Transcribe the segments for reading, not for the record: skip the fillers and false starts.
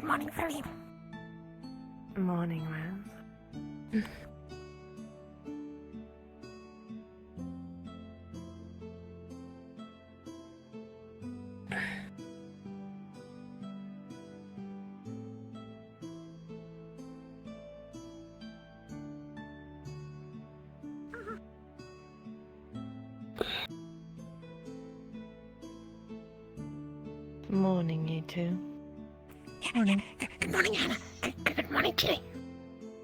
morning, Philip. Morning, Raz. Morning, you two. Morning. Good morning, Hannah. Good morning, Ginny.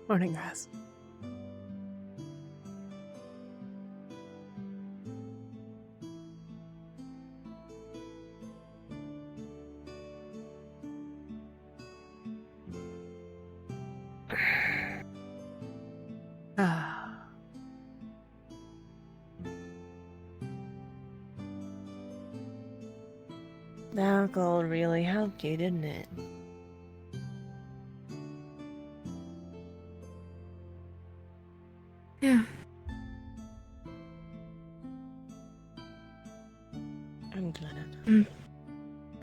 Morning, Raz. The alcohol really helped you, didn't it? Yeah. I'm glad.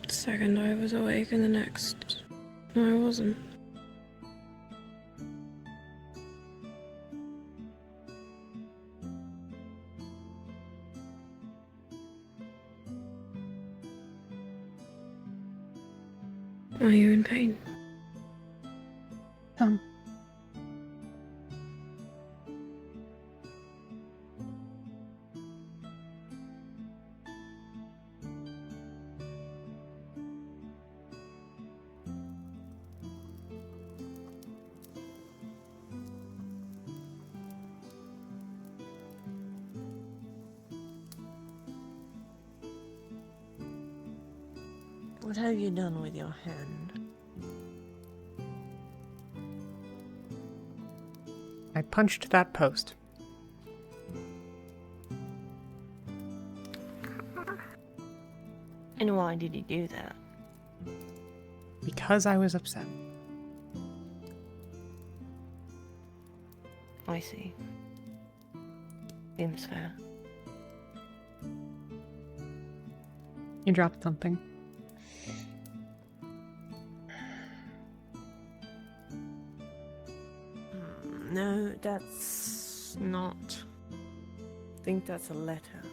The second I was awake and the next, no, I wasn't. Are you in pain? Some. What have you done with your hand? I punched that post. And why did you do that? Because I was upset. I see. Seems fair. You dropped something. No, that's not. I think that's a letter.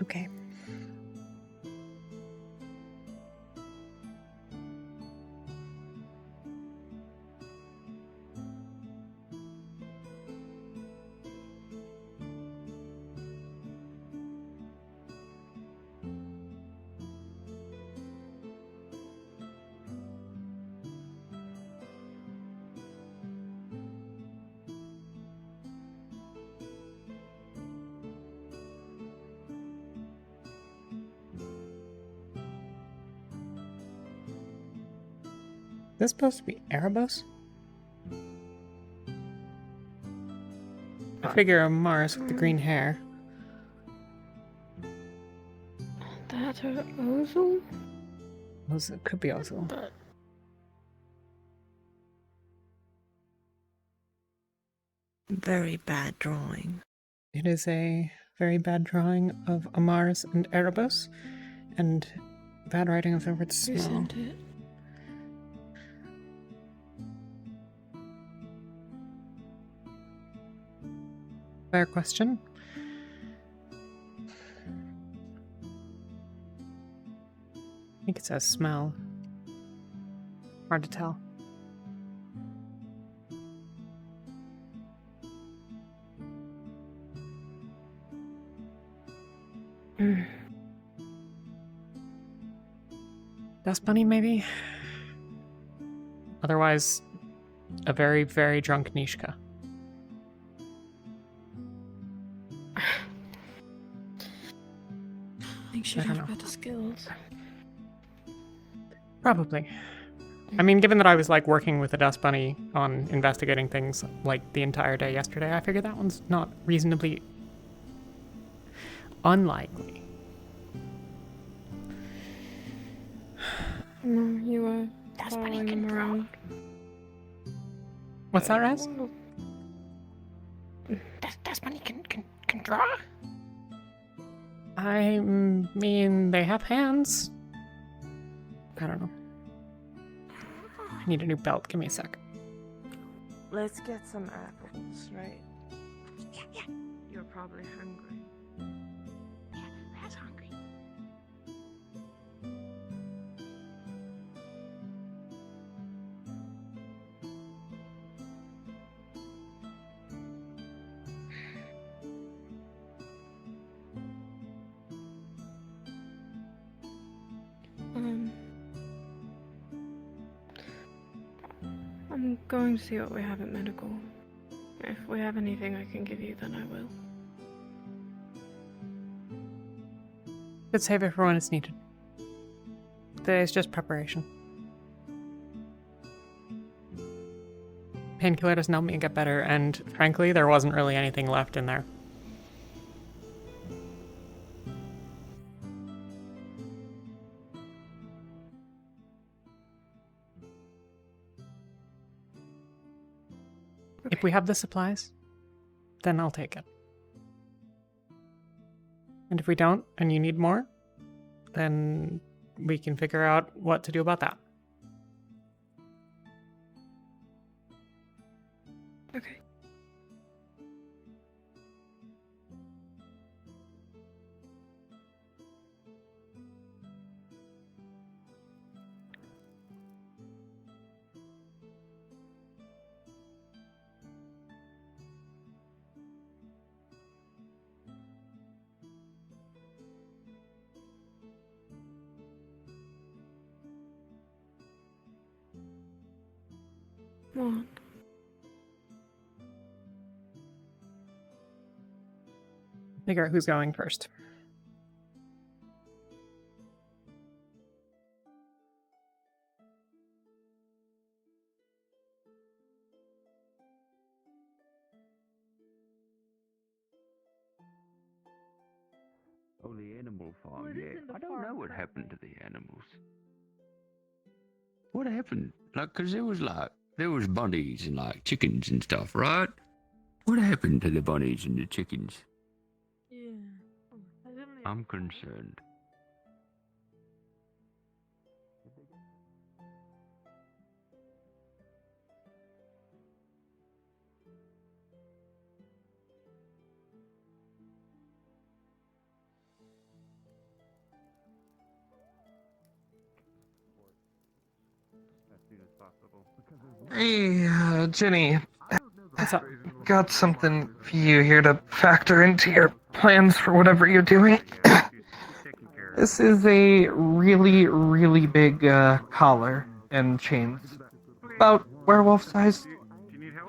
Okay. Is this supposed to be Erebos? I figure a Mars with the green hair. That her Ozil? It could be Ozil. But Very bad drawing. It is a very bad drawing of a Mars and Erebos, and bad writing of the word who small. sent it? Fair question. I think it says smell. Hard to tell. Dust bunny, maybe? Otherwise, a very, very drunk Nishka. I think she'd I don't have know. better skills. Probably. I mean, given that I was like working with a dust bunny on investigating things like the entire day yesterday, I figured that one's not reasonably unlikely. No, you were Dust bunny following can him draw. around. What's that, Raz? Well, Dust bunny can draw. I mean, they have hands. I don't know. I need a new belt. Give me a sec. Let's get some apples, right? Yeah. You're probably hungry. Yeah, that's hungry. I'm going to see what we have at medical. If we have anything I can give you, then I will. Could save it for when it's needed. Today's just preparation. Painkiller doesn't help me get better, and frankly, there wasn't really anything left in there. If we have the supplies, then I'll take it. And if we don't, and you need more, then we can figure out what to do about that. Okay. What? Figure out who's going first. Oh, the animal farm, yeah. I don't know what happened to the animals. What happened? Like, 'cause there was bunnies and, like, chickens and stuff, right? What happened to the bunnies and the chickens? Yeah. I'm concerned. Hey, Ginny, What's up? got something for you here to factor into your plans for whatever you're doing. This is a really, really big collar and chains. About werewolf size.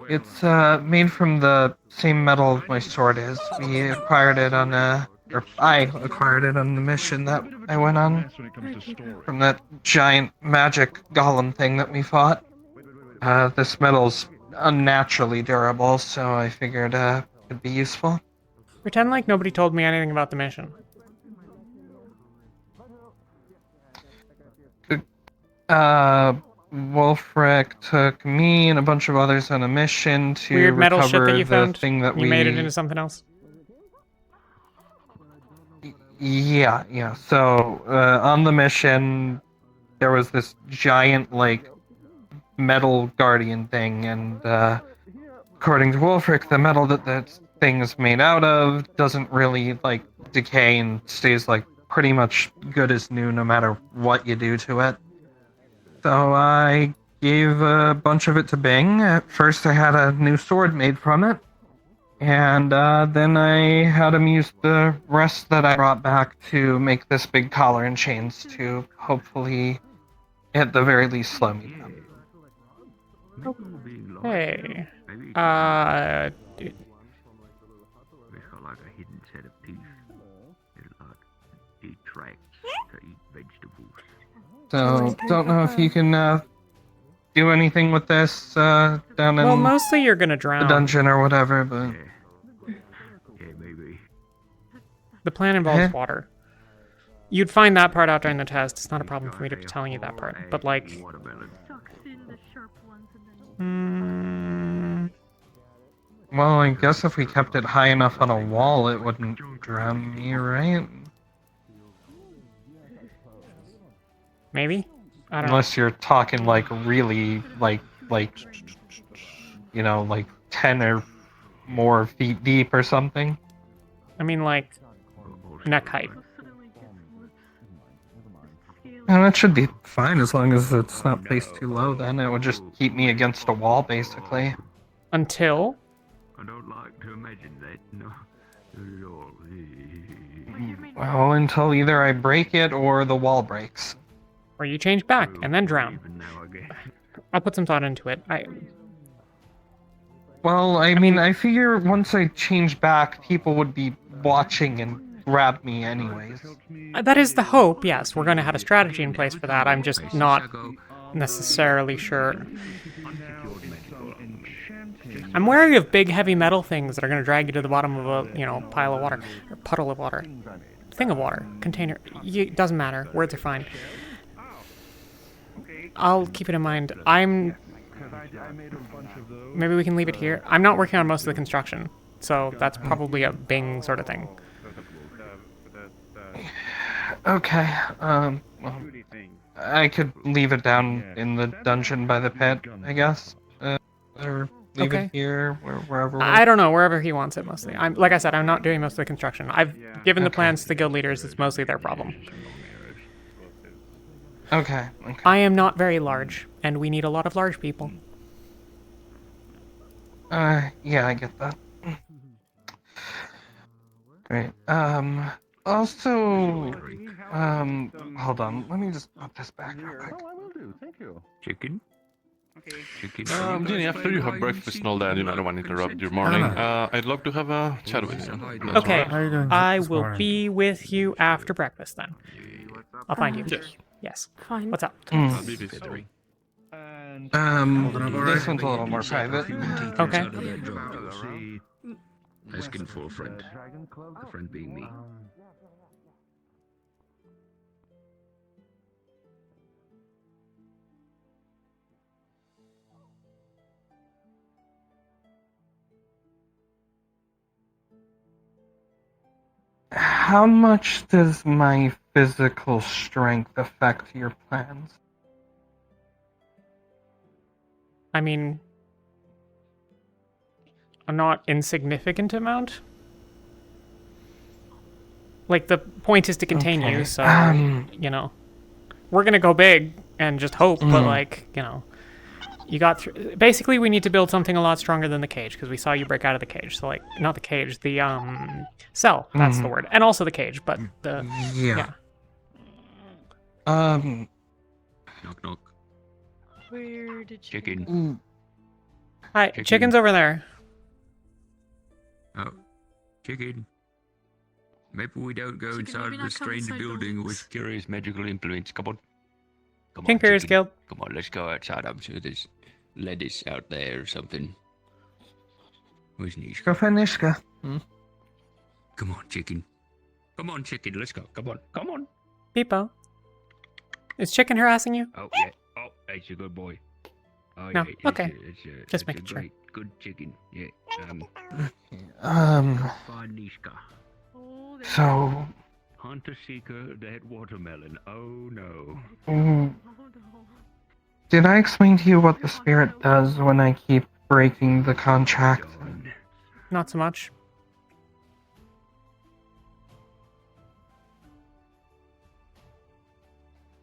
It's made from the same metal my sword is. We acquired it on or I acquired it on the mission that I went on from that giant magic golem thing that we fought. This metal's unnaturally durable, so I figured it'd be useful. Pretend like nobody told me anything about the mission. Wolfric took me and a bunch of others on a mission to Weird metal shit recover that you the found. thing that You made it into something else. Yeah. So, on the mission, there was this giant, like, metal guardian thing, and, according to Wolfric, the metal that thing is made out of doesn't really, like, decay and stays, like, pretty much good as new no matter what you do to it. So I gave a bunch of it to Bing. At first I had a new sword made from it, and then I had him use the rest that I brought back to make this big collar and chains to hopefully, at the very least, slow me down. Hey. Maybe Dude. it's got like a hidden set of teeth. It like eat tracks to eat vegetables. So, don't know if you can do anything with this down in Well, mostly you're gonna the drown. dungeon or whatever, but... Yeah, maybe. The plan involves Eh? water. You'd find that part out during the test. It's not a problem for me to be telling you that part. But, like... Watermelon. Well, I guess if we kept it high enough on a wall, it wouldn't drown me, right? Maybe? I don't know. Unless you're talking like really like 10 or more feet deep or something. I mean, like, neck height. And that should be fine as long as it's not placed too low. Then it would just keep me against a wall, basically. Until I don't like to imagine that. No, not at all. Well, until either I break it or the wall breaks. or you change back and then drown. Even now, I guess. I'll put some thought into it. Well, I mean, I figure once I change back, people would be watching and grab me anyways. That is the hope, yes. We're going to have a strategy in place for that. I'm just not necessarily sure. I'm wary of big, heavy metal things that are going to drag you to the bottom of a, pile of water. Or puddle of water. Thing of water. Container. It doesn't matter. Words are fine. I'll keep it in mind. Maybe we can leave it here. I'm not working on most of the construction, so that's probably a Bing sort of thing. Okay, well, I could leave it down in the dungeon by the pit, I guess. Or leave it here, wherever. I don't know, wherever he wants it mostly. Like I said, I'm not doing most of the construction. I've given the plans to the guild leaders. It's mostly their problem. Okay. I am not very large, and we need a lot of large people. Yeah, I get that. Great. Also, hold on. Let me just put this back real quick. I will do. Thank you. Chicken? Chicken. Ginny, after you have breakfast and all that, I don't want to interrupt your morning. I'd love to have a chat with you. That's Okay, all right. How are you doing I this will morning? be with you after breakfast then. I'll find you. Yes. Yes. Fine. What's up? I'll be visiting. This one's a little more private. Okay. Asking for a friend. A friend being me. How much does my physical strength affect your plans? I mean, a not insignificant amount. Like, the point is to contain you, Okay, so, we're gonna go big and just hope, but, like, you got through. Basically, we need to build something a lot stronger than the cage, because we saw you break out of the cage. So, like, not the cage, the, cell. That's the word. And also the cage, but the... Yeah. Knock knock. Where did you... Chicken. Hi, Chicken. chicken's over there. Oh, chicken. Maybe we don't go Chicken, inside maybe the not come strange inside building buildings. with curious magical implements. Come on. Come King on, Pierce chicken. Guild. Come on, let's go outside. I'm sure there's lettuce out there or something. Where's Nishka? Go find Nishka. Come on, chicken. Come on, chicken. Let's go. Come on. Come on. Peepo. Is chicken harassing you? Oh, yeah. Oh, that's a good boy. Oh, No, yeah. okay. Just Just making sure. Good chicken. Yeah. Fine Nishka. Oh, So, Hunter Seeker, that watermelon. Oh, no. did I explain to you what the spirit does when I keep breaking the contract? Gone. Not so much.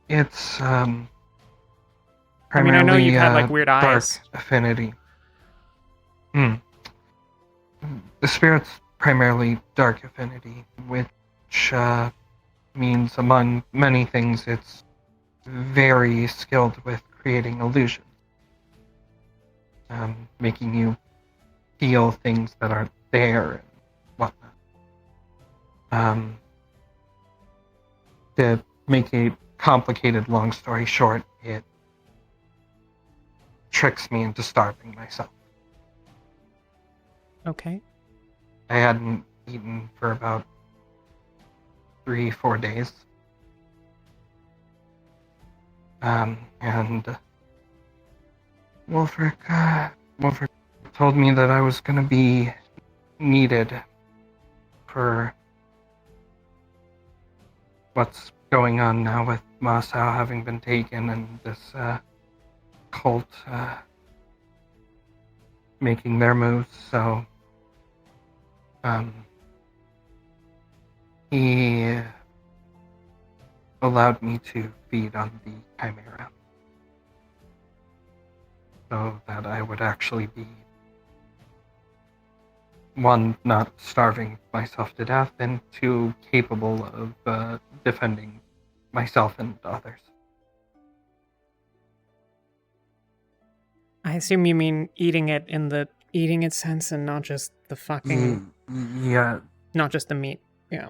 It's, I primarily, know you've had, like, weird dark eyes. affinity. The spirit's primarily dark affinity, which, means among many things it's very skilled with creating illusions. Making you feel things that aren't there and whatnot. To make a complicated long story short, it tricks me into starving myself. Okay. I hadn't eaten for about 3-4 days. And Wolfric told me that I was gonna be needed for what's going on now with Masao having been taken and this cult making their moves, so he allowed me to feed on the Chimera so that I would actually be, one, not starving myself to death, and two, capable of defending myself and others. I assume you mean eating it in the eating it sense and not just the fucking, Yeah, not just the meat. Yeah.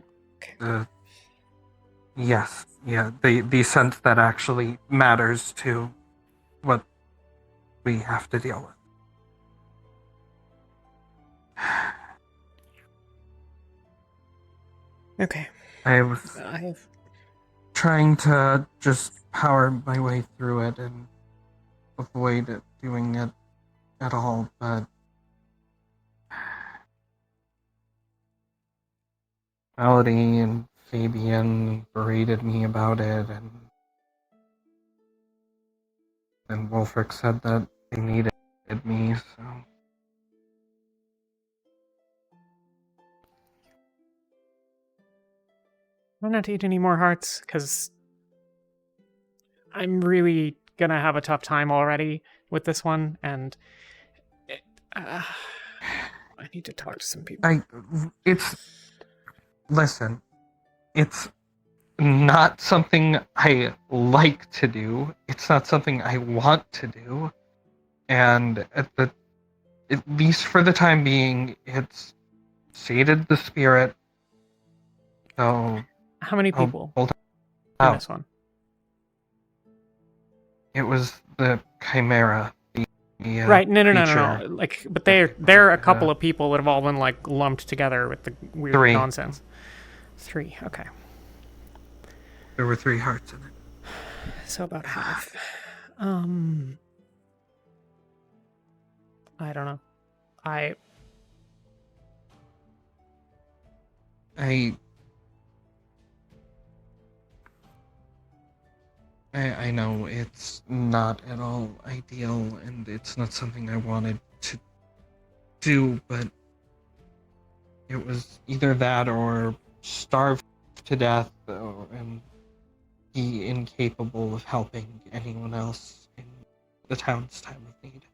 yes, yeah, the sense that actually matters to what we have to deal with. Okay. I was I've trying to just power my way through it and avoid doing it at all, but Melody and Fabian berated me about it, and Wolfric said that they needed me, so... I'm not to eat any more hearts because I'm really gonna have a tough time already with this one, and I need to talk to some people. Listen, it's not something I like to do. It's not something I want to do. And at least for the time being, it's sated the spirit. So How many people hold in on. this one? It was the Chimera. Right, no. creature. Like, but they're a couple of people that have all been like lumped together with the weird 3. nonsense. 3, okay. There were 3 hearts in it. So about half. I don't know. I know it's not at all ideal, and it's not something I wanted to do, but it was either that or starve to death, and be incapable of helping anyone else in the town's time of need.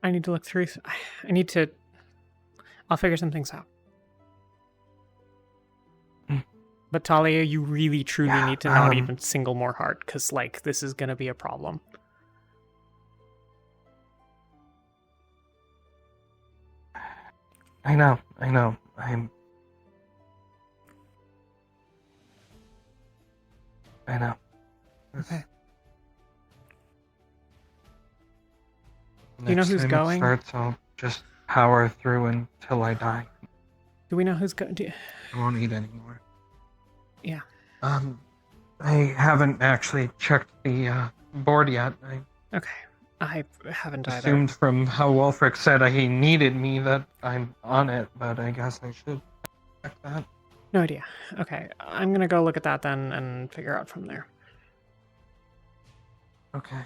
I need to look through. I'll figure some things out. But Talia, you really truly need to not even single more heart, because like this is gonna be a problem. I know. I know. Okay. Next You know who's time going? it starts, I'll just power through until I die. Do we know who's going? I won't eat anymore. Yeah. I haven't actually checked the board yet. Okay. I haven't either. Assumed from how Wolfric said he needed me that I'm on it, but I guess I should check that. No idea. Okay, I'm gonna go look at that then and figure out from there. Okay.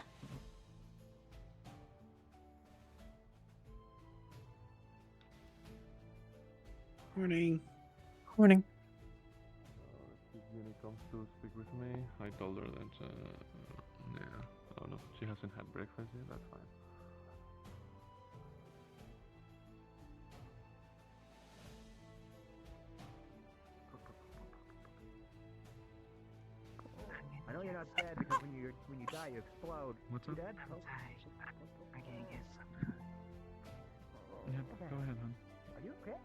Morning. Morning. If Ginny comes to speak with me, I told her that, yeah, I don't know, she hasn't had breakfast yet, that's fine. I know you're not dead because when you die you explode. What's You up? dead? I'm gonna get some. Yeah, go ahead, hon. Are you okay?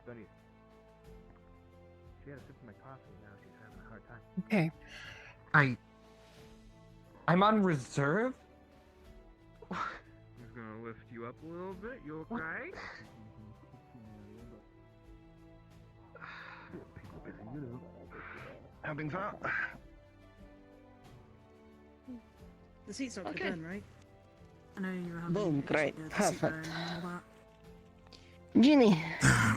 Gunny. She had a sip of my coffee, now she's having a hard time. Okay. I'm on reserve? Just gonna lift you up a little bit, you okay? Having fun? The seat's not the gun, right? I know you were having Boom, issues great, with the seaburn perfect. and all that. Ginny,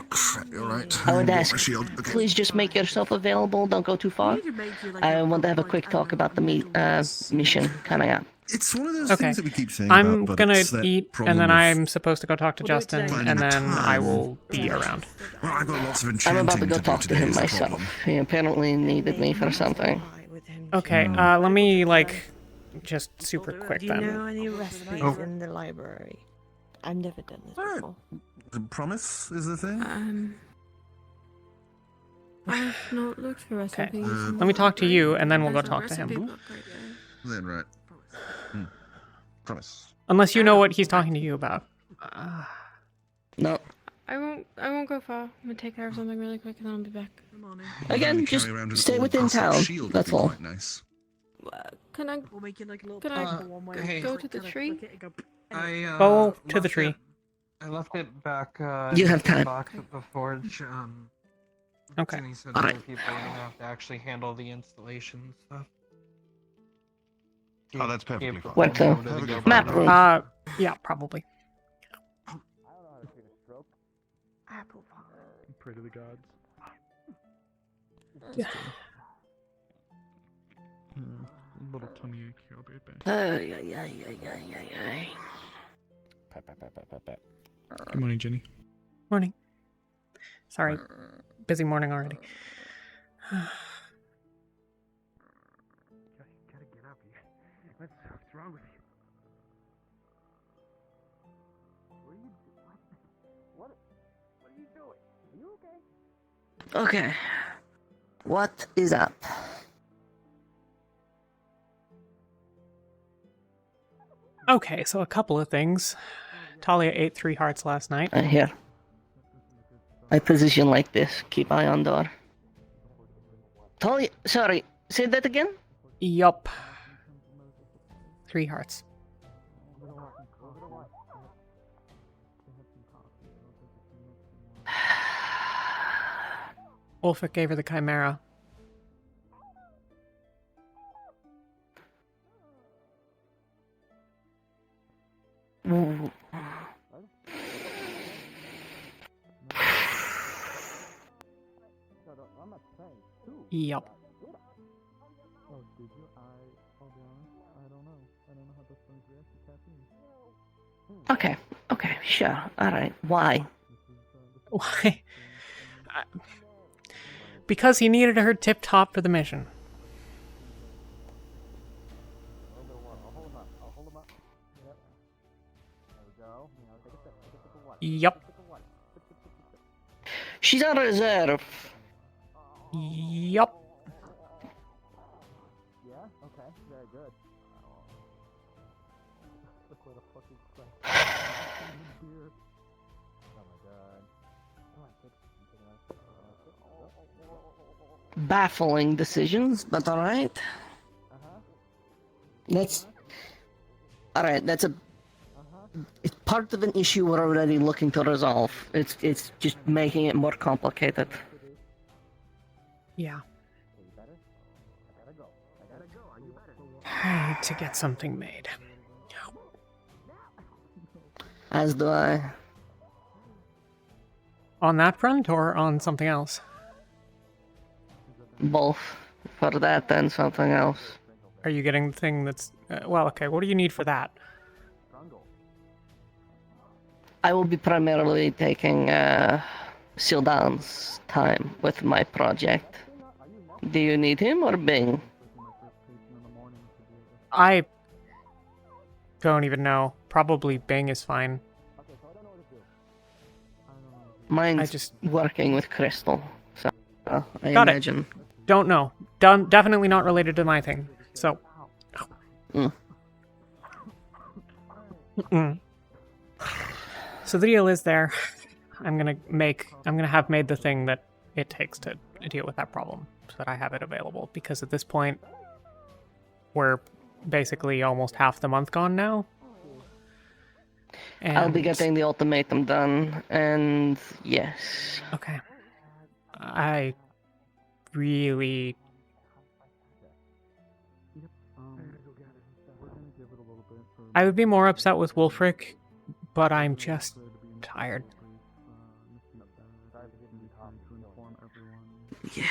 Crap, you're right. I would Got ask, my shield. Okay. please just make yourself available. Don't go too You far. need to make you like I a want to have a proper, quick like, I talk don't know, about the mental mission coming up. It's one of those Okay. things that we keep saying I'm about, but gonna it's that eat, problem and then of I'm supposed to go talk to We'll do it Justin, today. and then I Finding will be Yeah. around. Well, I've got lots of I'm enchanting about to go do talk to today him is the myself. problem. He apparently needed me for something. Okay, let me, like, just super quick Do you then. know any recipes Oh. in the library? I've never done this Alright. before. The promise is the thing? I've not looked for recipes. in Let me the talk to you, library. and then we'll go There's a talk to him. recipe book right there. Then right. Promise. Unless you know what he's talking to you about. No. I won't go far. I'm gonna take care of something really quick and then I'll be back. Again, Maybe just carry around an stay old within gossip town. shield would That's be all. quite nice. Can I We'll make you like a little Can I paper one way. hey. go to the tree? Go to the tree. I left it back. You in have the time. box at the forge. Okay. Ginny said All there right. were people who didn't have to actually handle the installation stuff. Oh, that's perfectly Gave fine. What the? over to Gilbert. Map room. Yeah, probably. Pray to the gods. Little tummy ache here. I'll be right back. Good morning, Ginny. Morning. Sorry, busy morning already. Gotta get up here. What's wrong with you? What are you doing? Are you okay? Okay. What is up? Okay, so a couple of things. Talia ate 3 hearts last night. Here. I position like this. Keep eye on door. Sorry. Say that again? Yup. 3 hearts. Ulfric gave her the Chimera. Ooh. Yup. Oh, did you? I'll be honest. I don't know. I don't know how the stones react to caffeine. Okay, sure. Alright. Why? Why? Because he needed her tip-top for the mission. Yup. She's on reserve. Yup. Yeah? Okay, very good. Look what a fucking crap. Beer. Oh my god. Come on, take it. Baffling decisions, but alright. That's... Alright, that's a... It's part of an issue we're already looking to resolve. It's just making it more complicated. Yeah. You better? I gotta go. Are you better? I need to get something made. As do I. On that front or on something else? Both. For that and something else. Are you getting the thing that's... well, okay, what do you need for that? I will be primarily taking Sildan's time with my project. Do you need him or Bing? I don't even know. Probably Bing is fine. Mine's working with Crystal, so I Got imagine. it. Don't know. Definitely not related to my thing. So. Mm. So the deal is there. I'm gonna have made the thing that it takes to deal with that problem, so that I have it available. Because at this point, we're basically almost half the month gone now. And I'll be getting the ultimatum done, and yes. Okay. I really... We're gonna give it a little bit for I would be more upset with Wulfric, but I'm just tired. Yeah.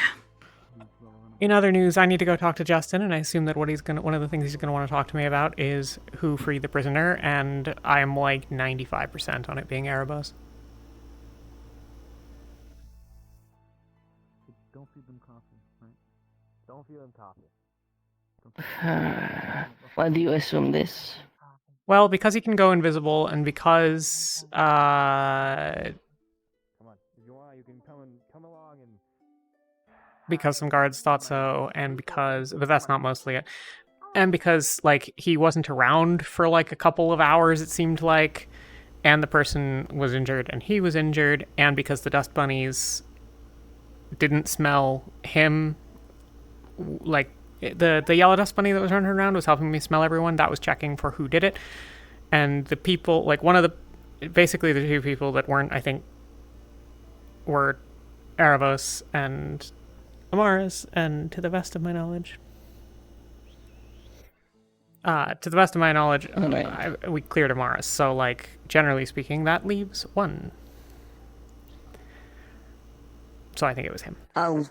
In other news, I need to go talk to Justin, and I assume that one of the things he's gonna want to talk to me about is who freed the prisoner, and I'm like 95% on it being Erebos. Don't feed them coffee, right? Don't feed them coffee. Why do you assume this? Well, because he can go invisible, and because Come on, if you want, you can come along and. because some guards thought so, and because, but that's not mostly it, and because like he wasn't around for like a couple of hours, it seemed like, and the person was injured and he was injured, and because the dust bunnies didn't smell him, like the yellow dust bunny that was running around was helping me smell everyone. That was checking for who did it, and the people, like basically the two people that weren't, I think, were Erebos and Amaris, and to the best of my knowledge, Alright. we cleared Amaris. So, like, generally speaking, that leaves one. So I think it was him. I'll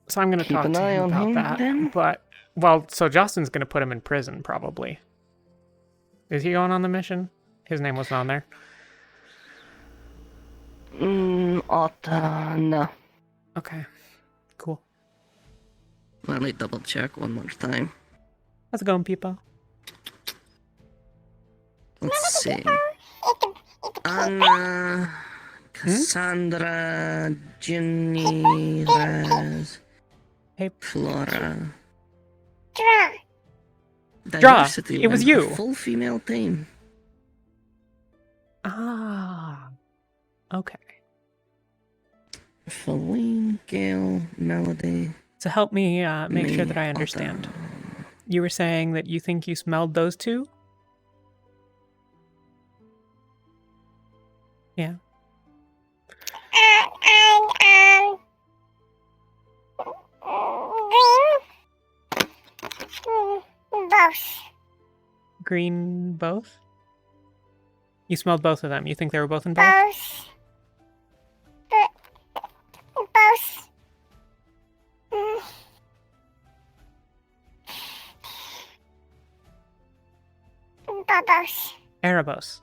So I'm going to keep talk an to eye him on about him, that. then. But, well, so Justin's going to put him in prison, probably. Is he going on the mission? His name wasn't on there. No. Okay. Cool. Let me double check one more time. How's it going, people? Let's see. Anna, Cassandra, Ginny, Raz, Hey. Flora. Draw! Diversity It was win, you! a full female team. Ah. Okay. Feline, Gale, Melody. So help me make sure Me, that I understand. Otto. You were saying that you think you smelled those two? Yeah. Green both? You smelled both of them. You think they were both in both? Erebos.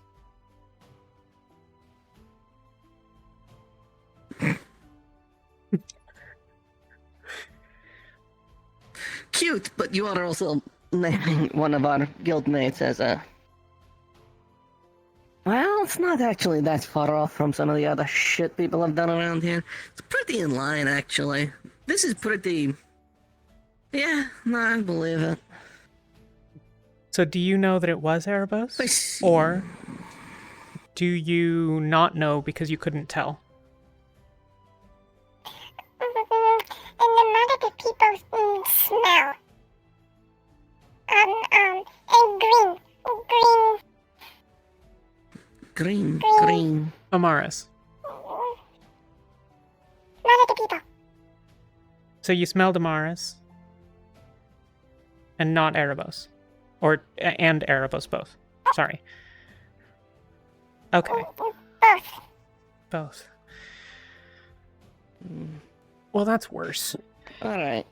Cute, but you are also naming one of our guildmates as a... Well, it's not actually that far off from some of the other shit people have done around here. It's pretty in line, actually. This is pretty... Yeah, no, I believe it. So do you know that it was Erebos? Or do you not know because you couldn't tell? Smell. And green. Green. Amaris. None of the people. So you smelled Amaris. And not Erebos. And Erebos both. Sorry. Okay. Both. Well, that's worse. Alright.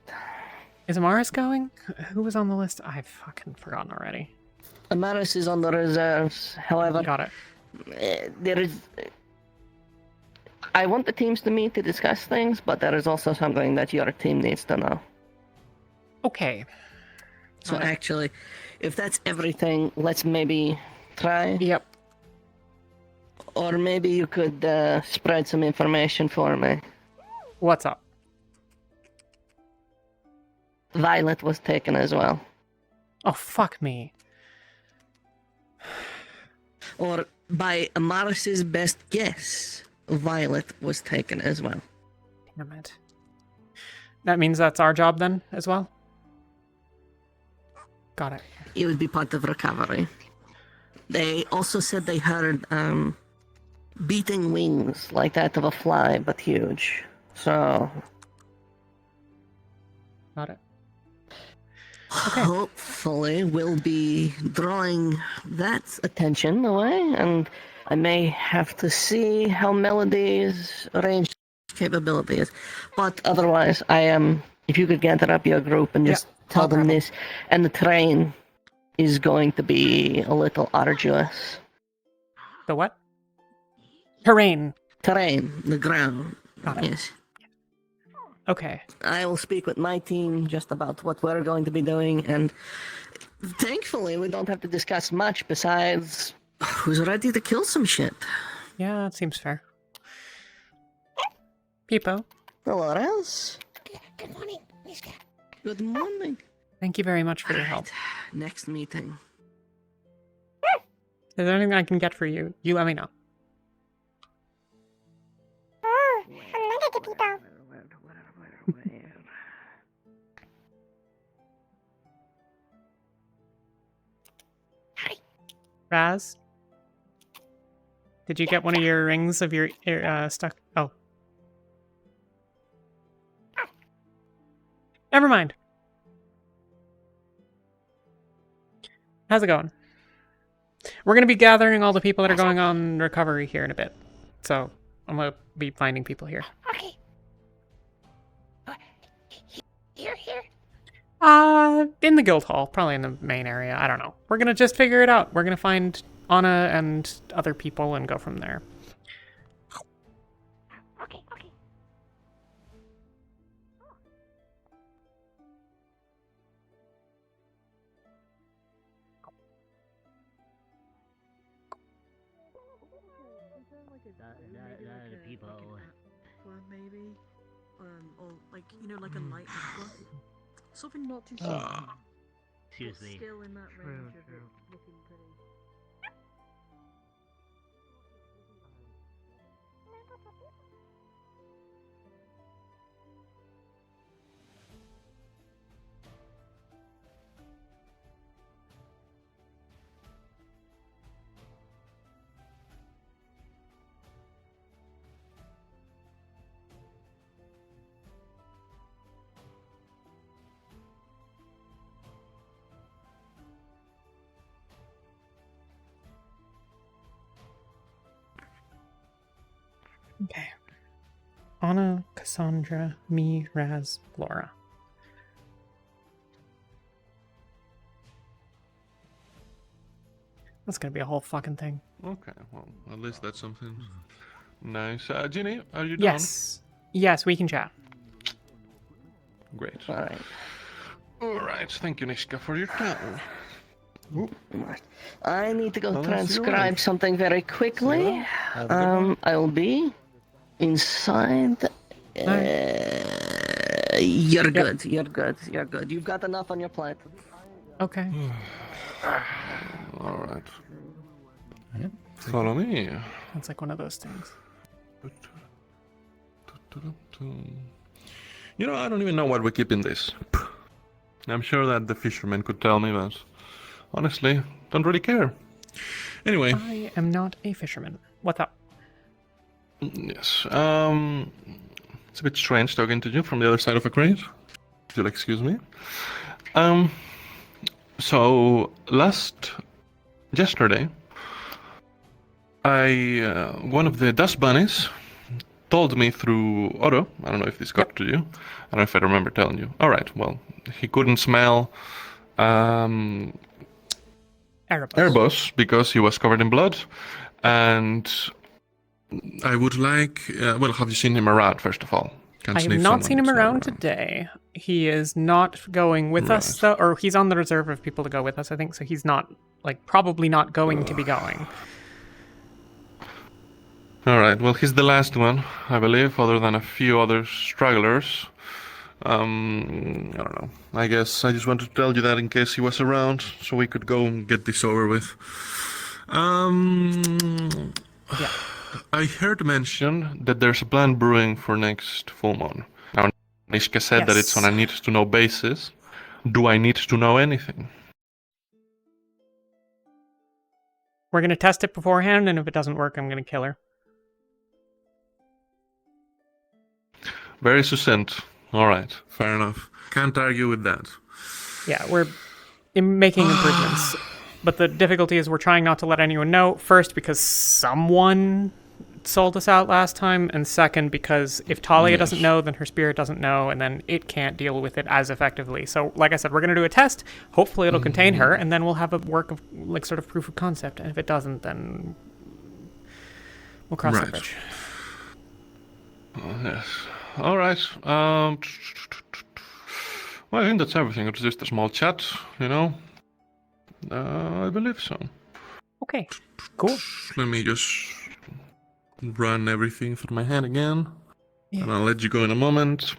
Is Amaris going? Who was on the list? I've fucking forgotten already. Amaris is on the reserves. However, Got it. There is... I want the teams to meet to discuss things, but there is also something that your team needs to know. Okay. So actually, if that's everything, let's maybe try. Yep. Or maybe you could spread some information for me. What's up? Violet was taken as well. Oh, fuck me. Or, by Amaris's best guess, Violet was taken as well. Damn it. That means that's our job then, as well? Got it. It would be part of recovery. They also said they heard, beating wings like that of a fly, but huge. So... Got it. hopefully we'll be drawing that attention away, and I may have to see how Melody's range capability is. But otherwise, if you could gather up your group and just tell them this, and the terrain is going to be a little arduous. The what? Terrain. Terrain, the ground. Got it. Yes. Okay. I will speak with my team just about what we're going to be doing, and thankfully we don't have to discuss much besides who's ready to kill some shit. Yeah, that seems fair. Peepo. Hello, else? Good morning, Miska. Good morning. Thank you very much for your help. Next meeting. Is there anything I can get for you? You let me know. Oh, another people. Raz? Did you get one of your rings of your stuck? Oh. Never mind. How's it going? We're going to be gathering all the people that are going on recovery here in a bit. So, I'm going to be finding people here. Okay. Here. In the guild hall, probably in the main area. I don't know. We're going to just figure it out. We're going to find Anna and other people and go from there. Okay. The people. Or maybe, or like like a light necklace. Something not too strong. Seriously. Still in that range of it looking pretty. Okay. Anna, Cassandra, me, Raz, Laura. That's gonna be a whole fucking thing. Okay, well, at least that's something nice. Ginny, are you done? Yes, we can chat. Great. Alright. Alright, thank you, Nishka, for your time. I need to go Well, that's your transcribe life. something very quickly. Have a good one. I will be inside. You're good. You're good. You've got enough on your plate. Okay. Alright. Follow me. It's like one of those things. You know, I don't even know what we keep in this. I'm sure that the fisherman could tell me, but honestly, don't really care. Anyway. I am not a fisherman. What's up? Yes. It's a bit strange talking to you from the other side of a crate. If you'll excuse me. So yesterday, one of the dust bunnies told me through Otto. I don't know if this got to you. I don't know if I remember telling you. All right. Well, he couldn't smell Erebus because he was covered in blood, and I would like. Well, have you seen him around? First of all, I have not seen him around today. He is not going with us, though, or he's on the reserve of people to go with us, I think. So he's not, probably not going to be going. All right. Well, he's the last one, I believe, other than a few other stragglers. I don't know. I guess I just wanted to tell you that in case he was around, so we could go and get this over with. Yeah. I heard mention that there's a plan brewing for next full moon. Now, Nishka said that it's on a need-to-know basis. Do I need to know anything? We're going to test it beforehand, and if it doesn't work, I'm going to kill her. Very succinct. All right, fair enough. Can't argue with that. Yeah, we're making improvements. But the difficulty is we're trying not to let anyone know. First, because someone sold us out last time, and second, because if Talia doesn't know, then her spirit doesn't know, and then it can't deal with it as effectively. So, like I said, we're going to do a test. Hopefully it'll contain her, and then we'll have a work of, like, sort of proof of concept. And if it doesn't, then we'll cross the bridge. Yes. All right. Well, I think that's everything. It's just a small chat, you know. I believe so. Okay. Cool. Let me just run everything through my head again, and I'll let you go in a moment.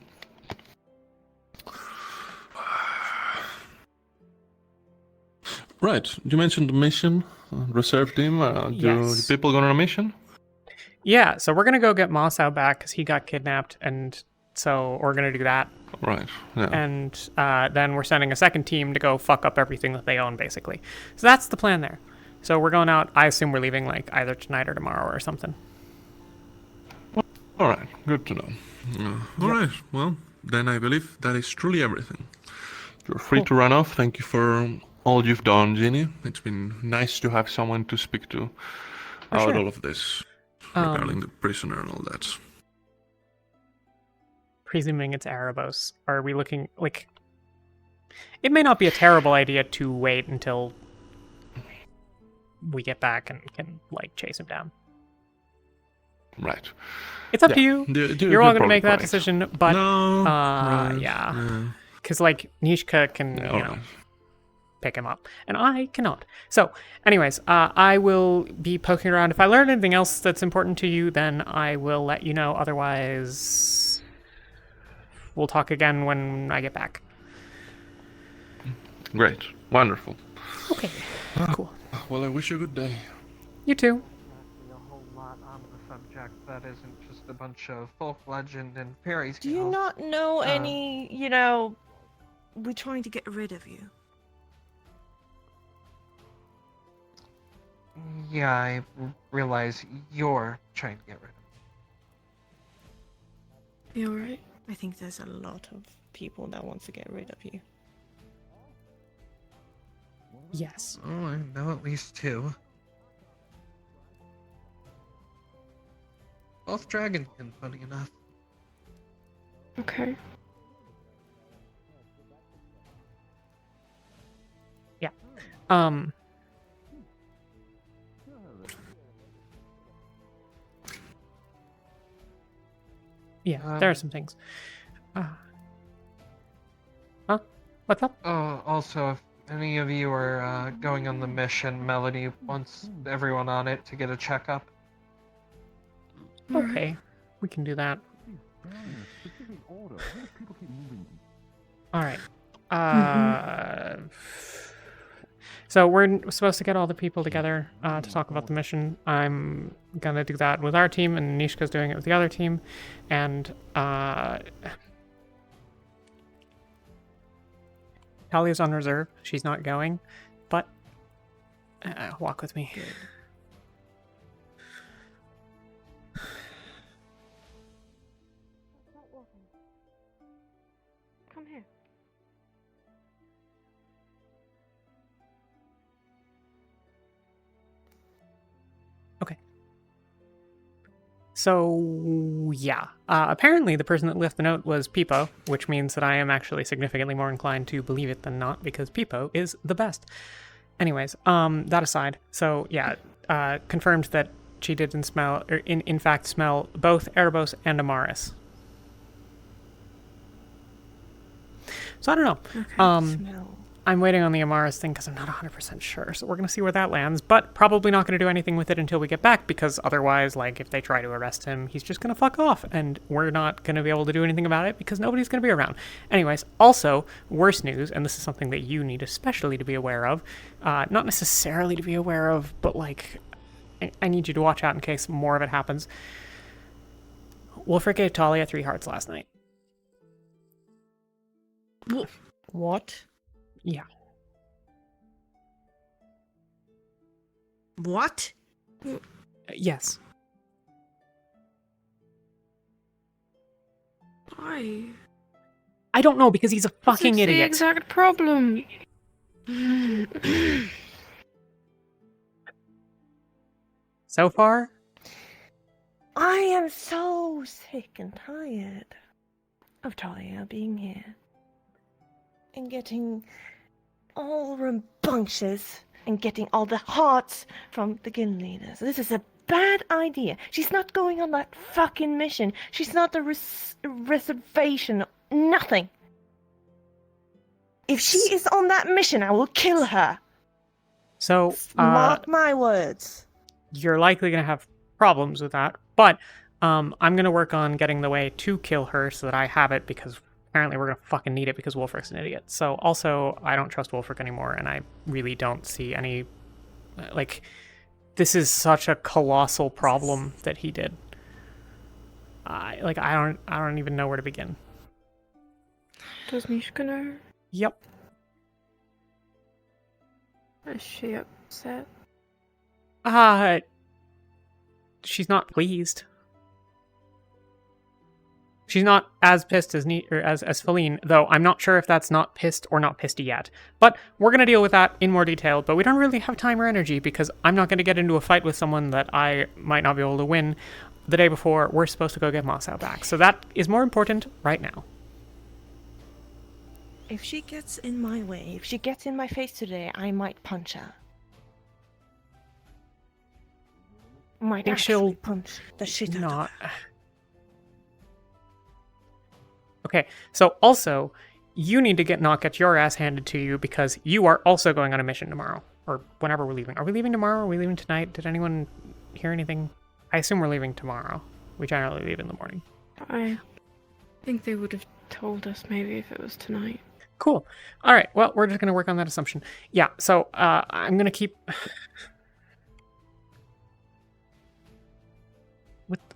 Right. You mentioned the mission, reserve team. Do people go on a mission? Yeah, so we're going to go get Mossau back because he got kidnapped, and so we're going to do that. Right, yeah. And then we're sending a second team to go fuck up everything that they own, basically. So that's the plan there. So we're going out. I assume we're leaving, like, either tonight or tomorrow or something. All right, good to know. All right, well, then I believe that is truly everything. You're free to run off. Thank you for all you've done, Ginny. It's been nice to have someone to speak to about all of this regarding the prisoner and all that. Presuming it's Erebos, are we looking, like... It may not be a terrible idea to wait until we get back and can, like, chase him down. Right. It's up to you. You're all going to make that decision, but... yeah. Because, like, Nishka can, you know, pick him up. And I cannot. So, anyways, I will be poking around. If I learn anything else that's important to you, then I will let you know. Otherwise... We'll talk again when I get back. Great. Wonderful. Okay. Cool. Well, I wish you a good day. You too. A whole lot on the subject that isn't just a bunch of folk legend and fairy tales. Do you not know any, you know, we're trying to get rid of you? Yeah, I realize you're trying to get rid of me. You alright? I think there's a lot of people that wants to get rid of you. Yes. Oh, I know at least two. Both dragonkin, funny enough. Okay. Yeah. Yeah, there are some things. Huh? What's up? Also, if any of you are going on the mission, Melody wants everyone on it to get a checkup. Okay, we can do that. Alright. So we're supposed to get all the people together to talk about the mission. I'm gonna do that with our team, and Nishka's doing it with the other team. And Talia's on reserve. She's not going, but walk with me. Come here. Okay. So, yeah. Apparently the person that left the note was Peepo, which means that I am actually significantly more inclined to believe it than not, because Peepo is the best. Anyways, that aside, so, yeah, confirmed that she did in fact smell both Erebos and Amaris. So I don't know. I'm waiting on the Amaris thing because I'm not 100% sure. So we're going to see where that lands, but probably not going to do anything with it until we get back, because otherwise, like, if they try to arrest him, he's just going to fuck off, and we're not going to be able to do anything about it because nobody's going to be around. Anyways, also, worse news, and this is something that you need especially to be aware of, not necessarily to be aware of, but, like, I need you to watch out in case more of it happens. Wolfric gave Talia 3 hearts last night. What? Yeah. What? Yes. Why? I don't know because he's a fucking That's the idiot. exact problem. So far, I am so sick and tired of Talia being here and getting all rambunctious and getting all the hearts from the guild leaders. This is a bad idea. She's not going on that fucking mission. She's not a reservation. Nothing. If she is on that mission, I will kill her. so Mark my words. you're likely going to have problems with that, but I'm going to work on getting the way to kill her so that I have it, because apparently we're going to fucking need it because Wolfric's an idiot. So also, I don't trust Wolfric anymore, and I really don't see any, like, this is such a colossal problem that he did. I don't even know where to begin. Does Mishka know? Yep. Is she upset? She's not pleased. She's not as pissed as as Feline, though I'm not sure if that's not pissed or not pissed yet. But we're going to deal with that in more detail, but we don't really have time or energy because I'm not going to get into a fight with someone that I might not be able to win the day before we're supposed to go get Mossau back. So that is more important right now. If she gets in my way, if she gets in my face today, I might punch her. Might think actually she'll punch the shit out of her. Okay, so also, you need to not get your ass handed to you because you are also going on a mission tomorrow. Or whenever we're leaving. Are we leaving tomorrow? Are we leaving tonight? Did anyone hear anything? I assume we're leaving tomorrow. We generally leave in the morning. I think they would have told us maybe if it was tonight. Cool. All right, well, we're just going to work on that assumption. Yeah, so I'm going to keep...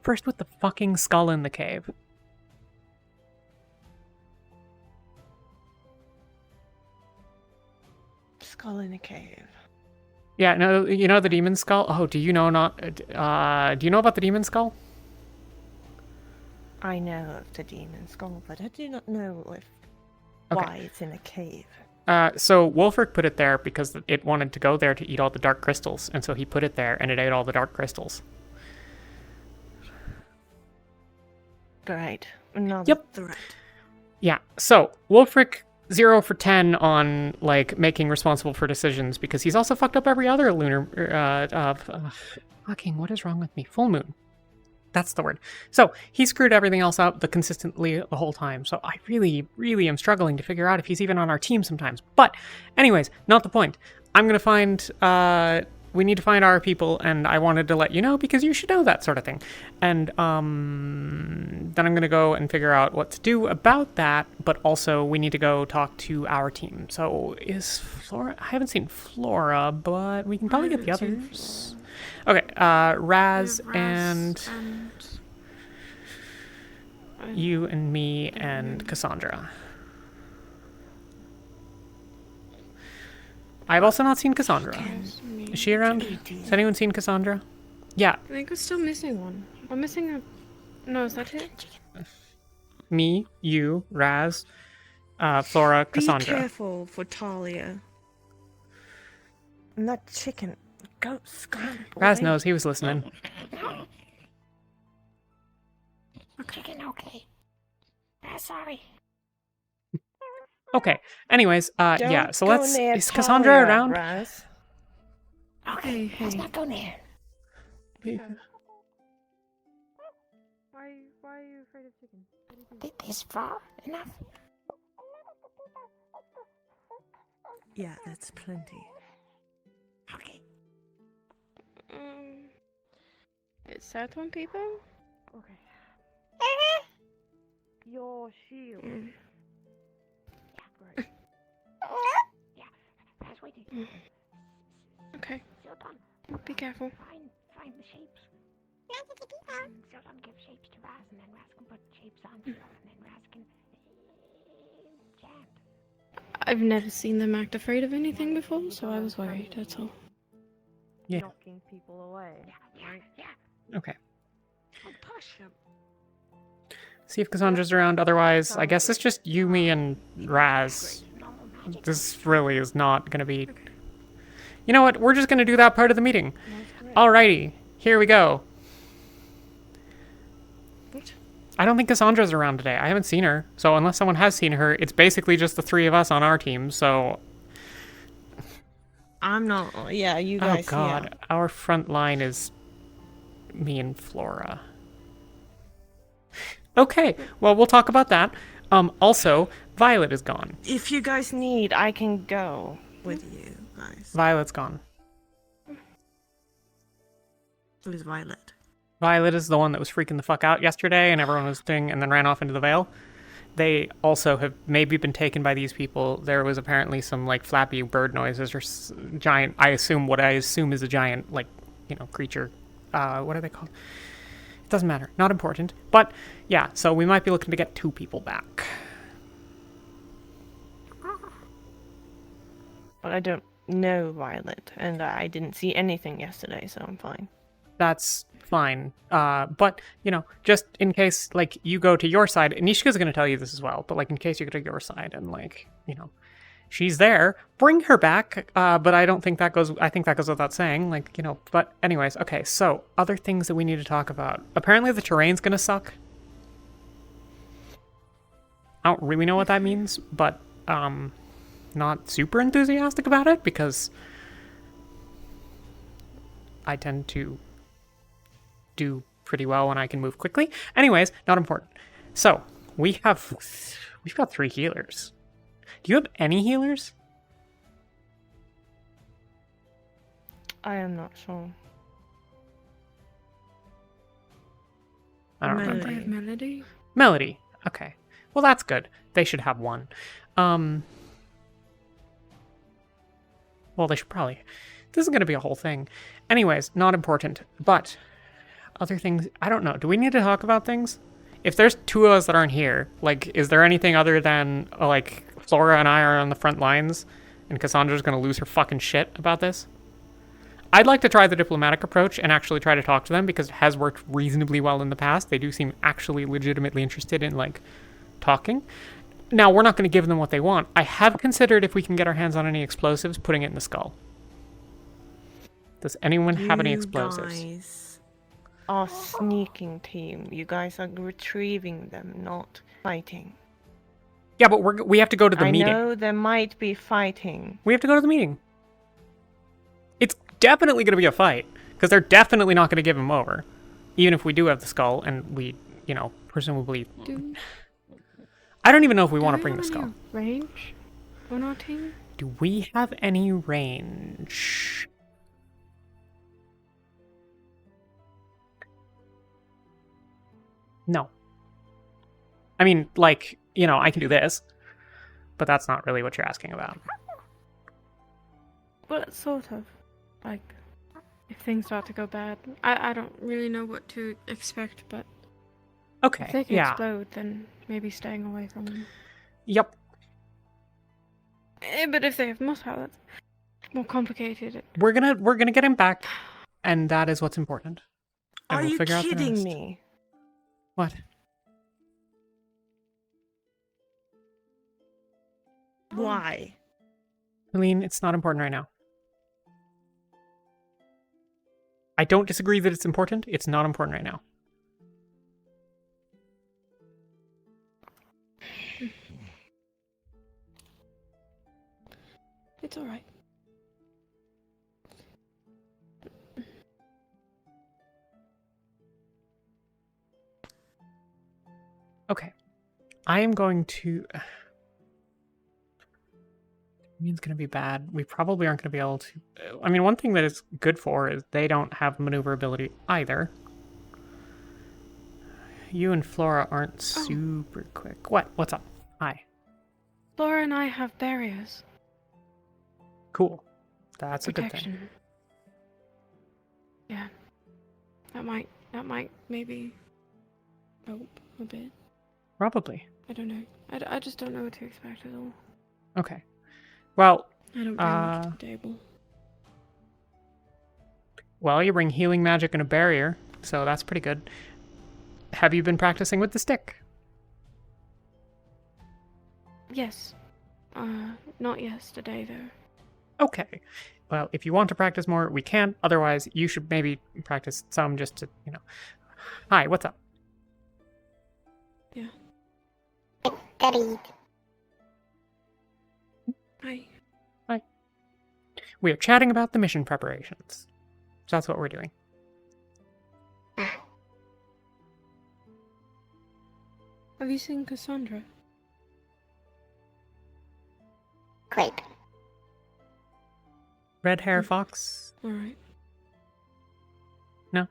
First with the fucking skull in the cave. Skull in a cave. Yeah, no, you know the demon skull? Oh, do you know do you know about the demon skull? I know of the demon skull, but I do not know Okay. why it's in a cave. So Wolfric put it there because it wanted to go there to eat all the dark crystals, and so he put it there, and it ate all the dark crystals. Great. Another Yep. threat. Yeah, so Wolfric 0 for 10 on, like, making responsible for decisions, because he's also fucked up every other lunar, fucking, what is wrong with me? Full moon. That's the word. So, he screwed everything else up consistently the whole time, so I really, really am struggling to figure out if he's even on our team sometimes. But, anyways, not the point. I'm gonna find, we need to find our people, and I wanted to let you know because you should know that sort of thing. And then I'm going to go and figure out what to do about that, but also we need to go talk to our team. So is Flora... I haven't seen Flora, but we can probably get the others. Okay, Raz and you and me and Cassandra. I've also not seen Cassandra. Is she around? Has anyone seen Cassandra? Yeah. I think we're still missing one. We're missing a... No, is that it? Me, you, Raz, Flora, Cassandra. Be careful for Talia. And that chicken. Go scram. Raz knows, he was listening. Chicken, okay. Sorry. Okay. Anyways, yeah. So Don't let's. go near Is Cassandra Talia, around? Raz. Okay, let's not go near. Why are you afraid of chicken? This far enough? Yeah, that's plenty. Okay. Is that one people? Okay. Your shield. Yeah. Yeah. That's waiting. Okay. Still done. Be careful. Find the shapes. Still done. Give shapes to Raz, and then Raz can put shapes on Still, and then Raz can chant. I've never seen them act afraid of anything before, so I was worried, that's all. Yeah. Knocking people away. Yeah. Okay. I'll push him. See if Cassandra's around. Otherwise, I guess it's just you, me, and Raz. This really is not gonna be... You know what? We're just gonna do that part of the meeting. Alrighty, here we go. I don't think Cassandra's around today. I haven't seen her. So unless someone has seen her, it's basically just the three of us on our team, so... I'm not. Yeah, you guys. Oh god, our front line is me and Flora. Okay, well, we'll talk about that. Also, Violet is gone. If you guys need, I can go with you guys. Violet's gone. Who's Violet? Violet is the one that was freaking the fuck out yesterday and everyone was doing and then ran off into the Vale. They also have maybe been taken by these people. There was apparently some like flappy bird noises or giant, what I assume is a giant, like, you know, creature. What are they called? It doesn't matter. Not important. But yeah, so we might be looking to get 2 people back. But I don't know Violet, and I didn't see anything yesterday, so I'm fine. That's fine. But, you know, just in case, like, you go to your side, and Nishika's going to tell you this as well, but, like, in case you go to your side and, like, you know, she's there, bring her back, but I don't think that goes, I think that goes without saying, like, you know, but anyways, okay, so, other things that we need to talk about. Apparently the terrain's going to suck. I don't really know what that means, but, not super enthusiastic about it, because I tend to do pretty well when I can move quickly. Anyways, not important. So, we've got 3 healers. Do you have any healers? I am not sure. I don't Melody. remember. I have Melody. Melody. Okay. Well, that's good. They should have one. Well, they should probably... This is going to be a whole thing. Anyways, not important. But other things... I don't know. Do we need to talk about things? If there's 2 of us that aren't here, like, is there anything other than, like, Flora and I are on the front lines and Cassandra's going to lose her fucking shit about this? I'd like to try the diplomatic approach and actually try to talk to them because it has worked reasonably well in the past. They do seem actually legitimately interested in, like, talking. Now, we're not going to give them what they want. I have considered if we can get our hands on any explosives, putting it in the skull. Does anyone have any explosives? You guys are sneaking team. You guys are retrieving them, not fighting. Yeah, but we have to go to the meeting. I know there might be fighting. We have to go to the meeting. It's definitely going to be a fight, because they're definitely not going to give him over. Even if we do have the skull, and we, you know, presumably... I don't even know if we want to bring the skull. Range on our team? Do we have any range? No. I mean, like, you know, I can do this, but that's not really what you're asking about. Well, it's sort of. Like, if things start to go bad. I don't really know what to expect, but... Okay, if they can yeah. explode, then maybe staying away from them. Yep. But if they have muscle, that's more complicated. We're gonna get him back, and that is what's important. And Are we'll you figure out the kidding rest. me? What? Why? Helene, it's not important right now. I don't disagree that it's important. It's not important right now. It's alright. Okay. I am going to... It's going to be bad. We probably aren't going to be able to... I mean, one thing that it's good for is they don't have maneuverability either. You and Flora aren't super quick. What? What's up? Hi. Flora and I have barriers. Cool. That's a good thing. Protection. Yeah. That might maybe help a bit. Probably. I don't know. I just don't know what to expect at all. Okay. Well, I don't bring much to the table. Well, you bring healing magic and a barrier, so that's pretty good. Have you been practicing with the stick? Yes. Not yesterday, though. Okay. Well, if you want to practice more, we can. Otherwise, you should maybe practice some just to, you know. Hi, what's up? Yeah. Daddy. Hi. Hi. We are chatting about the mission preparations. So that's what we're doing. Have you seen Cassandra? Great. Red hair fox? Alright. No?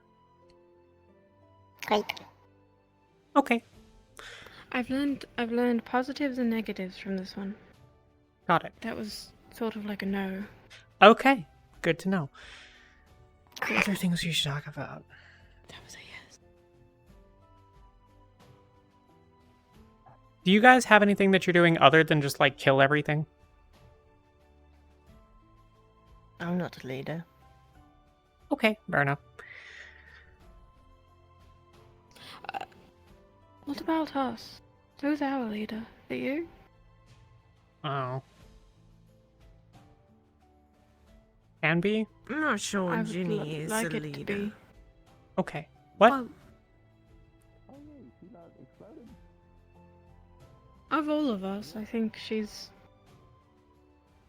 Great. Okay. I've learned positives and negatives from this one. Got it. That was sort of like a no. Okay. Good to know. Other things you should talk about. That was a yes. Do you guys have anything that you're doing other than just, like, kill everything? I'm not a leader. Okay, fair enough. What about us? Who's our leader? Are you? Oh. Can be? I'm not sure I would Ginny is like a it to leader. be. Okay. What? Well, Of all of us, I think she's.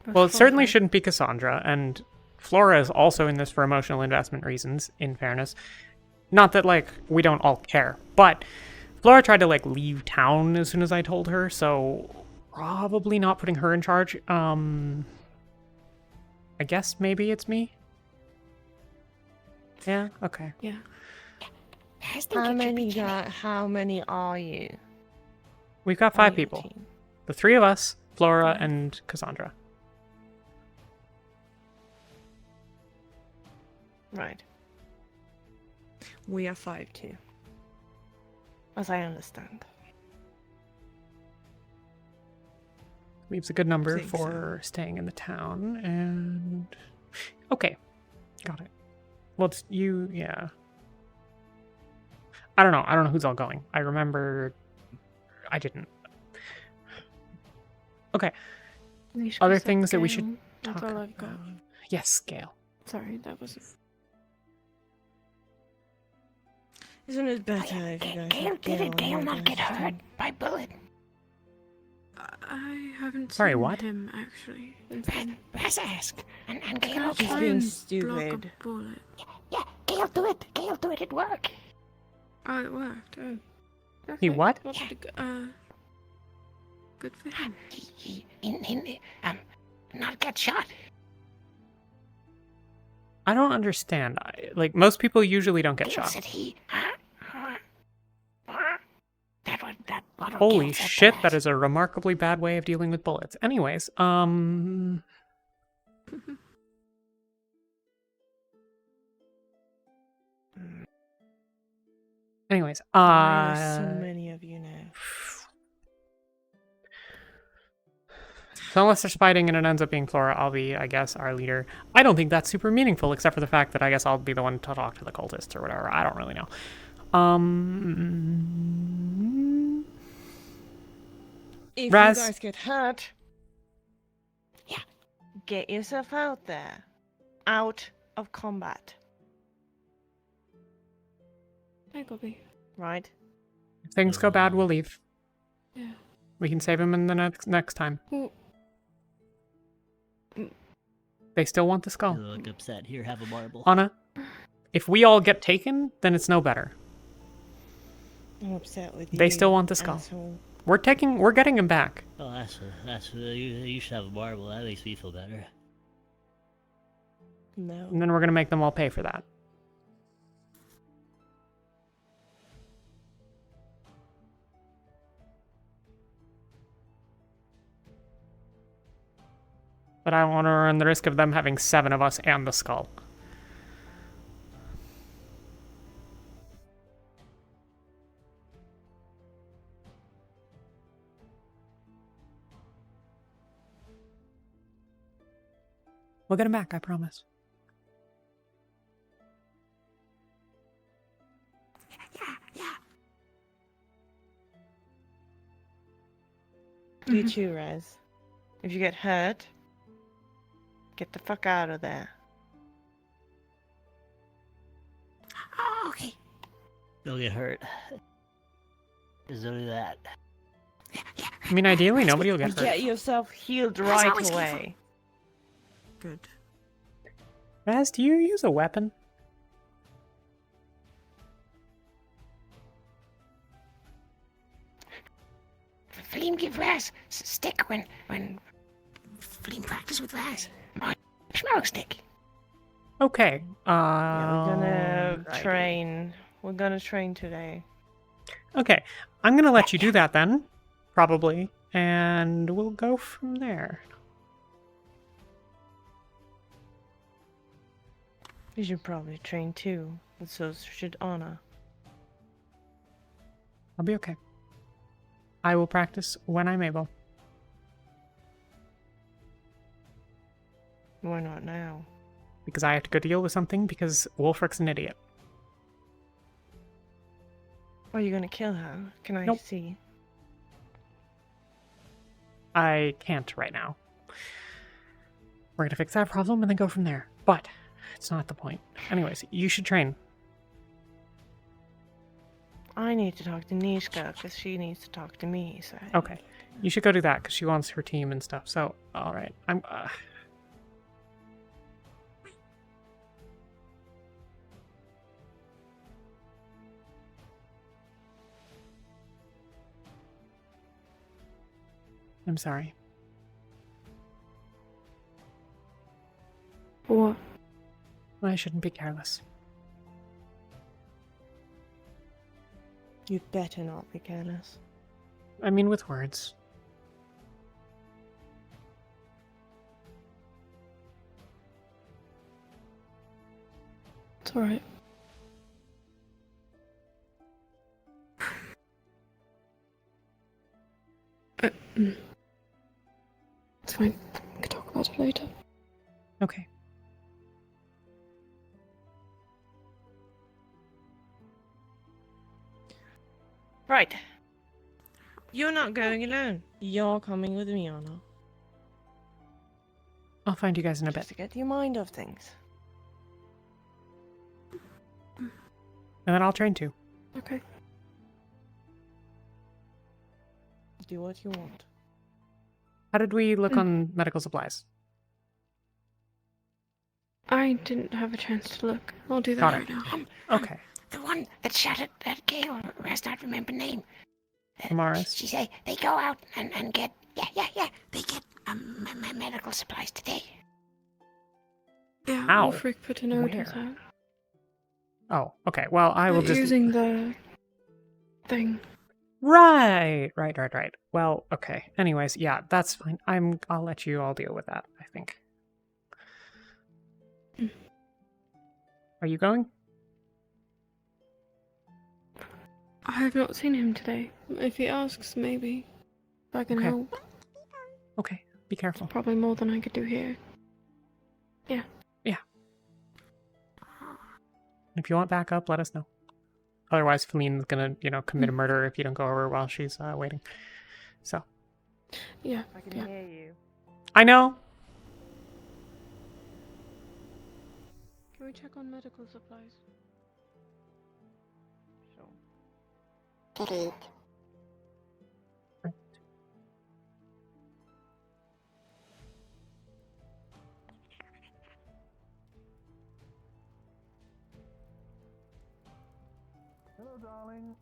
Well, it certainly responsible. shouldn't be Cassandra, and Flora is also in this for emotional investment reasons, in fairness. Not that, like, we don't all care, but Flora tried to, like, leave town as soon as I told her, so probably not putting her in charge. I guess maybe it's me? Yeah, okay. Yeah. How many are you? We've got on 5 your people. team? The 3 of us, Flora and Cassandra. Right. We are 5 too. As I understand. Leaves a good number Think so. for staying in the town, and... Okay. Got it. Well, it's you, yeah. I don't know who's all going. I remember... I didn't. Okay. We should Other accept things that we Gale. should That's talk all I've got. about. Yes, scale. Sorry, that wasn't. Isn't it better if you guys Gale, have did Gale on not your get guys' hurt team? by bullet? I haven't Sorry, seen what? him actually. Let's ask. And Can Gale, I He's try being and block stupid. a bullet? yeah, Gale, do it. Gale, do it. It worked. Oh, it worked. Oh. He Okay. what? Well, good for him. He not get shot. I don't understand. Like, most people usually don't get Gale shot. said he. That what Holy Gale said to shit, that us. is a remarkably bad way of dealing with bullets. Anyways, Anyways, Why are so many of you now? So unless there's fighting and it ends up being Flora, I'll be, I guess, our leader. I don't think that's super meaningful, except for the fact that I guess I'll be the one to talk to the cultists or whatever. I don't really know. If Raz? you guys get hurt, Yeah. get yourself out there. Out of combat. Hi, Bobby. Right? If things go bad, we'll leave. Yeah. We can save him in the next time. Well, They still want the skull. You look upset. Here, have a marble. Anna, if we all get taken, then it's no better. I'm upset with you. They still want the skull. asshole. We're getting him back. Oh, you should have a marble. That makes me feel better. No. And then we're gonna make them all pay for that. But I don't want to run the risk of them having 7 of us and the skull. We'll get him back, I promise. Yeah. You too, Rez. If you get hurt, get the fuck out of there. Oh, okay. Don't get hurt. Just don't do that. I mean, ideally, nobody will get hurt. Get yourself healed That's right always away. Good. Raz, do you use a weapon? Fleem give Raz stick when Fleem practice with Raz. Smoke stick. Okay. Yeah, we're gonna train. We're gonna train today. Okay, I'm gonna let you do that then, probably, and we'll go from there. You should probably train too, and so should Anna. I'll be okay. I will practice when I'm able. Why not now? Because I have to go deal with something because Wolfrick's an idiot. Are you gonna kill her? Can I Nope. see? I can't right now. We're gonna fix that problem and then go from there. But it's not the point. Anyways, you should train. I need to talk to Nishka because she needs to talk to me. So. Okay, you should go do that because she wants her team and stuff. So, all right, I'm. I'm sorry. What? I shouldn't be careless. You'd better not be careless. I mean, with words. It's alright. It's fine. We can talk about it later. Okay. Right. You're not going alone. You're coming with me, Anna. I'll find you guys in a bit. Just to get your mind off things. And then I'll train too. Okay. Do what you want. How did we look on medical supplies? I didn't have a chance to look. I'll do that Got right it. now. Okay. The one that shot at Keay, or I not remember name. Amaris. She say they go out and get they get medical supplies today. Yeah, Ow. Wolfric put an orders Where? out. Oh, okay. Well, I will They're just using the thing. Right. Well, okay. Anyways, yeah, that's fine. I'll let you all deal with that, I think. Are you going? I have not seen him today. If he asks, maybe. If I can Okay. help. Okay. Be careful. Probably more than I could do here. Yeah. If you want backup, let us know. Otherwise, Feline's gonna, commit a murder if you don't go over while she's waiting. So. Yeah. I can hear you. I know. Can we check on medical supplies? Sure. Delete. Hello, darling.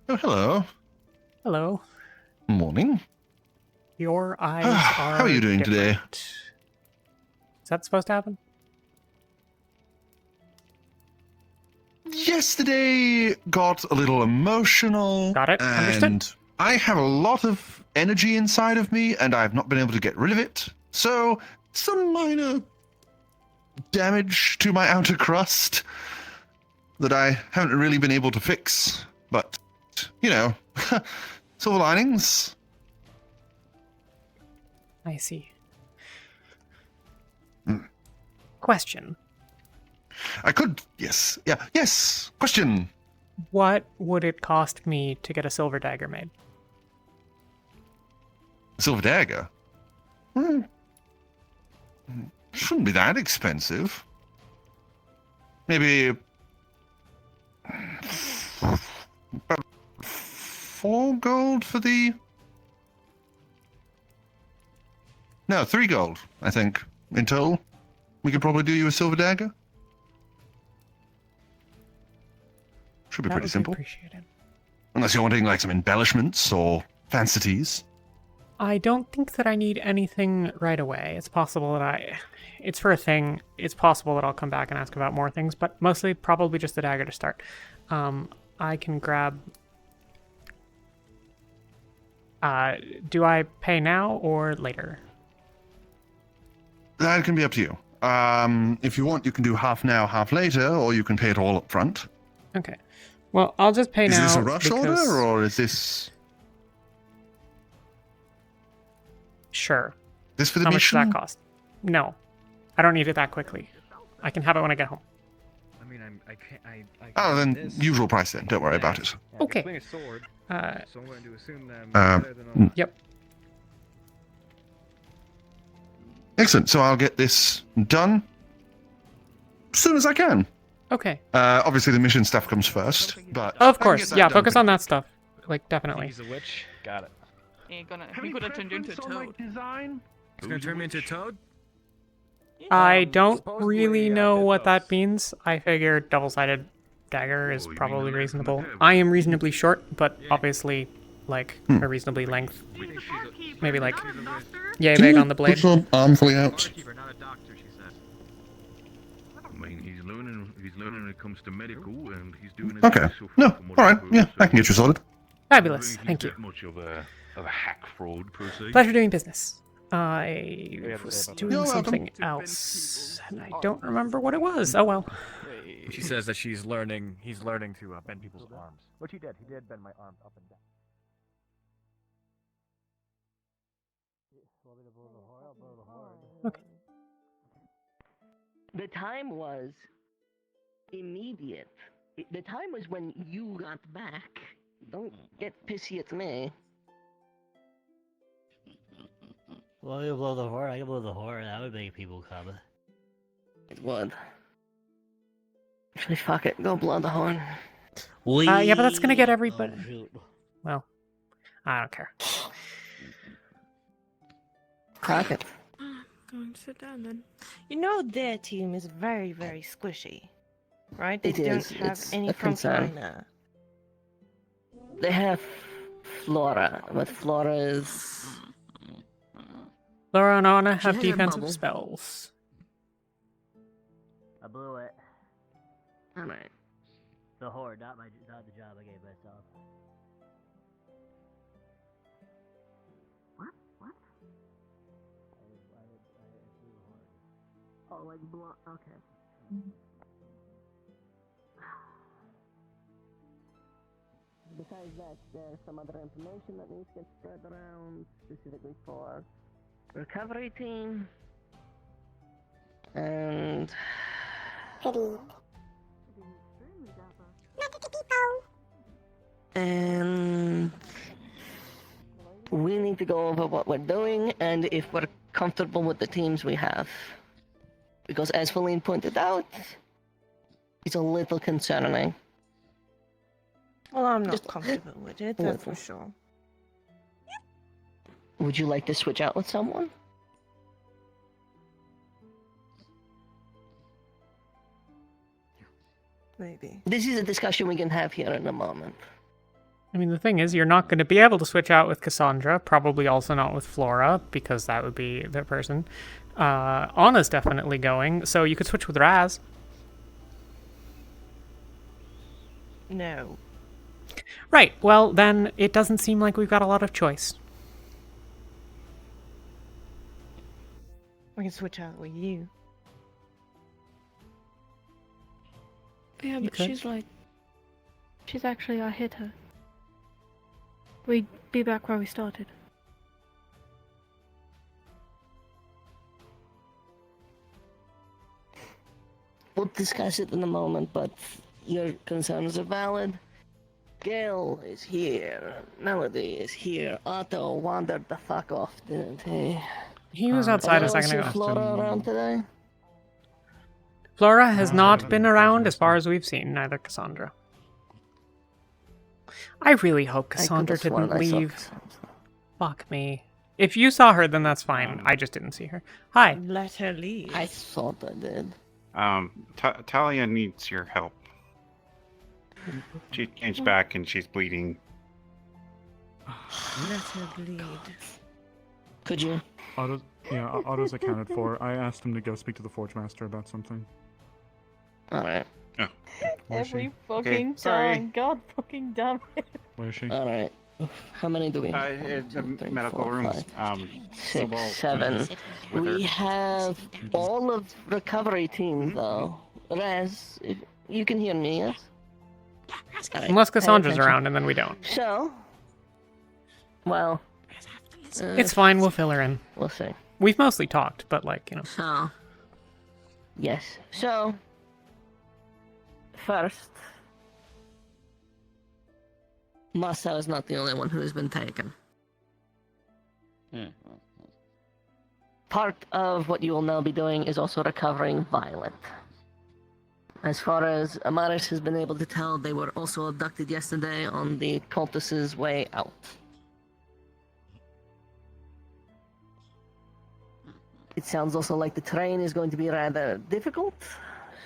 Oh, hello. Hello. Morning. Your eyes are. How are you doing today? different. Is that supposed to happen? Yesterday got a little emotional. Got it. And Understood. I have a lot of energy inside of me, and I've not been able to get rid of it. So, some minor damage to my outer crust that I haven't really been able to fix. But, silver linings. I see. Question. I could, yes. Yeah, yes. Question. What would it cost me to get a silver dagger made? Silver dagger? Shouldn't be that expensive. Maybe... 4 gold for the... No, 3 gold, I think, in total. We could probably do you a silver dagger. Should be That pretty would be simple. appreciated. Unless you're wanting like some embellishments or fancities. I don't think that I need anything right away. It's possible that it's for a thing. It's possible that I'll come back and ask about more things, but mostly probably just the dagger to start. I can grab... do I pay now or later? That can be up to you. If you want, you can do half now, half later, or you can pay it all up front. Okay. Well, I'll just pay now. Is this a rush order, or is this... Sure. This for the How mission? much does that cost? No. I don't need it that quickly. I can have it when I get home. I mean, I can't. Oh, then usual price then. Don't worry about it. Okay. Swing a sword, Uh, so I'm going to assume that I'm better than all. Yep. Excellent. So I'll get this done as soon as I can. Okay. Obviously, the mission stuff comes first, but Of I can course. get that Yeah, done focus pretty on that stuff. Like, definitely. He's a witch. Got it. He could have turned you into a toad. Design? He's gonna turn me into a toad. I don't supposedly, really know they're what that toads. means. I figure double-sided dagger is probably reasonable. I am reasonably short, but obviously, like, a reasonably length. Maybe, like, yay big on the blade. Put your arm fully out. Barkeeper, not a doctor, she says. I mean, he's learning when it comes to medical, and he's doing his Okay. best so far No, from what all I've right. heard, Yeah, I so can get you sorted. Fabulous. I don't Thank think you. he's that much of a hack fraud, per se. Pleasure doing business. I have to was say about doing You're welcome. something else, and I don't remember what it was. Oh well. She says that he's learning to bend people's arms. Which he did. He did bend my arms up and down. Okay. The time was immediate. The time was when you got back. Don't get pissy at me. Well, you blow the horn. I can blow the horn. That would make people come. It would. Actually, fuck it. Go blow the horn. Yeah, but that's gonna get everybody. Oh, shoot. Well, I don't care. Crack it. Going to sit down then. You know their team is very, very squishy, right? They It don't is. have It's any a concern. frontline. They have Flora, but Flora is... Laura and Anna have has a defensive bubble. spells. I blew it. Alright. The horn, not the job I gave myself. What? I blew the horn. Oh, like blow... Okay. Besides that, there's some other information that needs to get spread around, specifically for recovery team. And... And... we need to go over what we're doing and if we're comfortable with the teams we have. Because as Feline pointed out, it's a little concerning. Well, I'm not Just comfortable with it, a that's for little. sure. Would you like to switch out with someone? Maybe. This is a discussion we can have here in a moment. I mean, the thing is, you're not going to be able to switch out with Cassandra, probably also not with Flora, because that would be the person. Anna's definitely going, so you could switch with Raz. No. Right, well, then it doesn't seem like we've got a lot of choice. I can switch out with you. Yeah, You but could. she's actually our hitter. We'd be back where we started. can't discuss it in the moment, but your concerns are valid. Gale is here. Melody is here. Otto wandered the fuck off, didn't he? He was outside a Anyone second see ago. Flora around today? Flora has not been around as far as we've seen, neither Cassandra. I really hope Cassandra didn't leave. Fuck me. If you saw her, then that's fine. I just didn't see her. Hi. Let her leave. I thought I did. Talia needs your help. She changed back and she's bleeding. Let her bleed. Could you? Otto's accounted for. I asked him to go speak to the Forge Master about something. Alright. Oh. Every fucking time. God fucking damn it. Where is she? Alright. How many do we have? It's a 1, 2, 3, medical 4, rooms. 5, Sobal 6, 7. with her. We have all of recovery team though. Rez, if you can hear me, yes? Alright, Unless pay Cassandra's attention. around, and then we don't. So, well, It's fine, we'll fill her in. we'll see. We've mostly talked, but like, you know. So, yes. So, first, Massa is not the only one who has been taken. Part of what you will now be doing is also recovering Violet. As far as Amaris has been able to tell, they were also abducted yesterday on the cultists' way out. It sounds also like the terrain is going to be rather difficult.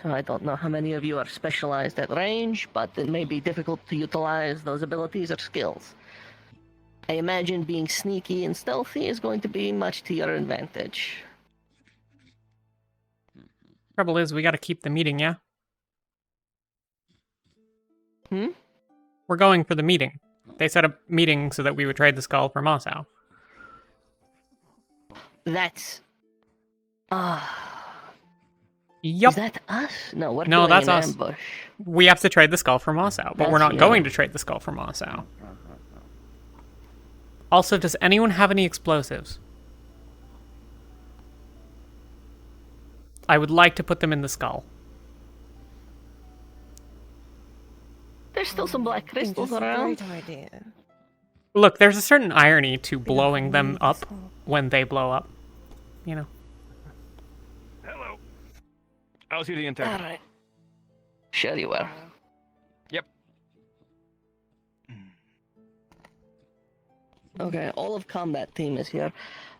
So I don't know how many of you are specialized at range, but it may be difficult to utilize those abilities or skills. I imagine being sneaky and stealthy is going to be much to your advantage. Trouble is, we gotta keep the meeting, yeah? We're going for the meeting. They set up meeting so that we would trade the skull for Mossow. That's... Yup. Is that us? No, we're No, doing that's an us. ambush. We have to trade the skull for Mossow, but we're That's not you. going to trade the skull for Mossow. Also, does anyone have any explosives? I would like to put them in the skull. There's still some black crystals around. Great idea. Look, there's a certain irony to blowing them up when they blow up. You know? Hello. I'll see the intern. Alright. Sure you will. Yep. Okay, all of combat team is here.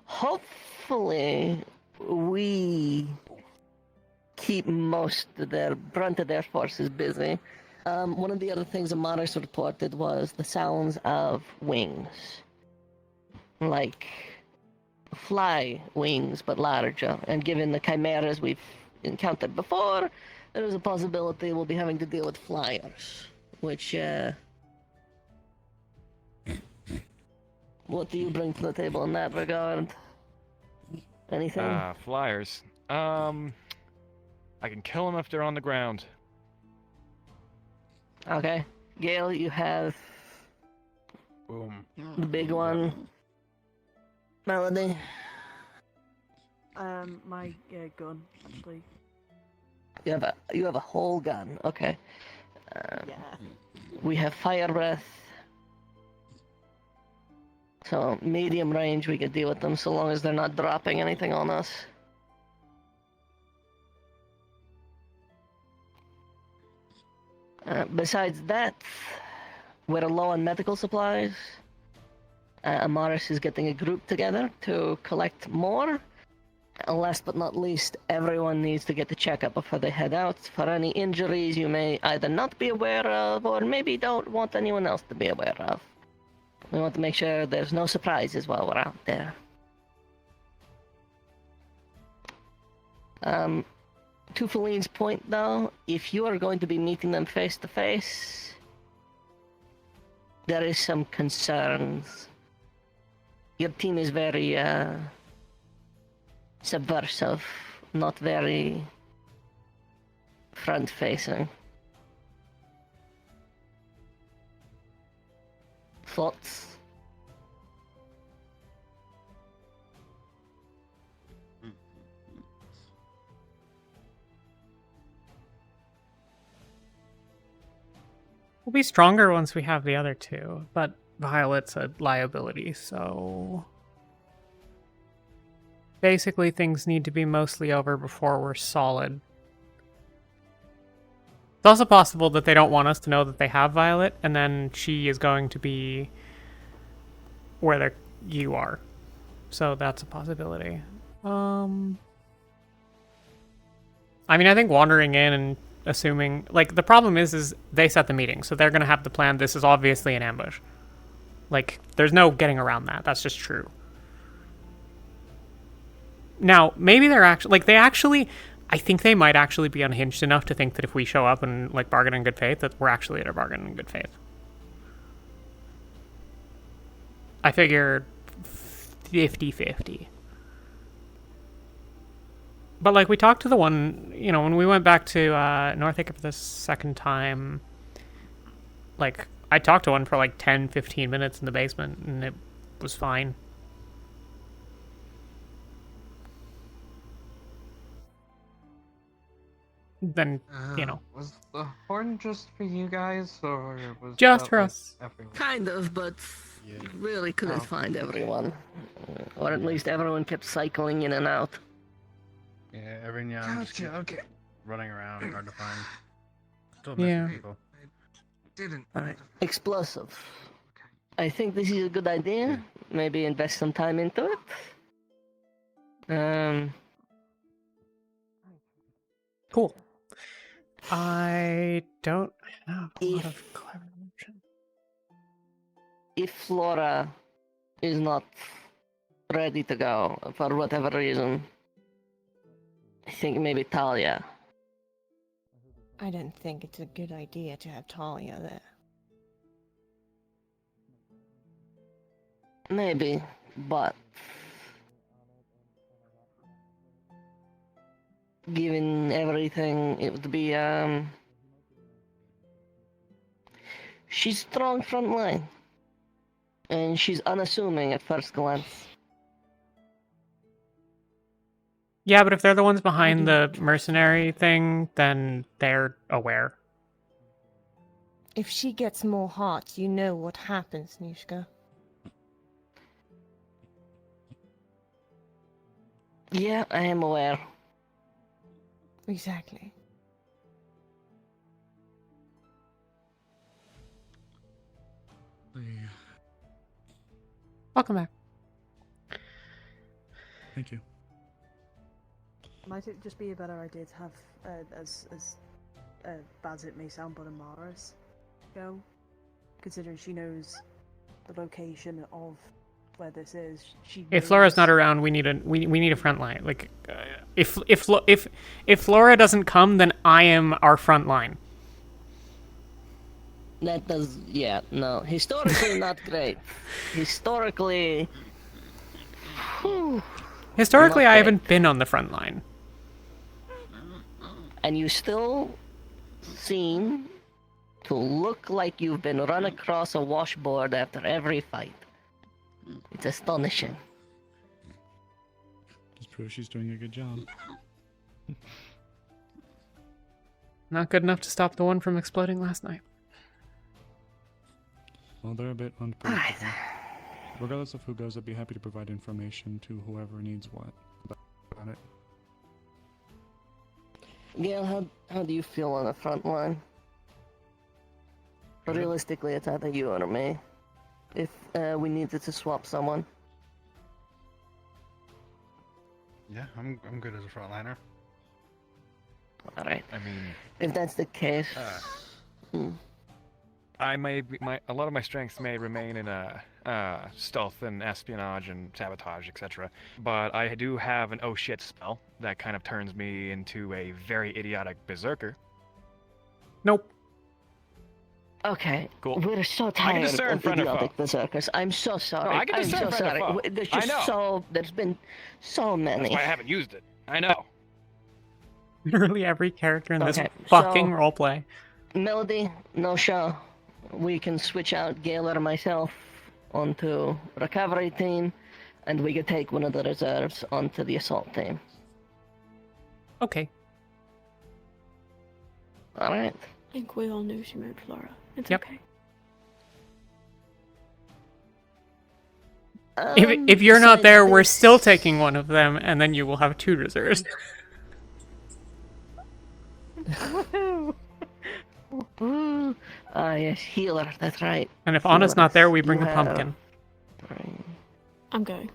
Hopefully, we keep most of their brunt of their forces busy. One of the other things Amaris reported was the sounds of wings. Like fly wings, but larger. And given the chimeras we've encountered before, there is a possibility we'll be having to deal with flyers. Which, what do you bring to the table in that regard? Anything? Flyers. I can kill them if they're on the ground. Okay. Gale, you have Boom. the big one. Melody, My gun, actually. you have a whole gun. Okay. Yeah. We have fire breath. So medium range, we could deal with them so long as they're not dropping anything on us. Besides that, we're low on medical supplies. Amaris is getting a group together to collect more. And last but not least, everyone needs to get the checkup before they head out for any injuries you may either not be aware of or maybe don't want anyone else to be aware of. We want to make sure there's no surprises while we're out there. To Feline's point though, if you are going to be meeting them face to face, there is some concerns. Your team is very subversive, not very front-facing. Thoughts? We'll be stronger once we have the other two, but Violet's a liability, so... Basically, things need to be mostly over before we're solid. It's also possible that they don't want us to know that they have Violet, and then she is going to be where you are. So that's a possibility. I mean, I think wandering in and assuming... Like, the problem is they set the meeting, so they're going to have the plan. This is obviously an ambush. Like, there's no getting around that. That's just true. Now, maybe they're actually... Like, they actually... I think they might actually be unhinged enough to think that if we show up and, like, bargain in good faith, that we're actually at a bargain in good faith. I figure 50-50. But, like, we talked to the one... You know, when we went back to North Acre for the second time... Like, I talked to one for, like, 10-15 minutes in the basement, and it was fine. Then, you know. Was the horn just for you guys, or was Just that, for like, us. everyone? Kind of, but really couldn't find everyone. Or at least everyone kept cycling in and out. Yeah, every now and Gotcha, then okay. running around, hard to find. Still Yeah. missing people. Didn't. Alright. Explosive. I think this is a good idea. Maybe invest some time into it. Cool. I don't have a lot of clever emotion. If Flora is not ready to go for whatever reason, I think maybe Talia. I don't think it's a good idea to have Talia there. Maybe, but given everything, it would be she's strong front line, and she's unassuming at first glance. Yeah, but if they're the ones behind the mercenary thing, then they're aware. If she gets more hearts, you know what happens, Nishka. Yeah, I am aware. Exactly. Welcome back. Thank you. Might it just be a better idea to have, as bad as it may sound, but Amaris go? Considering she knows the location of where this is. If Flora's not around, we need a front line. Like, if Flora doesn't come, then I am our front line. That does, yeah, no. Historically, not great. Historically... Historically, I haven't been on the front line. And you still seem to look like you've been run across a washboard after every fight. It's astonishing. Just proves she's doing a good job. Not good enough to stop the one from exploding last night. Well, they're a bit unpredictable. Regardless of who goes, I'd be happy to provide information to whoever needs what about it. Gail, how do you feel on the front line? Realistically, it's either you or me. If we needed to swap someone. Yeah, I'm good as a frontliner. Alright. I mean, if that's the case... I may be, a lot of my strengths may remain in stealth and espionage and sabotage, etc. But I do have an oh shit spell that kind of turns me into a very idiotic berserker. Nope. Okay. Cool. We're so tired of idiotic berserkers. I'm so sorry. No, I can discern I'm so sorry. foe. There's I just know. there's been so many. That's why I haven't used it. I know. Literally every character in this Okay, fucking so- roleplay. Melody, no show. We can switch out Gail or myself onto recovery team, and we can take one of the reserves onto the assault team. Okay. Alright. I think we all knew she meant Flora. It's Yep. okay. If you're not besides there, we're this- still taking one of them, and then you will have 2 reserves. Woohoo! Yes, healer, that's right. And if Anna's not there, we bring You a pumpkin. I'm going.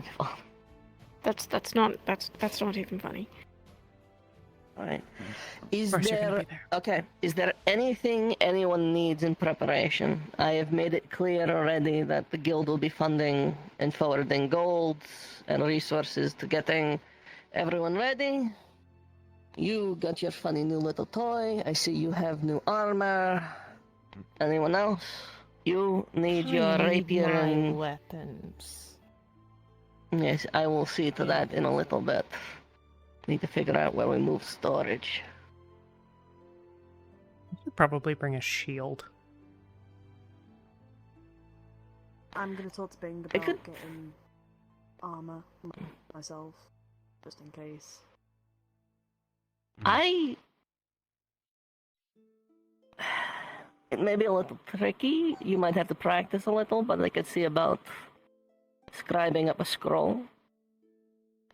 That's not even funny. Alright. Is course you're gonna there... be there. Okay, is there anything anyone needs in preparation? I have made it clear already that the guild will be funding and forwarding golds and resources to getting everyone ready. You got your funny new little toy. I see you have new armor. Anyone else? You need your rapier and... weapons. Yes, I will see to that in a little bit. Need to figure out where we move storage. You should probably bring a shield. I'm gonna talk to Bing I about could- getting armor myself, just in case. It may be a little tricky. You might have to practice a little, but I could see about scribing up a scroll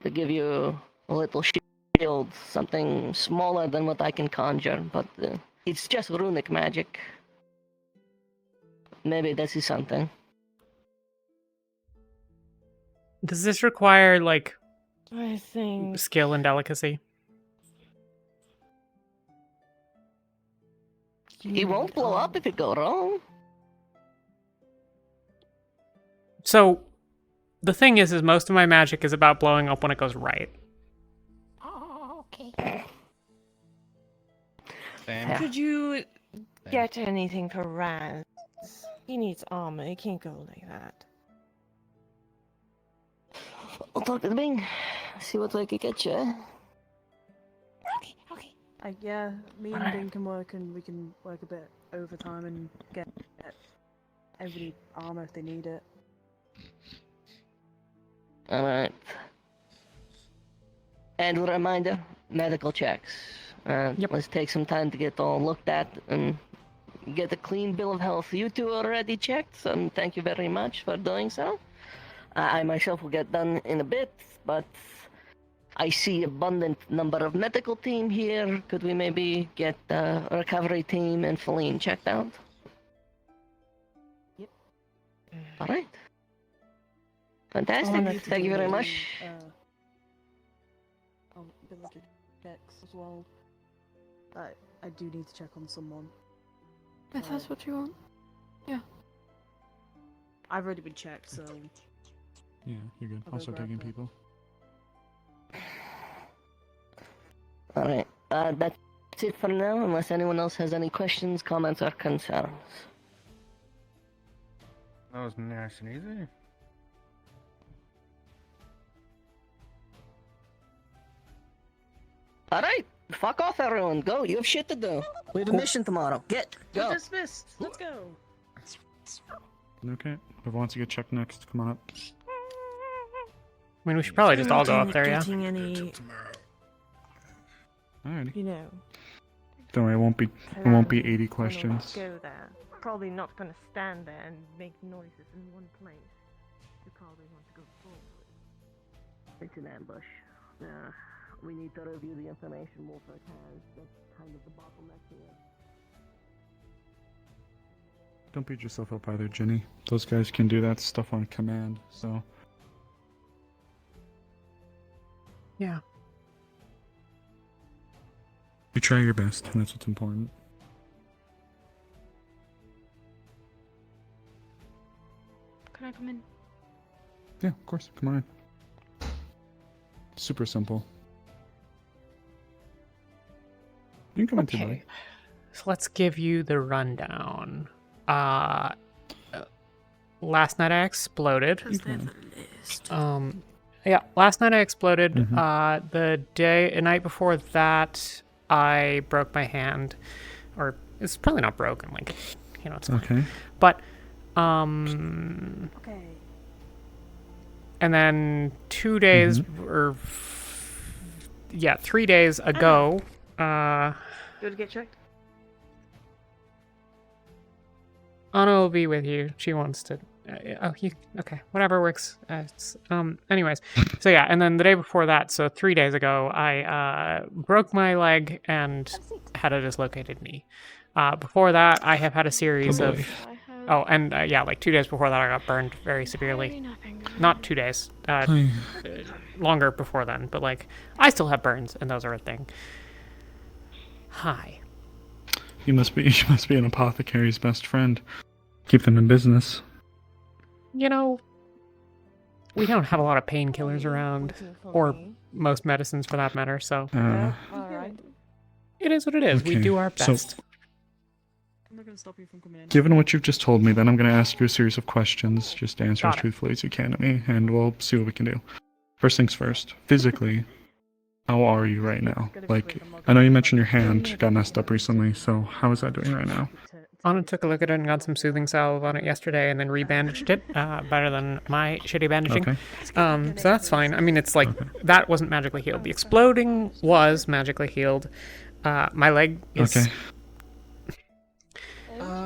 to give you a little shield, something smaller than what I can conjure, but it's just runic magic. Maybe this is something. Does this require, like, I think skill and delicacy? It won't blow up if it go wrong. So, the thing is most of my magic is about blowing up when it goes right. Oh, okay. Same. Could you get anything for Raz? He needs armor. He can't go like that. I'll talk to the Bing. See what I can get you. Okay, okay. Yeah, me and Bing can work, and we can work a bit overtime and get everybody armor if they need it. Alright. And a reminder, medical checks. Let's take some time to get all looked at and get a clean bill of health. You two already checked, so thank you very much for doing so. I myself will get done in a bit, but I see abundant number of medical team here. Could we maybe get a recovery team and Feline checked out? Yep. Alright. Fantastic. Thank you very much. Ability checks as well. I do need to check on someone. If that's what you want. Yeah. I've already been checked, so. Yeah, you're good. I'll go Also grab taking that. people. Alright, that's it for now, unless anyone else has any questions, comments, or concerns. That was nice and easy. Alright, fuck off everyone, go, you have shit to do. We have a mission tomorrow, go. We're dismissed. Let's go. Okay. Whoever wants to get checked next, come on up. I mean, we should probably just all go up there, yeah? Getting any, Alrighty. you know. Don't worry, it won't be 80 questions. Go there. Probably not gonna stand there and make noises in one place. You probably want to go forward. It's an ambush. We need to review the information Wolfert has. That's kind of the bottleneck here. Don't beat yourself up either, Ginny. Those guys can do that stuff on command, so. Yeah. You try your best, and that's what's important. Can I come in? Yeah, of course. Come on in. Super simple. You can come in too, buddy. So let's give you the rundown. Last night I exploded. Yeah, last night I exploded. The night before that, I broke my hand, or it's probably not broken. Like, you know, it's fine. Okay. But Okay. and then 2 days or 3 days ago, Go to get checked? Anna will be with you. She wants to. Okay, whatever works. Anyways, so yeah, and then the day before that, so 3 days ago, I broke my leg and had a dislocated knee. Before that, I have had a series of. Oh, and yeah, like 2 days before that, I got burned very severely. Not 2 days. Longer before then, but like I still have burns, and those are a thing. Hi. You must be an apothecary's best friend. Keep them in business. You know, we don't have a lot of painkillers around, or most medicines for that matter, so it is what it is. We Okay, do our best. So, given what you've just told me, then I'm going to ask you a series of questions. Just answer as truthfully as you can to me, and we'll see what we can do. First things first, physically, how are you right now? Like, I know you mentioned your hand got messed up recently, so how is that doing right now? Anna took a look at it and got some soothing salve on it yesterday and then rebandaged it, better than my shitty bandaging. Okay. So that's fine. I mean, it's like, that wasn't magically healed. The exploding was magically healed. My leg is... Okay.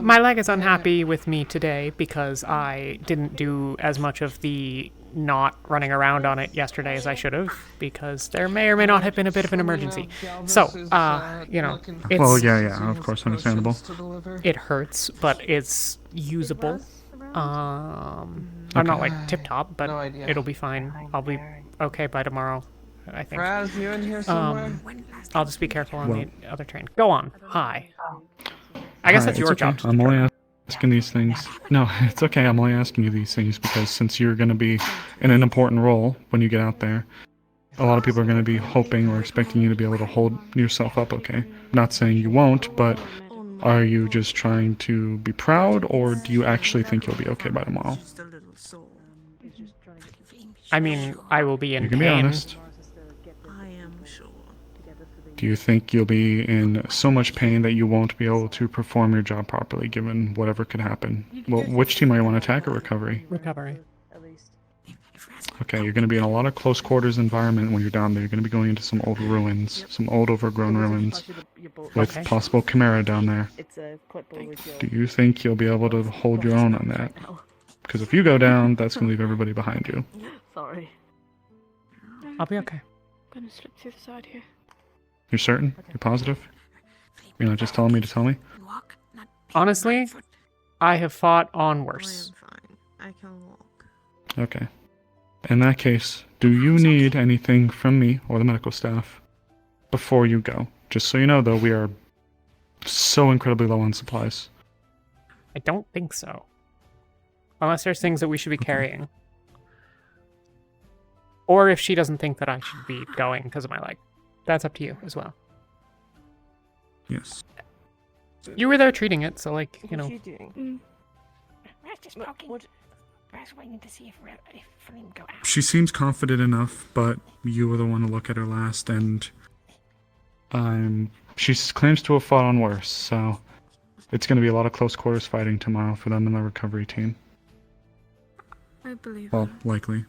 My leg is unhappy with me today because I didn't do as much of the not running around on it yesterday as I should have, because there may or may not have been a bit of an emergency. So, you know, it's... Well, yeah, of course, understandable. It hurts, but it's usable. I'm not like tip-top, but it'll be fine. I'll be okay by tomorrow, I think. Raz, you in here somewhere? I'll just be careful on the other train. Go on. Hi. I guess Hi, that's your it's okay. job. I'm only asking these things. No, it's okay. I'm only asking you these things because since you're going to be in an important role when you get out there, a lot of people are going to be hoping or expecting you to be able to hold yourself up okay. I'm not saying you won't, but are you just trying to be proud, or do you actually think you'll be okay by tomorrow? I mean, I will be in You can pain. be honest. Do you think you'll be in so much pain that you won't be able to perform your job properly, given whatever could happen? Well, which team are you on, attack or recovery? Recovery. Okay, you're going to be in a lot of close quarters environment when you're down there. You're going to be going into some old ruins, some old overgrown ruins, with possible chimera down there. Do you think you'll be able to hold your own on that? Because if you go down, that's going to leave everybody behind you. Sorry. I'll be okay. I'm gonna slip through the side here. You're certain? You're positive? You're not just telling me to tell me? Honestly, I have fought on worse. I can walk. Okay. In that case, do you need anything from me or the medical staff before you go? Just so you know, though, we are so incredibly low on supplies. I don't think so. Unless there's things that we should be carrying. Or if she doesn't think that I should be going because of my leg. That's up to you as well. Yes. You were there treating it, so like, you know. What are you doing? Raz just poking. Raz waiting to see if Flame go out. She seems confident enough, but you were the one to look at her last, and she claims to have fought on worse, so it's going to be a lot of close quarters fighting tomorrow for them and the recovery team. I believe Well, that. likely.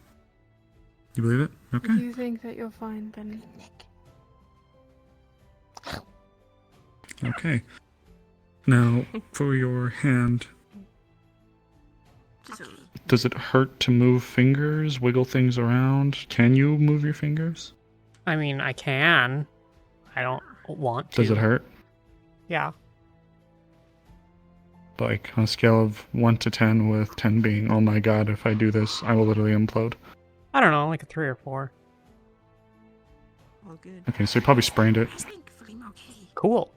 You believe it? Okay. If you think that you're fine, then... Okay. Now, for your hand, does it hurt to move fingers, wiggle things around? Can you move your fingers? I mean, I can. I don't want to. Does it hurt? Yeah. Like, on a scale of 1 to 10, with 10 being, oh my god, if I do this, I will literally implode. I don't know, like a 3 or 4. All good. Okay, so you probably sprained it. Cool.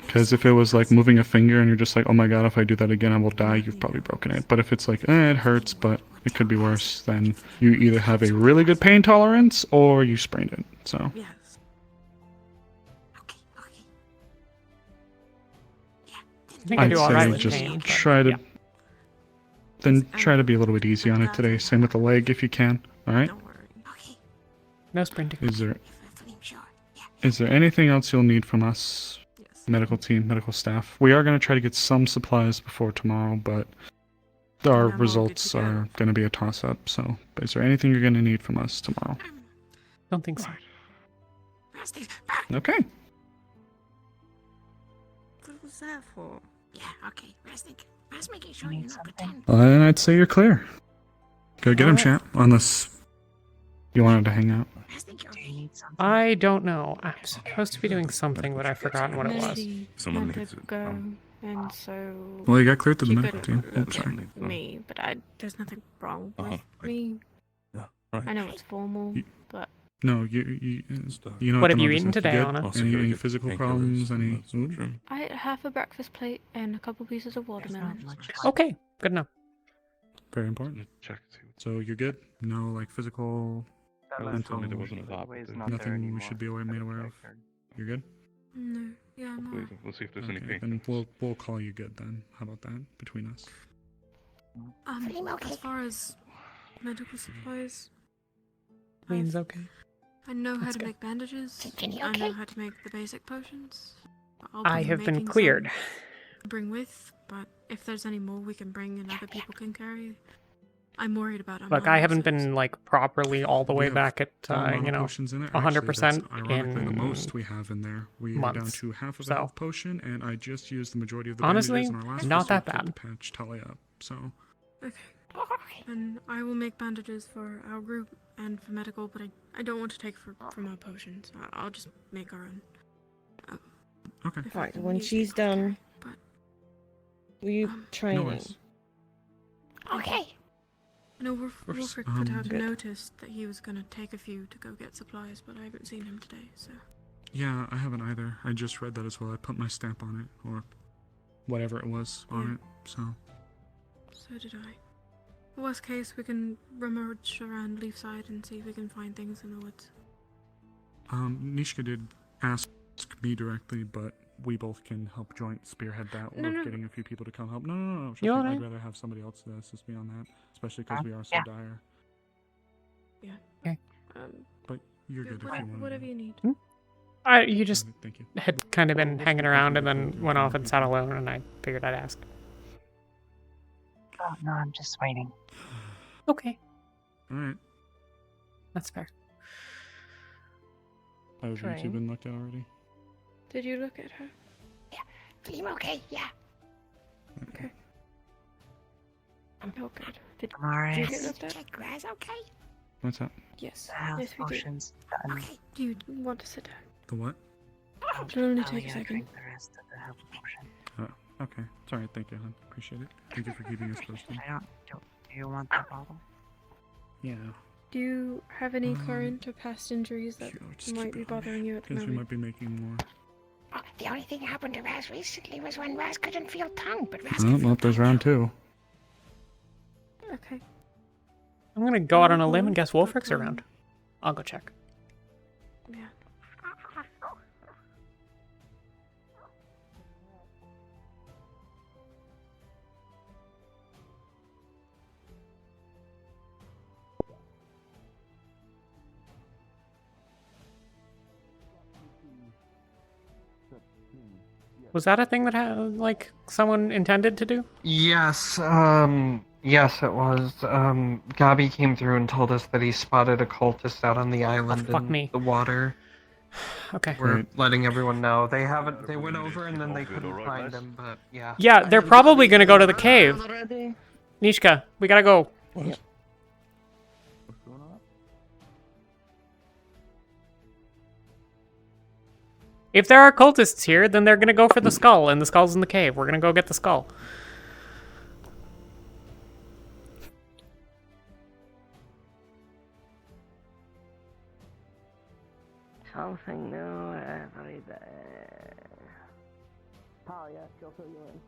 Because if it was like moving a finger and you're just like, oh my god, if I do that again, I will die, you've probably broken it. But if it's like, it hurts, but it could be worse, then you either have a really good pain tolerance or you sprained it. So. Yes. I think I do alright with just pain. try to. Then try to be a little bit easy on it today. Same with the leg if you can. All right. No sprinting. Is there anything else you'll need from us, medical team, medical staff? We are going to try to get some supplies before tomorrow, but our results are going to be a toss-up. So, is there anything you're going to need from us tomorrow? Don't think so. Okay. What was that for? Yeah, okay. Raz making sure you're not pretending. Well, then I'd say you're clear. Go get him, Alright. champ. Unless you wanted to hang out. I don't know. I'm supposed to be doing something, but I've forgotten what it was. Melody had to go, and so Well, you got cleared to the she medical couldn't team. look Oops, sorry. at me, but there's nothing wrong with me. Yeah, right. I know it's formal, but No, you know. What at have the you moment, eaten since today, you're Anna? good, any physical problems? Any? I ate half a breakfast plate and a couple pieces of watermelon. Okay, good enough. Very important. So you're good? No, like physical, mental, there wasn't a lot, but there's nothing we should be made aware of. You're good? No, yeah, I'm Hopefully, alright. we'll see if there's Okay, any pain. then we'll call you good then. How about that between us? As far as medical supplies, Lean's okay. I know how That's to good. make bandages. Ginny, I know okay? how to make the basic potions. I'll I be have been making cleared. some to bring with, but if there's any more we can bring and other people can carry, I'm worried about Look, I haven't Amaris. been like properly all the We way have back at a lot of you know, potions in it. 100% Actually, that's ironically the in most we have in there. We are down months. to half of a So health potion, and I just used the majority of the honestly, bandages in our last not that pursuit to bad. patch Talia up. So Okay. And I will make bandages for our group and for medical, but I don't want to take from our potions. I'll just make our own. okay. If I Right, can when use she's people to done, carry, will you No training? worries. Okay. No, course. Wolfric put out a Good. notice that he was gonna take a few to go get supplies, but I haven't seen him today, so. Yeah, I haven't either. I just read that as well. I put my stamp on it, or whatever it was on it. So So did I. Worst case, we can rummage around Leafside and see if we can find things in the woods. Nishka did ask me directly, but we both can help joint spearhead that, or No. getting a few people to come help. No. You Trust me, alright? I'd rather have somebody else to assist me on that, especially because we are so Yeah. dire. Yeah. Okay. But you're good if you want. Whatever you need. You just Thank you. had kind of been hanging around and then went off and sat alone, and I figured I'd ask. Oh, no, I'm just waiting. Okay, All right. that's fair. Have you two Train. been looked at already? Did you look at her? Fleem okay? Yeah. Okay. Oh, good. Did Amaris. you get looked at? Check Raz okay? What's that? Yes. The health Yes, we did. potion's done. Okay. Do you want to sit down? The what? It'll only take a Talia second. drank the rest of the health potion. Oh, okay. It's alright. Thank you, hon. Appreciate it. Thank you for keeping us posted. Do you want the bottle? Yeah. Do you have any current or past injuries that just might keep be it on me, bothering you at the because we moment? might be making more. Oh, the only thing happened to Raz recently was when Raz couldn't feel tongue, but Raz Oh, can feel well, there's tongue round now. 2. Okay. I'm gonna go out on a limb and guess Wolfric's around. I'll go check. Yeah. Was that a thing that like someone intended to do? Yes, yes, it was. Gabi came through and told us that he spotted a cultist out on the island fuck in me. the water. Okay. We're Right. letting everyone know. They haven't. They went over and then they couldn't find him, but yeah. Yeah, they're probably gonna go to the cave. Already? Nishka, we gotta go. Yep. If there are cultists here, then they're gonna go for the skull, and the skull's in the cave. We're gonna go get the skull. Something new every day. Talia, she'll fill you in.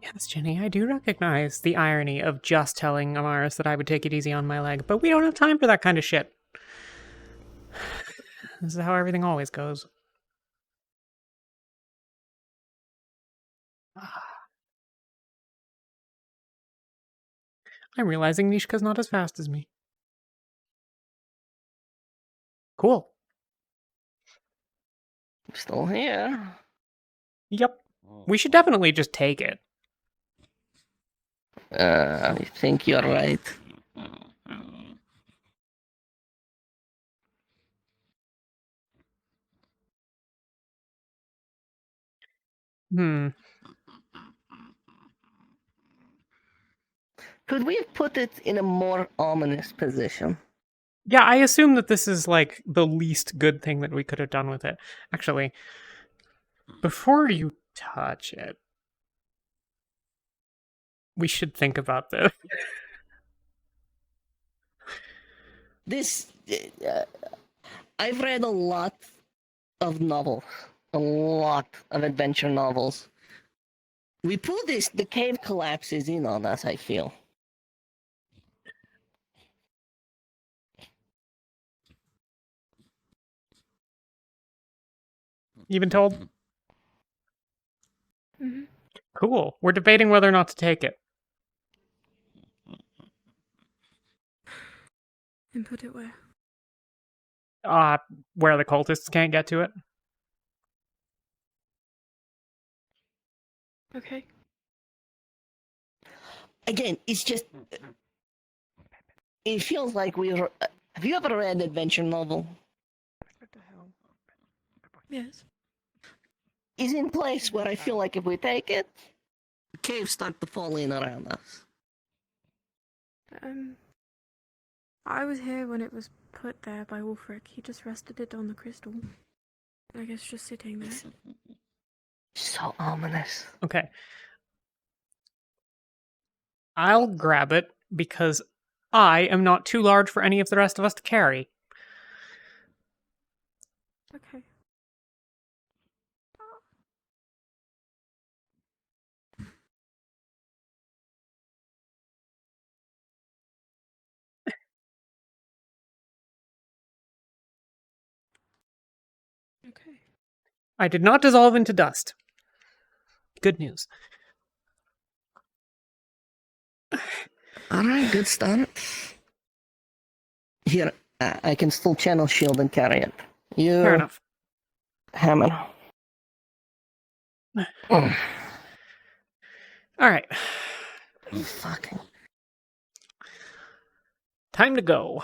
Yes, Ginny, I do recognize the irony of just telling Amaris that I would take it easy on my leg, but we don't have time for that kind of shit. This is how everything always goes. I'm realizing Nishka's not as fast as me. Cool. Still here. Yep. We should definitely just take it. I think you're right. Hmm. Could we have put it in a more ominous position? Yeah, I assume that this is like the least good thing that we could have done with it. Actually, before you touch it, we should think about this. I've read a lot of novels, a lot of adventure novels. We pull this, the cave collapses in on us, I feel. You been told? Mm-hmm. Cool. We're debating whether or not to take it. And put it where? Where the cultists can't get to it. Okay. Again, it's just... It feels like we're... Have you ever read an adventure novel? Yes. Is in place where I feel like if we take it, caves start to fall in around us. I was here when it was put there by Wolfric. He just rested it on the crystal. I guess just sitting there. So ominous. Okay. I'll grab it because I am not too large for any of the rest of us to carry. Okay. Okay. I did not dissolve into dust. Good news. Alright, good start. Here, I can still channel shield and carry it. You... Fair enough. Hammer. Oh. Alright. Fucking... Time to go.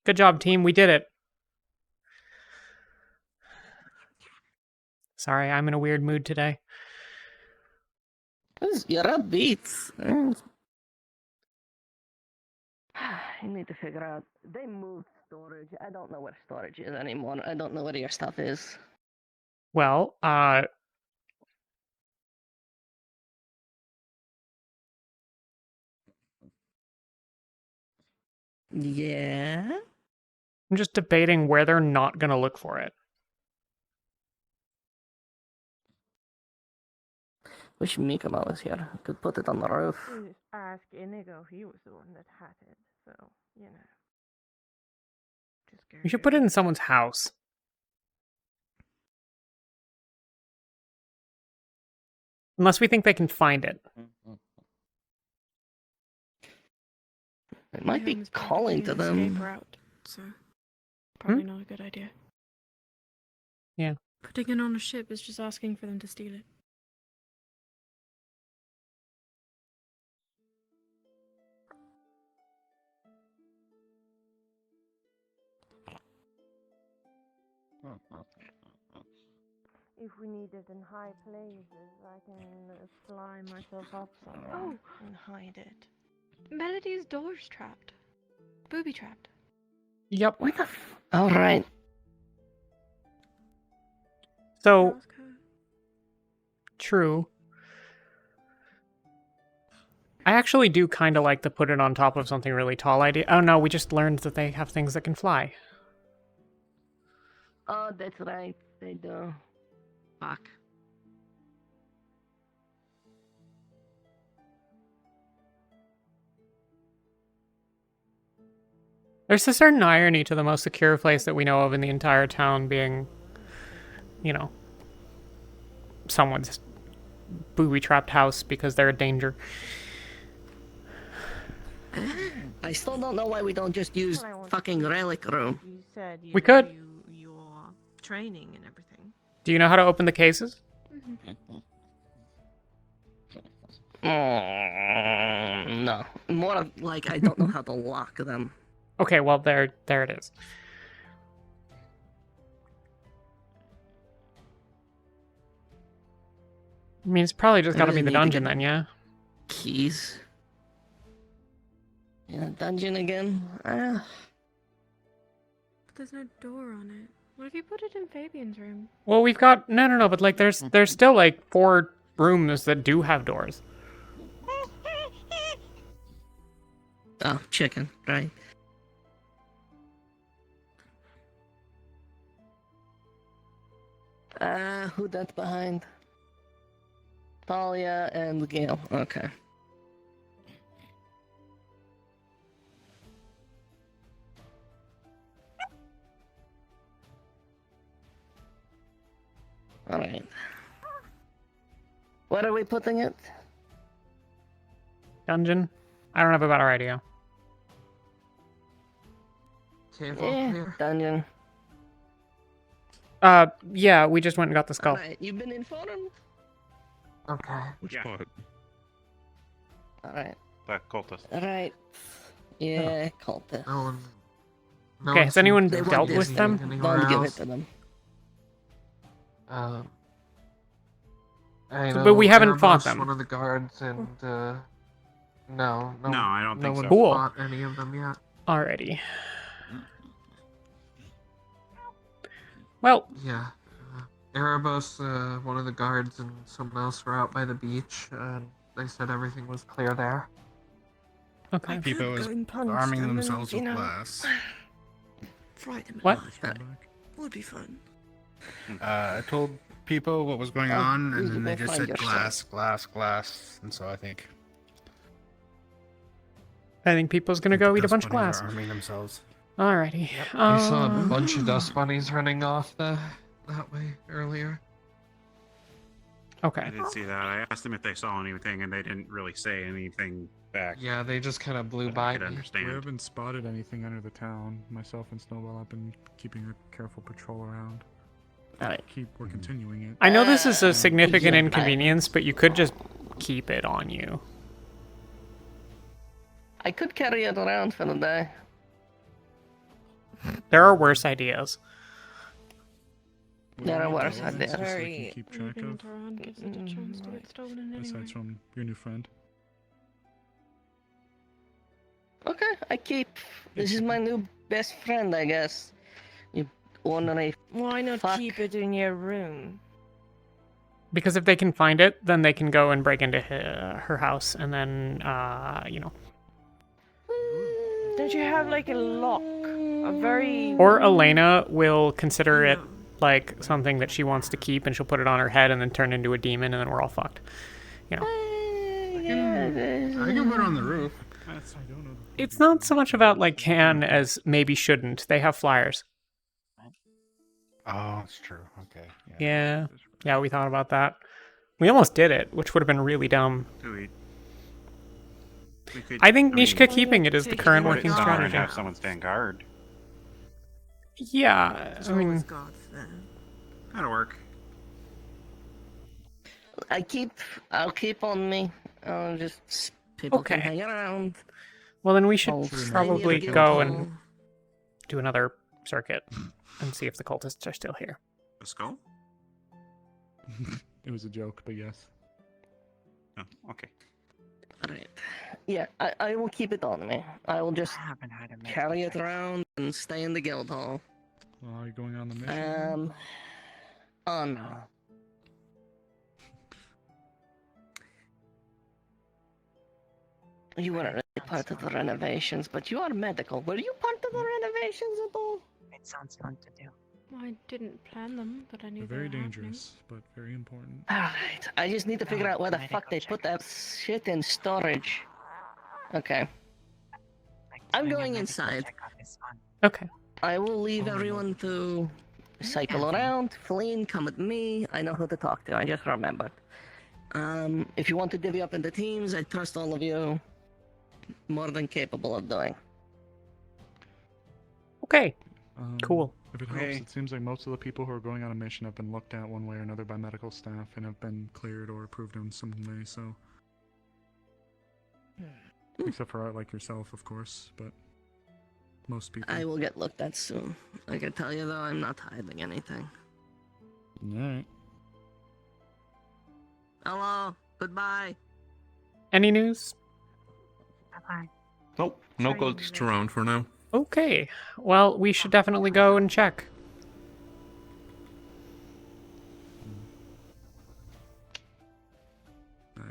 Good job, team. We did it. Sorry, I'm in a weird mood today. You're upbeat. I need to figure out. They moved storage. I don't know where storage is anymore. I don't know where your stuff is. Well, Yeah? I'm just debating where they're not gonna look for it. Wish Mikamo was here. Could put it on the roof. Just ask Inigo. He was the one that had it, so you know. Just go. We should put it in someone's house. Unless we think they can find it. It might be calling to them. Route, so probably not a good idea. Yeah. Putting it on a ship is just asking for them to steal it. If we need it in high places, I can fly myself up somewhere and hide it. Melody's door's trapped. Booby trapped. Yep. What the f... Alright. So... True. I actually do kind of like to put it on top of something really tall idea. Oh no, we just learned that they have things that can fly. Oh, that's right. They do. Fuck. There's a certain irony to the most secure place that we know of in the entire town being, you know, someone's booby-trapped house because they're a danger. I still don't know why we don't just use fucking relic room. You said We could. you training and everything. Do you know how to open the cases? No. More of, like, I don't know how to lock them. Okay, well, there it is. I mean, it's probably just I got to really be the need to dungeon get then, yeah? Keys. Yeah, dungeon again. But there's no door on it. What if you put it in Fabian's room? Well, we've got... No, but, like, there's still, like, 4 rooms that do have doors. Oh, chicken, right. Who that's behind? Talia and Gale. Okay. Alright. Where are we putting it? Dungeon? I don't have a better idea. Dungeon. Yeah, we just went and got the skull. Alright, you've been informed? Okay. Which part? Alright. That cultist. Alright. Yeah, cultist. Okay, has anyone They dealt won't with get them? anywhere Don't give it else. to them. I So- know but we haven't fought Erebos, them. One of the guards, and no, I don't think one so. Cool. fought any of them yet. Alrighty. Well, Yeah, Erebos, one of the guards, and someone else were out by the beach, and they said everything was clear there. okay. People is arming themselves with glass. Fry them. What? Would be fun. I told people what was going Oh, on, you and then they go just find said yourself. glass, and so I think I think people's gonna go eat a dust bunch of bunnies glass. are arming themselves. Alrighty. I saw a bunch of dust bunnies running off that way earlier. Okay. I did see that. I asked them if they saw anything, and they didn't really say anything back. Yeah, they just kind of blew I by could me. understand. We haven't spotted anything under the town. Myself and Snowball have been keeping a careful patrol around. Alright. We're continuing it. I know this is a significant yeah, inconvenience, but you could just keep it on you. I could carry it around for the day. There are worse ideas. There are worse Just ideas. so we Very- can keep track Moving of, it around gives it a chance to get stolen anyway. aside from your new friend. Okay, I keep. This is my new best friend, I guess. You ornery. Why not Fuck. keep it in your room? Because if they can find it, then they can go and break into her house, and then, you know. Don't you have like a lock? A very... Or Elena will consider it like something that she wants to keep, and she'll put it on her head and then turn into a demon, and then we're all fucked. You know. I can put it on the roof. It's not so much about like can as maybe shouldn't. They have flyers. Oh, it's true. Okay. Yeah, we thought about that. We almost did it, which would have been really dumb. We could, I think mean, Nishka keeping it is the take current it put it working down. somewhere and strategy. have someone stand guard. Yeah, There's I mean, always guards there. That'll work. I'll keep on me. I'll just people can Okay. hang around. well then we should I'll probably find go it. and do another circuit and see if the cultists are still here. The skull? It was a joke, but yes. Oh, okay. Alright. Yeah, I will keep it on me. I will just I haven't had a medical carry it check. around and stay in the guild hall. Well, are you going on the mission? Oh no. You weren't really part of the renovations, but you are medical. Were you part of the renovations at all? It sounds fun to do. I didn't plan them, but I knew They're they very were happening. dangerous, but very important. Alright, I just need to figure out where the fuck they put that shit in storage. Okay. I'm Doing a going medical inside. check on this one. Okay. I will leave everyone to cycle around. Feline, come with me. I know who to talk to. I just remembered. If you want to divvy up into teams, I trust all of you. More than capable of doing. Okay. Um, Cool. If it helps, it seems like most of the people who are going on a mission have been looked at one way or another by medical staff and have been cleared or approved in some way, so... Except for like yourself, of course, but most people. I will get looked at soon. I can tell you though, I'm not hiding anything. Alright. Hello. Goodbye. Any news? Bye-bye. Nope, no cultists around for now. Okay. Well, we should definitely go and check.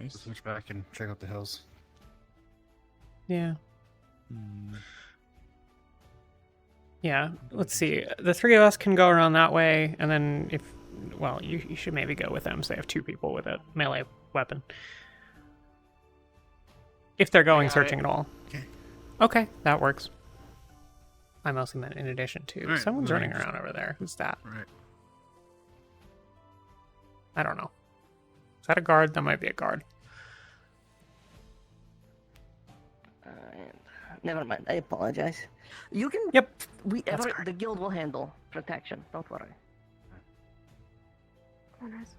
Nice. Switch back and check out the hills. Yeah. Yeah, let's see. The three of us can go around that way, and then if... Well, you should maybe go with them, so they have two people with a melee weapon. If they're going searching at all. Okay. Okay, that works. I mostly meant in addition to. Right, Someone's right. running around over there. Who's that? Right. I don't know. Is that a guard? That might be a guard. Never mind. I apologize. You can. Yep. The guild will handle protection. Don't worry. Come on, Rez.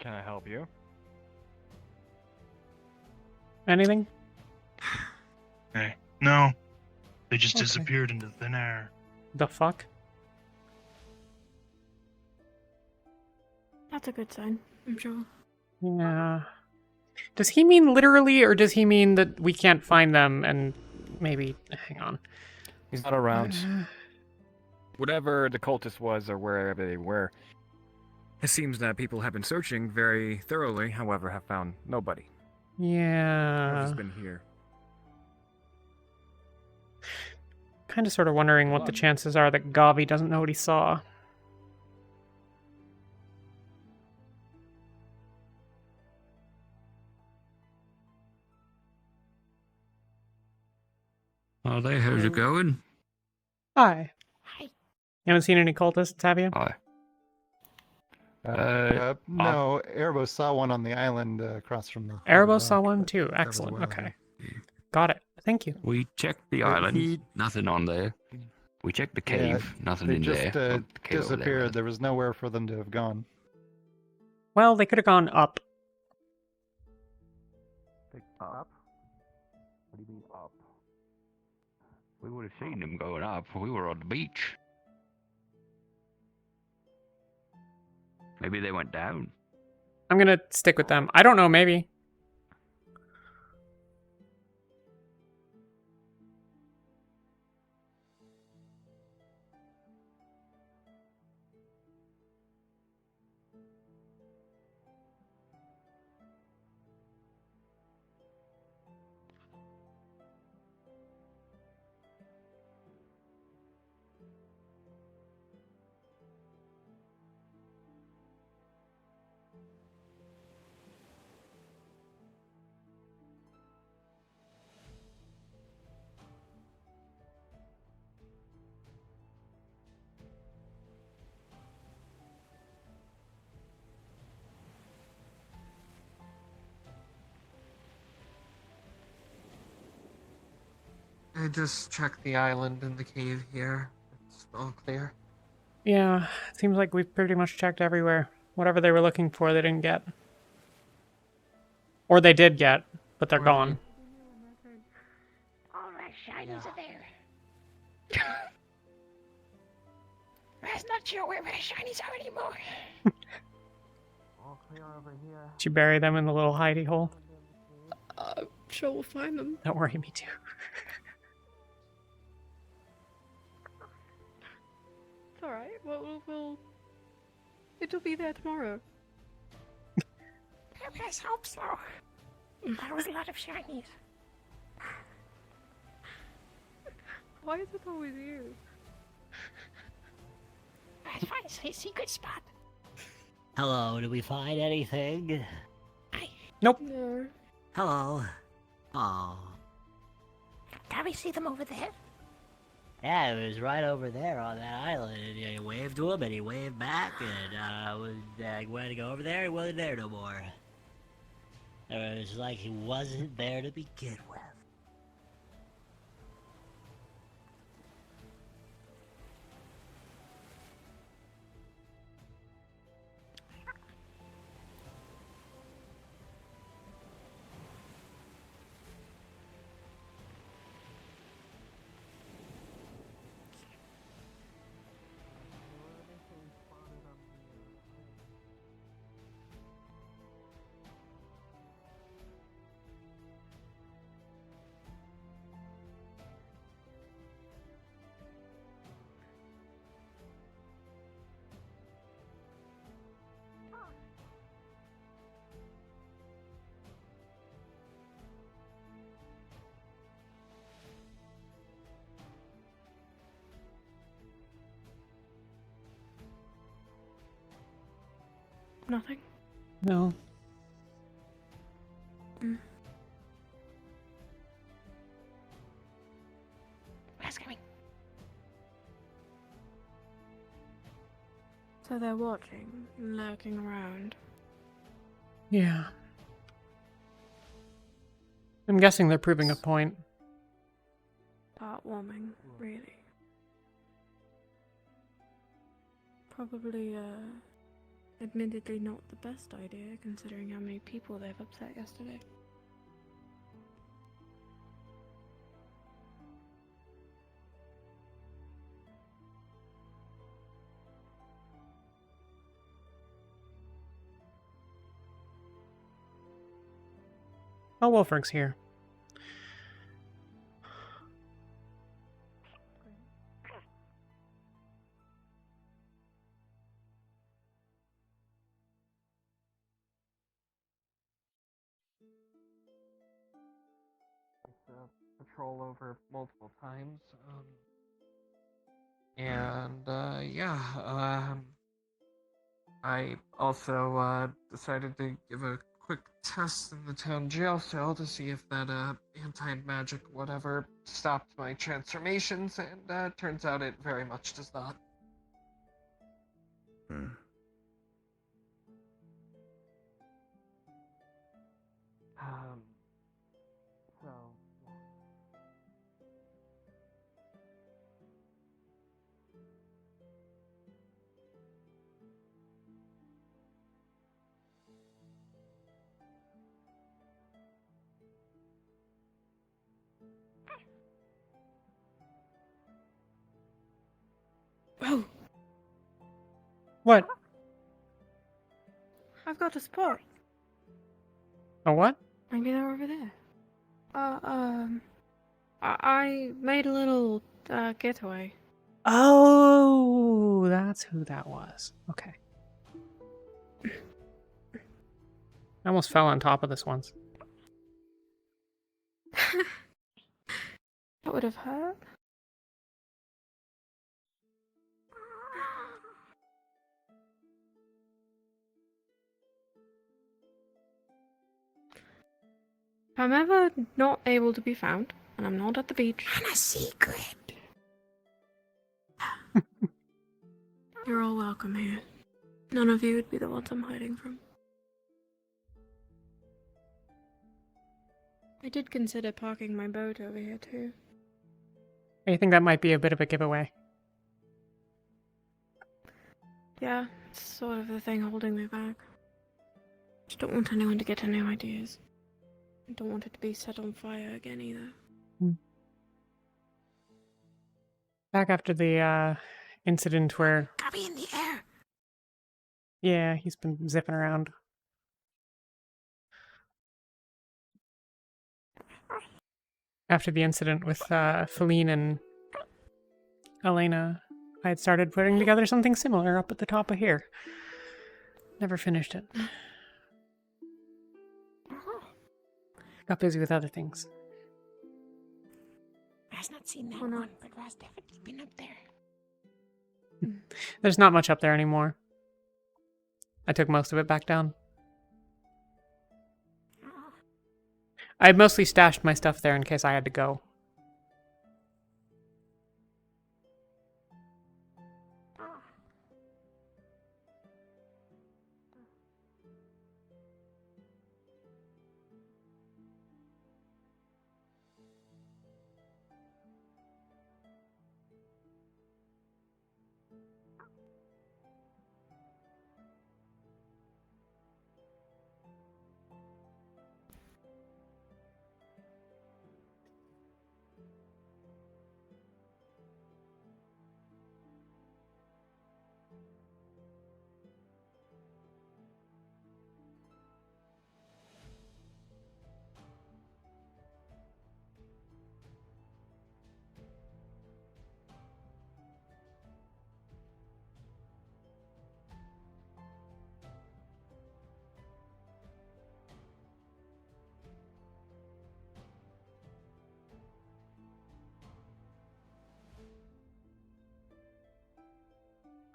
Can I help you? Anything? Okay. No. They just Okay. disappeared into thin air. The fuck? That's a good sign, I'm sure. Yeah. Does he mean literally, or does he mean that we can't find them and maybe... Hang on. He's not around. Whatever the cultist was or wherever they were, it seems that people have been searching very thoroughly, however, have found nobody. Yeah. I've just been here. Kind of sort of wondering what the chances are that Gavi doesn't know what he saw. Oh, there, how's it going? Hi. You haven't seen any cultists, have you? Hi. No, Erebos saw one on the island across from the... Erebos saw one too. that was a Excellent. while Okay. ago. Got it. Thank you. We checked the island, nothing on there. We checked the cave, nothing they in just, there. Uh, Oh, the cave over there, disappeared. There was nowhere for them to have gone. Well, they could have gone up. Up? What do you mean up? We would have seen them going up if we were on the beach. Maybe they went down. I'm gonna stick with them. I don't know, maybe. I just checked the island and the cave here. It's all clear. Yeah, it seems like we've pretty much checked everywhere. Whatever they were looking for, they didn't get. Or they did get, but they're gone. All my shinies are there. That's not sure where my shinies are anymore. All clear over here. Did you bury them in the little hidey hole? sure we'll find them. Don't worry, me too. It's alright. We'll... It'll be there tomorrow. Let's hope so. That was a lot of shinies. Why is it always you? I find a secret spot. Hello, did we find anything? Nope. No. Hello. Oh. Can we see them over there? Yeah, it was right over there on that island, and you waved to him, and he waved back, and I went to go over there, he wasn't there no more. It was like he wasn't there to begin with. Nothing? No. Where's coming? So they're watching, lurking around. Yeah. I'm guessing they're proving a point. Heartwarming, really. Probably, admittedly not the best idea, considering how many people they've upset yesterday. Oh, Wolfric's here. Patrol over multiple times. I also decided to give a quick test in the town jail cell to see if that anti-magic whatever stopped my transformations, and turns out it very much does not. So Oh! What? I've got a spot. A what? Maybe they're over there. I made a little, getaway. Oh, that's who that was. Okay. I almost fell on top of this once. That would have hurt. If I'm ever not able to be found, and I'm not at the beach... On a secret. You're all welcome here. None of you would be the ones I'm hiding from. I did consider parking my boat over here too. I think that might be a bit of a giveaway. Yeah, it's sort of the thing holding me back. Just don't want anyone to get any ideas. I don't want it to be set on fire again either. Back after the incident where... Copy in the air. Yeah, he's been zipping around. after the incident with Feline and Elena, I had started putting together something similar up at the top of here. Never finished it. Got busy with other things. I've not seen that one, but Raz definitely been up there. There's not much up there anymore. I took most of it back down. I had mostly stashed my stuff there in case I had to go.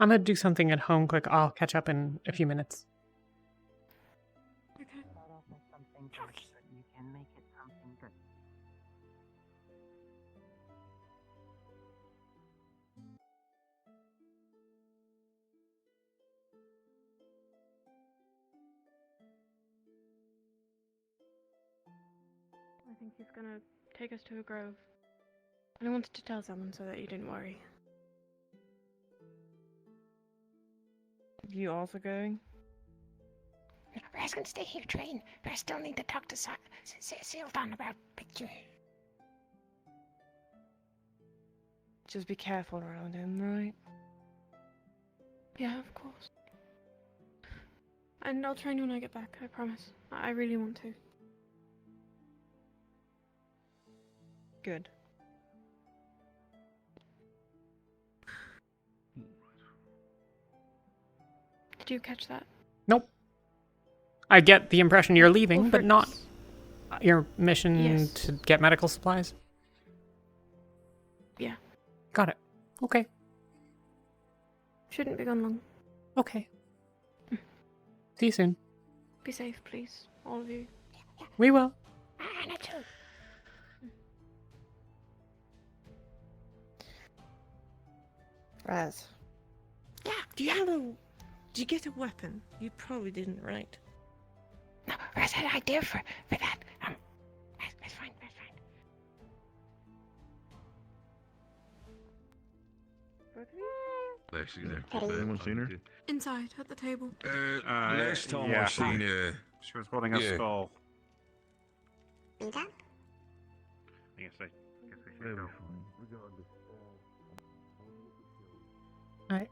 I'm gonna do something at home quick. I'll catch up in a few minutes. I think he's gonna take us to a grove. And I wanted to tell someone so that you didn't worry. You also going? No, Raz can stay here, train. But I still need to talk to Sildan about picture. Just be careful around him, right? Yeah, of course. And I'll train you when I get back, I promise. I really want to. Good. Did you catch that? Nope. I get the impression you're leaving, but not your mission Yes. to get medical supplies. Yeah. Got it. Okay. Shouldn't be gone long. Okay. See you soon. Be safe, please. All of you. We will. Anna too. Raz. Yeah. Do you have a... Did you get a weapon? You probably didn't, right? No, Raz had an idea for that. That's fine, that's fine. Lexi there. Has anyone seen her? Inside, at the table. Last time yeah. I seen her, She was holding a Yeah. skull. Been done? I guess we should go. Alright.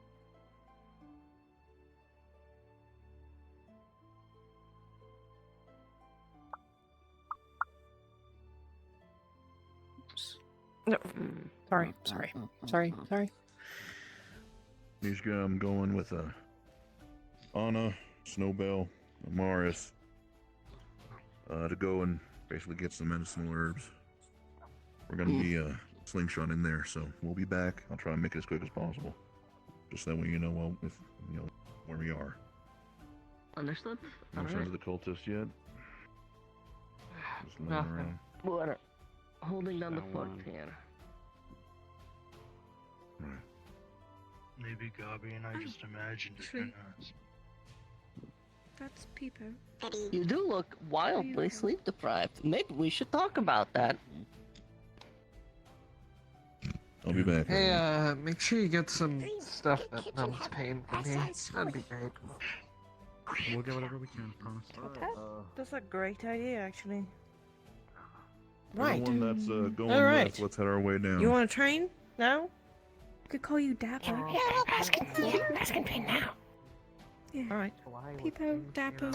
No. Sorry. Sorry. He's going with Anna, Snowbell, Amaris to go and basically get some medicinal herbs. We're gonna be slingshot in there, so we'll be back. I'll try and make it as quick as possible. Just that way you know where we are. Understood? No signs of the cultists yet. Just laying Nothing. around. We're holding down the That fort one. here. Maybe Gabi and I just imagined it. Who Actually- knows? That's Peepo. You do look wildly sleep deprived. Maybe we should talk about that. I'll be back. Hey, make sure you get some stuff that numbs pain for me. That'd be great. We'll get whatever we can, promise. That's a great idea, actually. Right. Right. The one that's going All right. left. Let's head our way down. You want to train now? I could call you Dapper. Yeah, Raz can train now. Yeah. All right. Peepo, Dapper.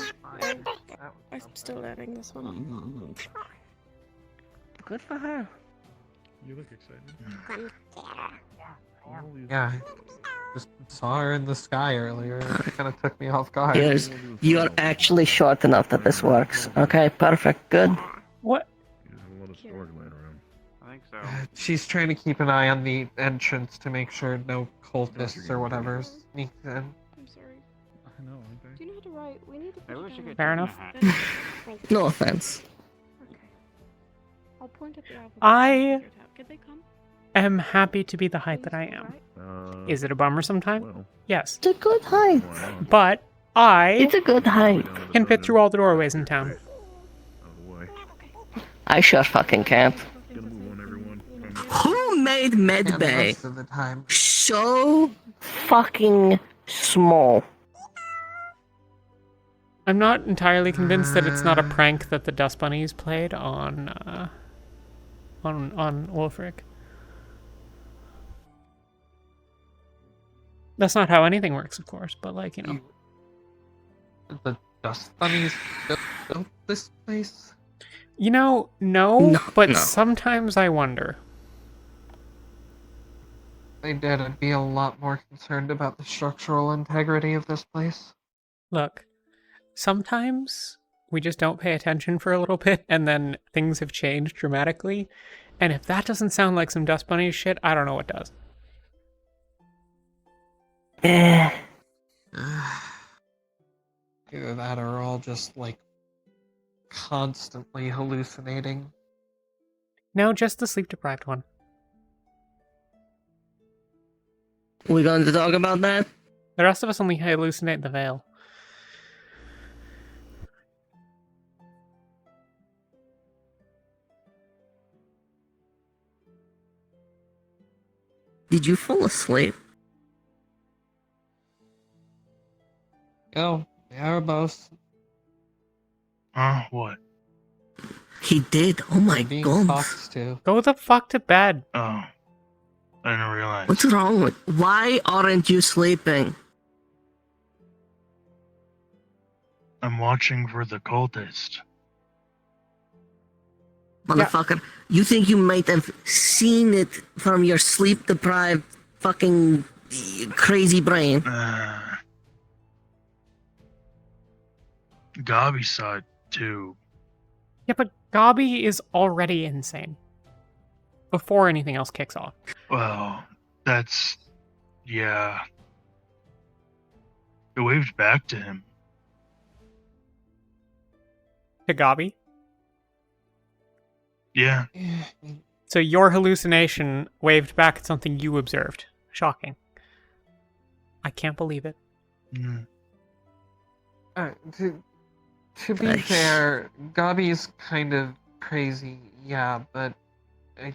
I'm still learning this one. Good for her. You look excited. Yeah, just saw her in the sky earlier. It kind of took me off guard. Yes, you are actually short enough that this works. Okay, perfect, good. What? A lot of storage laying around. I think so. She's trying to keep an eye on the entrance to make sure no cultists or whatever sneak in. I'm sorry. I know, aren't they? Do you know how to write? We need to put I it wish I down. could Fair turn enough. the hat. No offense. Okay. I'll point at the alphabet. I Could they come? am happy to be the height that I am. Is it a bummer sometimes? Yes. It's a good height. But I It's a good height. can fit through all the doorways in town. I sure fucking can't. Who made Yeah, the Medbay rest of the time. so fucking small? I'm not entirely convinced that it's not a prank that the Dust Bunnies played on Ulfric. That's not how anything works, of course, but like, you know. The Dust Bunnies built this place? You know, no, but no. sometimes I wonder. They did. I'd be a lot more concerned about the structural integrity of this place. Look, sometimes we just don't pay attention for a little bit and then things have changed dramatically. And if that doesn't sound like some Dust Bunnies shit, I don't know what does. Eh. Either that or all just, like, constantly hallucinating. No, just the sleep-deprived one. We going to talk about that? The rest of us only hallucinate the veil. Did you fall asleep? Oh, Erebos. What? He did. Oh my Being god. talked to. Go the fuck to bed. Oh. I didn't realize. What's wrong with? Why aren't you sleeping? I'm watching for the cultist. Motherfucker, you think you might have seen it from your sleep-deprived fucking crazy brain? Gabi saw it too. Yeah, but Gabi is already insane. Before anything else kicks off. Well, that's... yeah. It waved back to him. To Gabi? Yeah. So your hallucination waved back at something you observed. Shocking. I can't believe it. To be fair, Gabi's kind of crazy, yeah, but I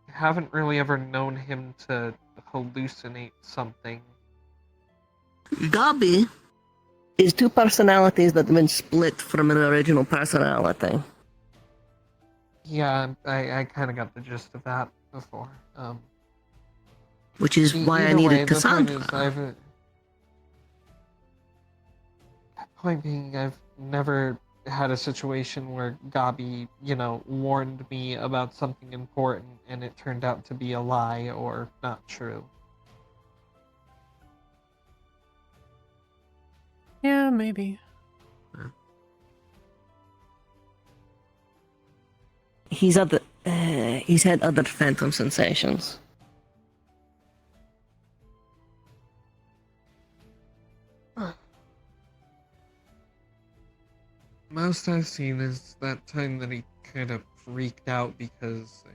haven't really ever known him to hallucinate something. Gabi is two personalities that have been split from an original personality. Yeah, I kind of got the gist of that before. Which is why I either needed way, the point Cassandra. is, point being, I've never had a situation where Gabi, warned me about something important and it turned out to be a lie or not true. Yeah, maybe. He's had other phantom sensations. Most I've seen is that time that he kind of freaked out because I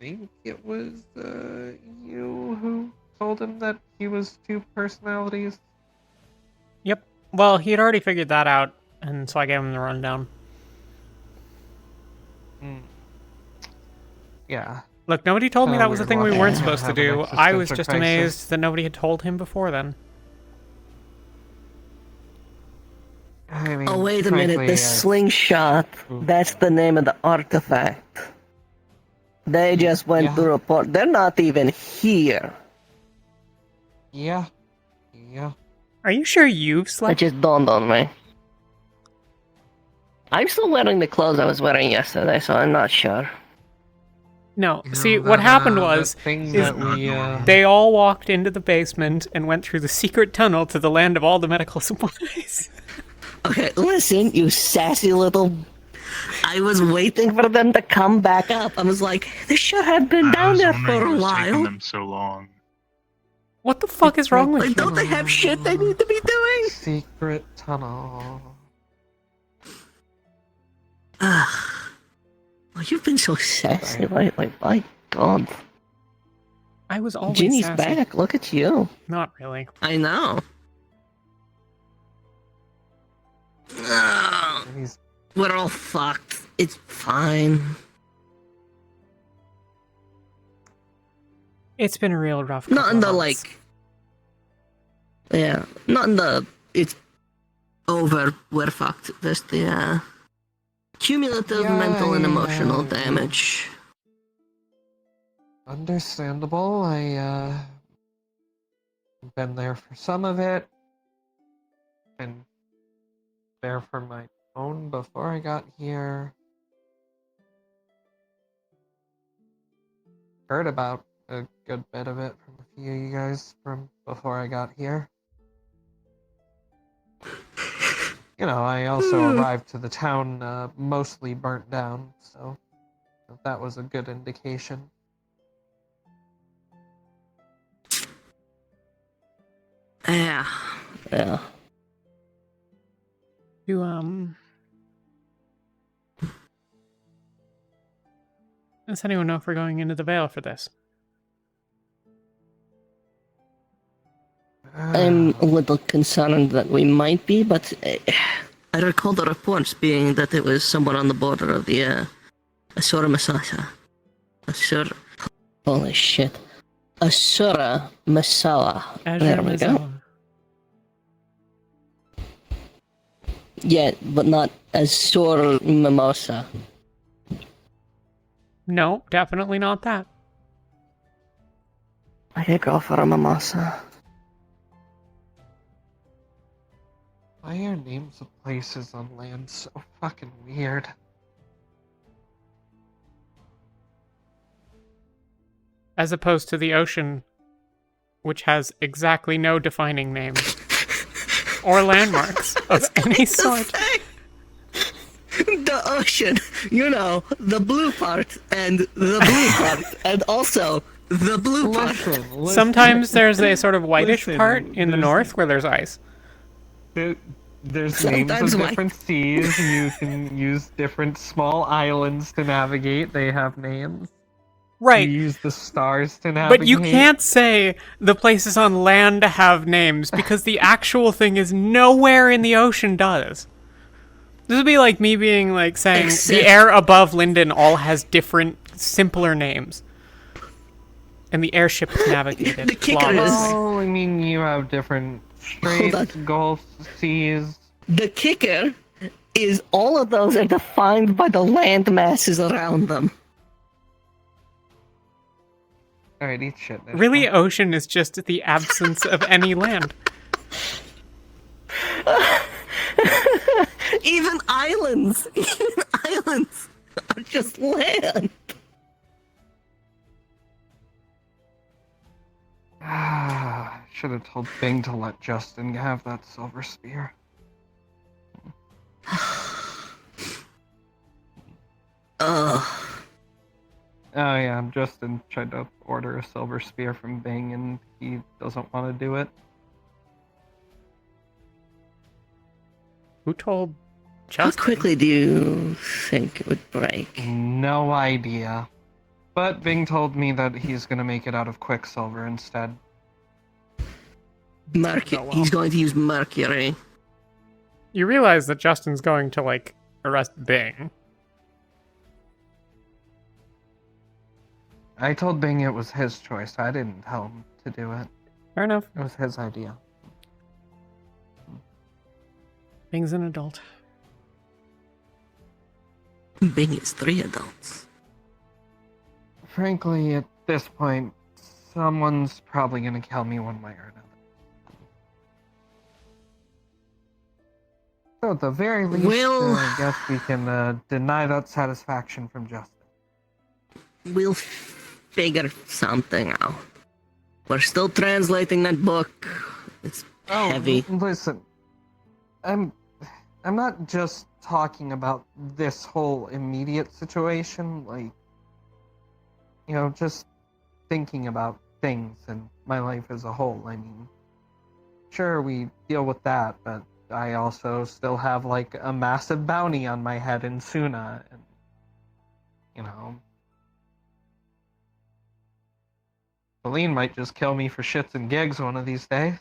think it was you who told him that he was two personalities. Yep. Well, he had already figured that out, and so I gave him the rundown. Yeah. Look, nobody told me Kinda that was a weird thing we watching weren't him supposed to have an do. I was existential just crisis. amazed that nobody had told him before then. I mean, Oh, wait a minute, frankly, the slingshot, that's the name of the artifact. They just went to report. They're not even here. Yeah. Are you sure you've It slept? just dawned on me. I'm still wearing the clothes I was wearing yesterday, so I'm not sure. No, You see, know, what that, happened that was thing is that we, they all walked into the basement and went through the secret tunnel to the land of all the medical supplies. Okay, listen, you sassy little... I was waiting for them to come back up. I was like, they should have been I down was there wondering for a what was taking while. them so long. What the fuck is wrong with Like, you? don't they have shit they need to be doing? secret tunnel. Ugh. Oh, you've been so sassy lately. My God. I was always Ginny's sassy. back. Look at you. Not really. I know. Ugh. We're all fucked. It's fine. It's been a real rough couple Not in the, of months. like... Yeah, not in the... It's over, we're fucked. There's the, cumulative mental and emotional damage. Understandable. Been there for some of it. Been there for my own before I got here. Heard about a good bit of it from a few of you guys from before I got here. You know, I also arrived to the town mostly burnt down, so that was a good indication. Yeah. Yeah. Does anyone know if we're going into the Vale for this? I'm a little concerned that we might be, but I recall the reports being that it was somewhere on the border of the Asura Masasa. Asura. Holy shit. Asura Masala. There we go. Yeah, but not Asura Mimosa. No, definitely not that. I could go for a mimosa. Why are names of places on land so fucking weird? As opposed to the ocean, which has exactly no defining names or landmarks of any sort. The ocean, you know, the blue part, and the blue part, and also the blue part. Sometimes there's a sort of whitish part in the north where there's ice. There's Sometimes names of different seas. You can use different small islands to navigate. They have names. Right. You use the stars to navigate. But you can't say the places on land have names because the actual thing is nowhere in the ocean does. This would be like me being like saying the air above Linden all has different, simpler names. And the airship is navigated. The kicker is... Oh, I mean, you have different straits, gulfs, seas. The kicker is all of those are defined by the land masses around them. Alright, eat shit. Really, ocean is just the absence of any land. Even islands are just land. Should have told Bing to let Justin have that silver spear. Oh yeah, Justin tried to order a silver spear from Bing and he doesn't want to do it. Who told Justin? How quickly do you think it would break? No idea. But Bing told me that he's gonna make it out of quicksilver instead. He's going to use mercury. You realize that Justin's going to, like, arrest Bing. I told Bing it was his choice. I didn't tell him to do it. Fair enough. It was his idea. Bing's an adult. Bing is 3 adults. Frankly, at this point, someone's probably gonna kill me one way or another. So at the very least, Well- I guess we can deny that satisfaction from justice. We'll figure something out. We're still translating that book. It's heavy. Listen, I'm not just talking about this whole immediate situation, like, you know, just thinking about things and my life as a whole. I mean, sure, we deal with that, but I also still have, like, a massive bounty on my head in Suna, and, you know, Celine might just kill me for shits and gigs one of these days.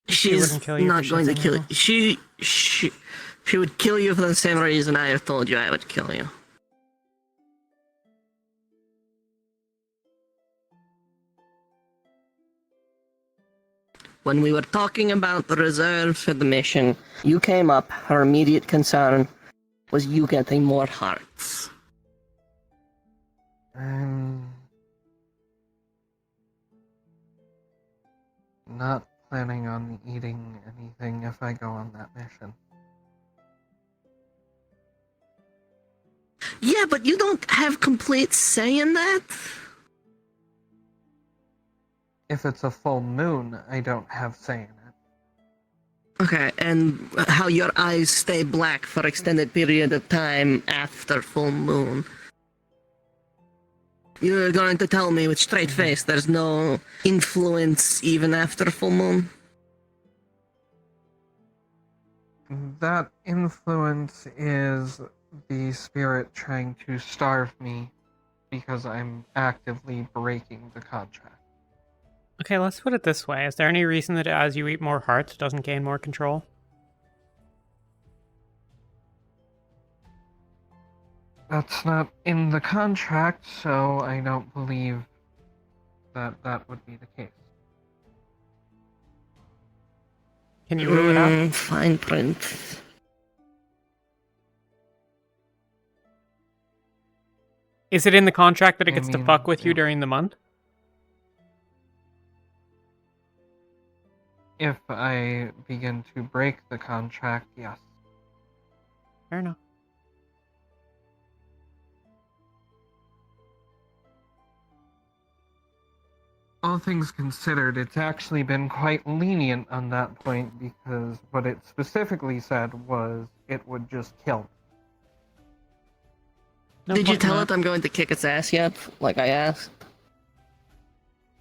She's wouldn't kill you not for going to shits kill and you. She would kill you for the same reason I have told you I would kill you. When we were talking about the reserve for the mission, you came up. Her immediate concern was you getting more hearts. I'm not planning on eating anything if I go on that mission. Yeah, but you don't have complete say in that. If it's a full moon, I don't have say in it. Okay, and how your eyes stay black for extended period of time after full moon. You're going to tell me with straight face there's no influence even after full moon? That influence is the spirit trying to starve me because I'm actively breaking the contract. Okay, let's put it this way. Is there any reason that as you eat more hearts, it doesn't gain more control? That's not in the contract, so I don't believe that that would be the case. Can you rule it out? Fine print. Is it in the contract that it I gets to mean, fuck with you yeah. during the month? If I begin to break the contract, yes. Fair enough. All things considered, it's actually been quite lenient on that point because what it specifically said was it would just kill me. No Did you point in tell that. it I'm going to kick its ass yet, like I asked?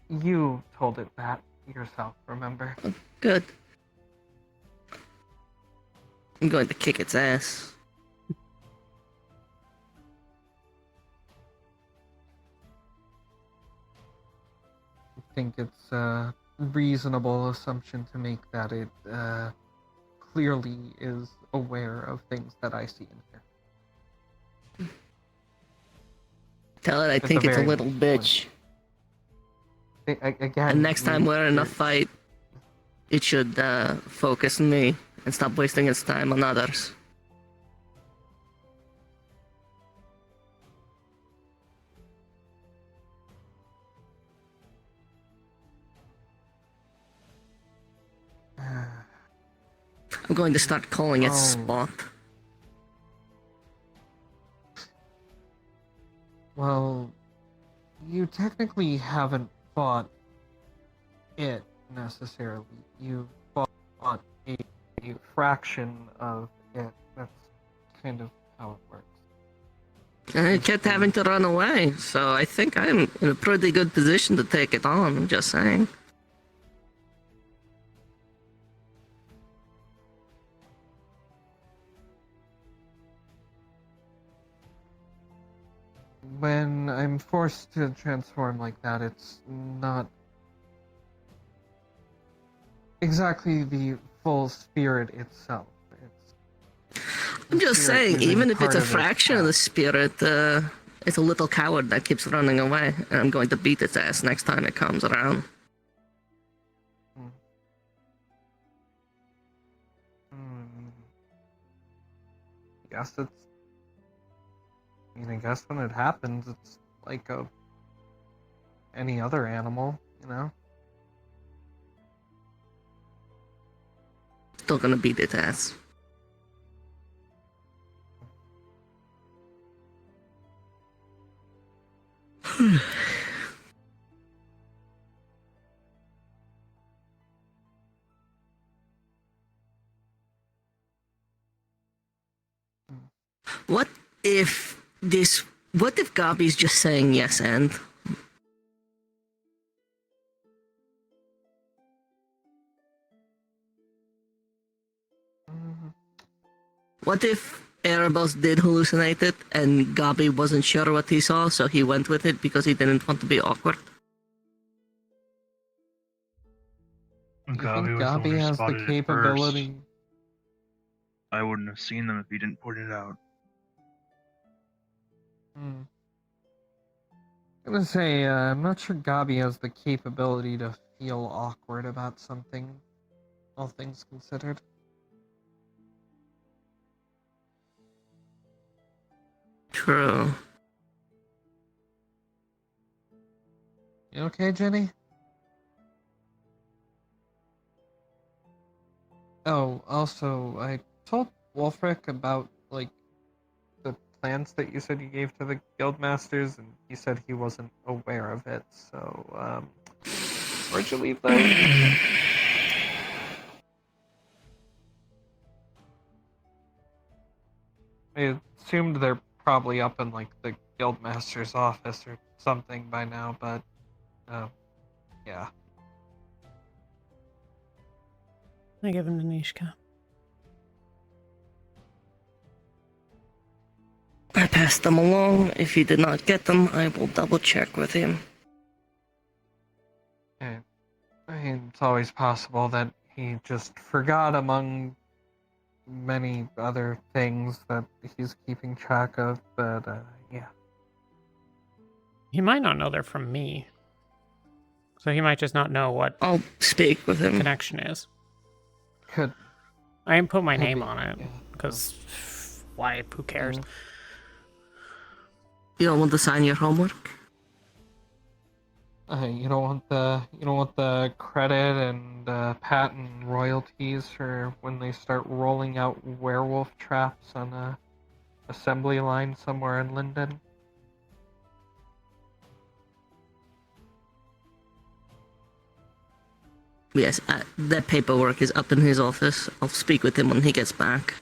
You told it that yourself, remember? Good. I'm going to kick its ass. I think it's a reasonable assumption to make that it clearly is aware of things that I see in here. Tell it I At think the it's a very little least, bitch. Again, And next time you- we're in a you're- fight, it should focus on me and stop wasting its time on others. I'm going to start calling it Oh. Spot. Well, you technically haven't fought it necessarily. You fought a fraction of it. That's kind of how it works. And it kept having to run away, so I think I'm in a pretty good position to take it on, I'm just saying. When I'm forced to transform like that, it's not exactly the full spirit itself. I'm just spirit saying, isn't even if it's part a of its fraction of the spirit, it's a little coward that keeps running away, and I'm going to beat its ass next time it comes around. Guess it's. I mean, I guess when it happens, it's like any other animal, you know. Still gonna beat its ass. What if this... What if Gabi's just saying yes and? What if Erebos did hallucinate it and Gabi wasn't sure what he saw, so he went with it because he didn't want to be awkward? Do you think Gabi was the one Gabi who has the spotted it capability? first. I wouldn't have seen them if he didn't point it out. I'm gonna say, I'm not sure Gabi has the capability to feel awkward about something, all things considered. True. You okay, Ginny? Oh, also, I told Wolfric about, like, the plans that you said you gave to the guildmasters, and he said he wasn't aware of it, so, where'd you leave those? I assumed they're probably up in, like, the guildmaster's office or something by now, but, yeah. I give him to Nishka. I passed them along. If he did not get them, I will double check with him. I mean, it's always possible that he just forgot among many other things that he's keeping track of, but, yeah. He might not know they're from me. So he might just not know what I'll speak with him. Connection is. Could. I didn't put my could name be, on it, yeah. because why? Who cares? You don't want to sign your homework? You don't want the credit and patent royalties for when they start rolling out werewolf traps on a assembly line somewhere in Linden. Yes, that paperwork is up in his office. I'll speak with him when he gets back.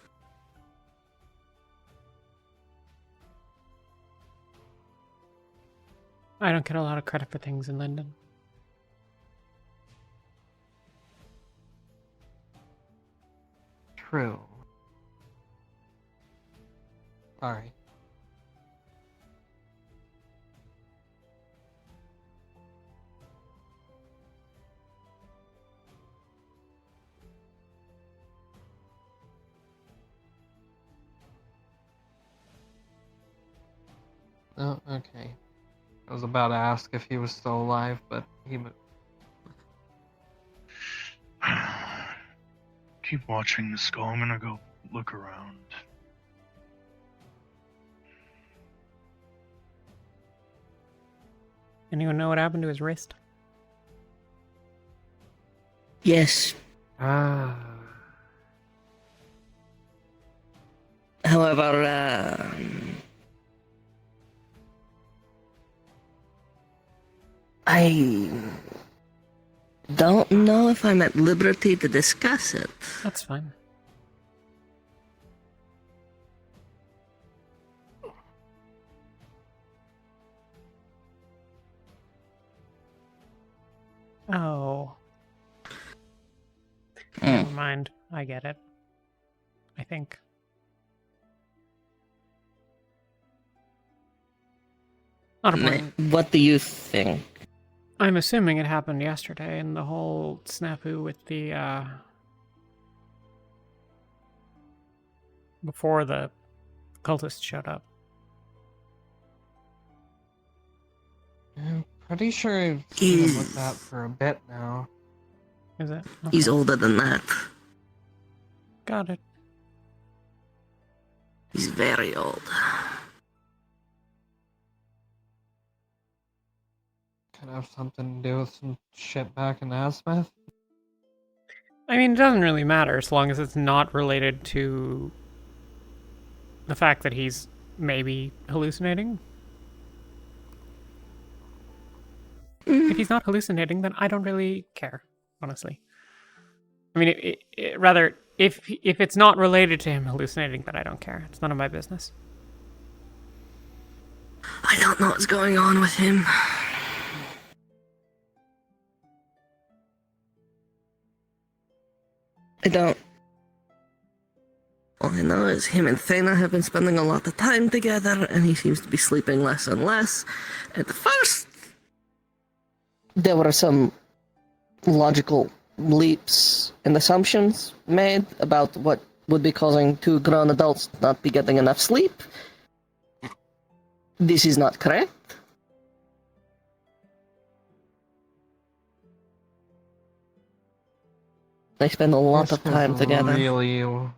I don't get a lot of credit for things in Linden. True. Sorry. Oh, okay. I was about to ask if he was still alive, but he... Keep watching the skull. I'm gonna go look around. Anyone know what happened to his wrist? Yes. However, I don't know if I'm at liberty to discuss it. That's fine. Oh. Never mind. I get it. I think. Not a problem. What do you think? I'm assuming it happened yesterday, and the whole snafu with the, before the cultists showed up. I'm pretty sure I've seen him with that for a bit now. Is it? Okay. He's older than that. Got it. He's very old. Could have something to do with some shit back in Asmith. I mean, it doesn't really matter as long as it's not related to the fact that he's maybe hallucinating. If he's not hallucinating, then I don't really care, honestly. I mean, rather, if it's not related to him hallucinating, then I don't care. It's none of my business. I don't know what's going on with him. I don't. All I know is him and Thena have been spending a lot of time together, and he seems to be sleeping less and less. At first, there were some logical leaps and assumptions made about what would be causing two grown adults not be getting enough sleep. This is not correct. They spend a lot of time together. Really, you're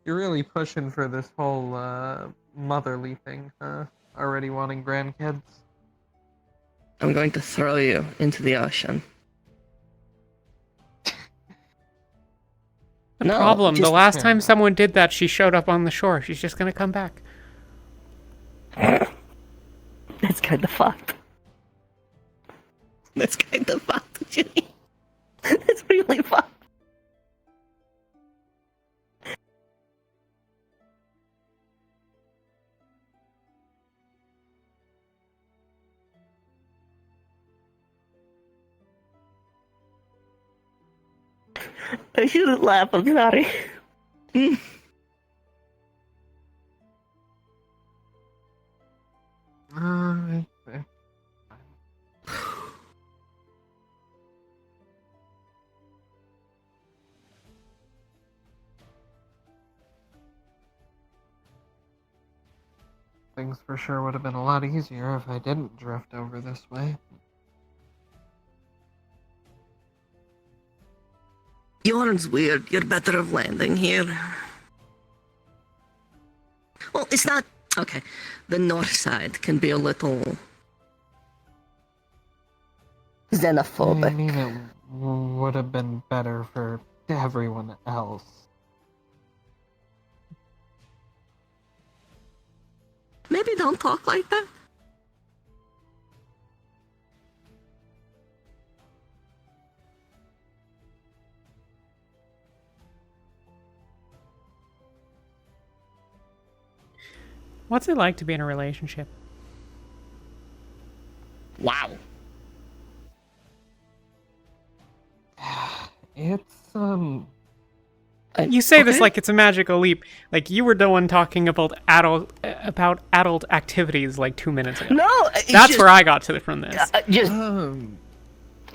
really pushing for this whole motherly thing, huh? Already wanting grandkids. I'm going to throw you into the ocean. The problem, the last time someone did that, she showed up on the shore. She's just gonna come back. That's kind of fucked. That's kind of fucked, Ginny. That's really fucked. I shouldn't laugh, I'm sorry. Things for sure would have been a lot easier if I didn't drift over this way. Yourn's weird. You're better off landing here. Well, it's not... Okay. The north side can be a little... xenophobic. I mean, it would have been better for everyone else. Maybe don't talk like that. What's it like to be in a relationship? Wow. It's, You say this like it's a magical leap. Like you were the one talking about adult activities like 2 minutes ago. No, that's where I got to it from this.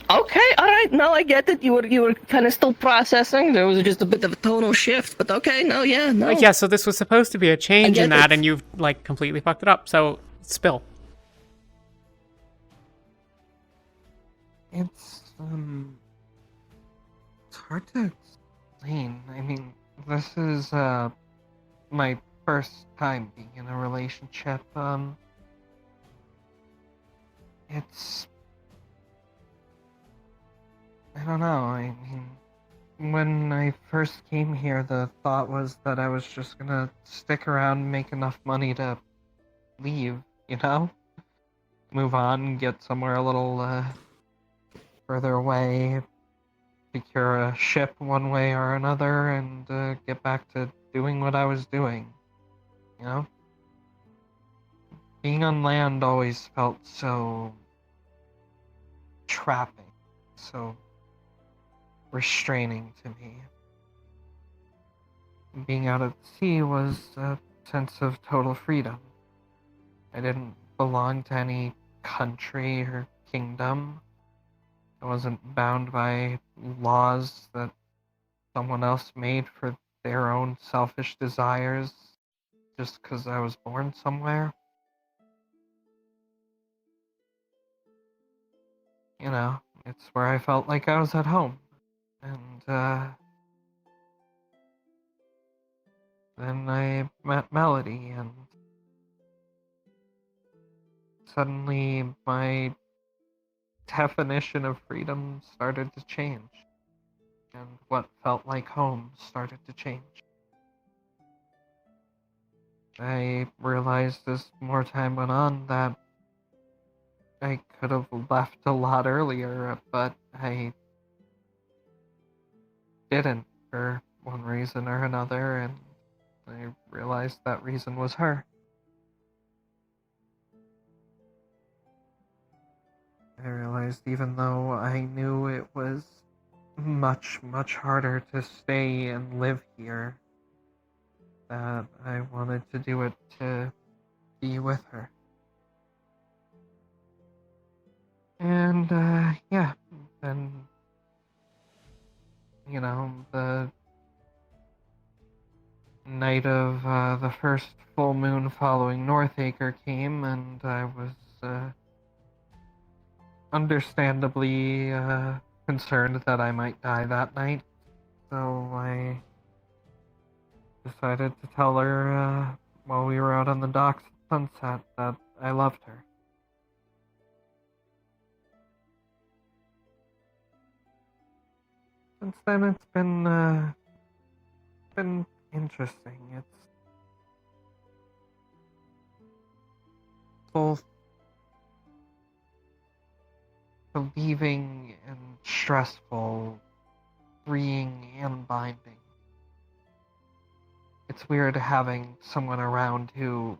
Okay, all right. No, I get it. You were kind of still processing. There was just a bit of a tonal shift, but okay. No, yeah, no. Like, yeah. So this was supposed to be a change in that, and you've like completely fucked it up. So spill. It's hard to explain. I mean, this is my first time being in a relationship. It's, I don't know. I mean, when I first came here, the thought was that I was just gonna stick around, make enough money to leave, you know? Move on, get somewhere a little further away, secure a ship one way or another, and get back to doing what I was doing, you know? Being on land always felt so trapping, so restraining to me. Being out at sea was a sense of total freedom. I didn't belong to any country or kingdom. I wasn't bound by laws that someone else made for their own selfish desires just because I was born somewhere. You know, it's where I felt like I was at home. And then I met Melody, and suddenly my definition of freedom started to change. And what felt like home started to change. I realized as more time went on that I could have left a lot earlier, but I didn't for one reason or another, and I realized that reason was her. I realized even though I knew it was much, much harder to stay and live here, that I wanted to do it to be with her. And, yeah, and, you know, the night of the first full moon following Northacre came, and I was understandably concerned that I might die that night. So I decided to tell her while we were out on the docks at sunset that I loved her. Since then, it's been interesting. It's both relieving and stressful, freeing and binding. It's weird having someone around who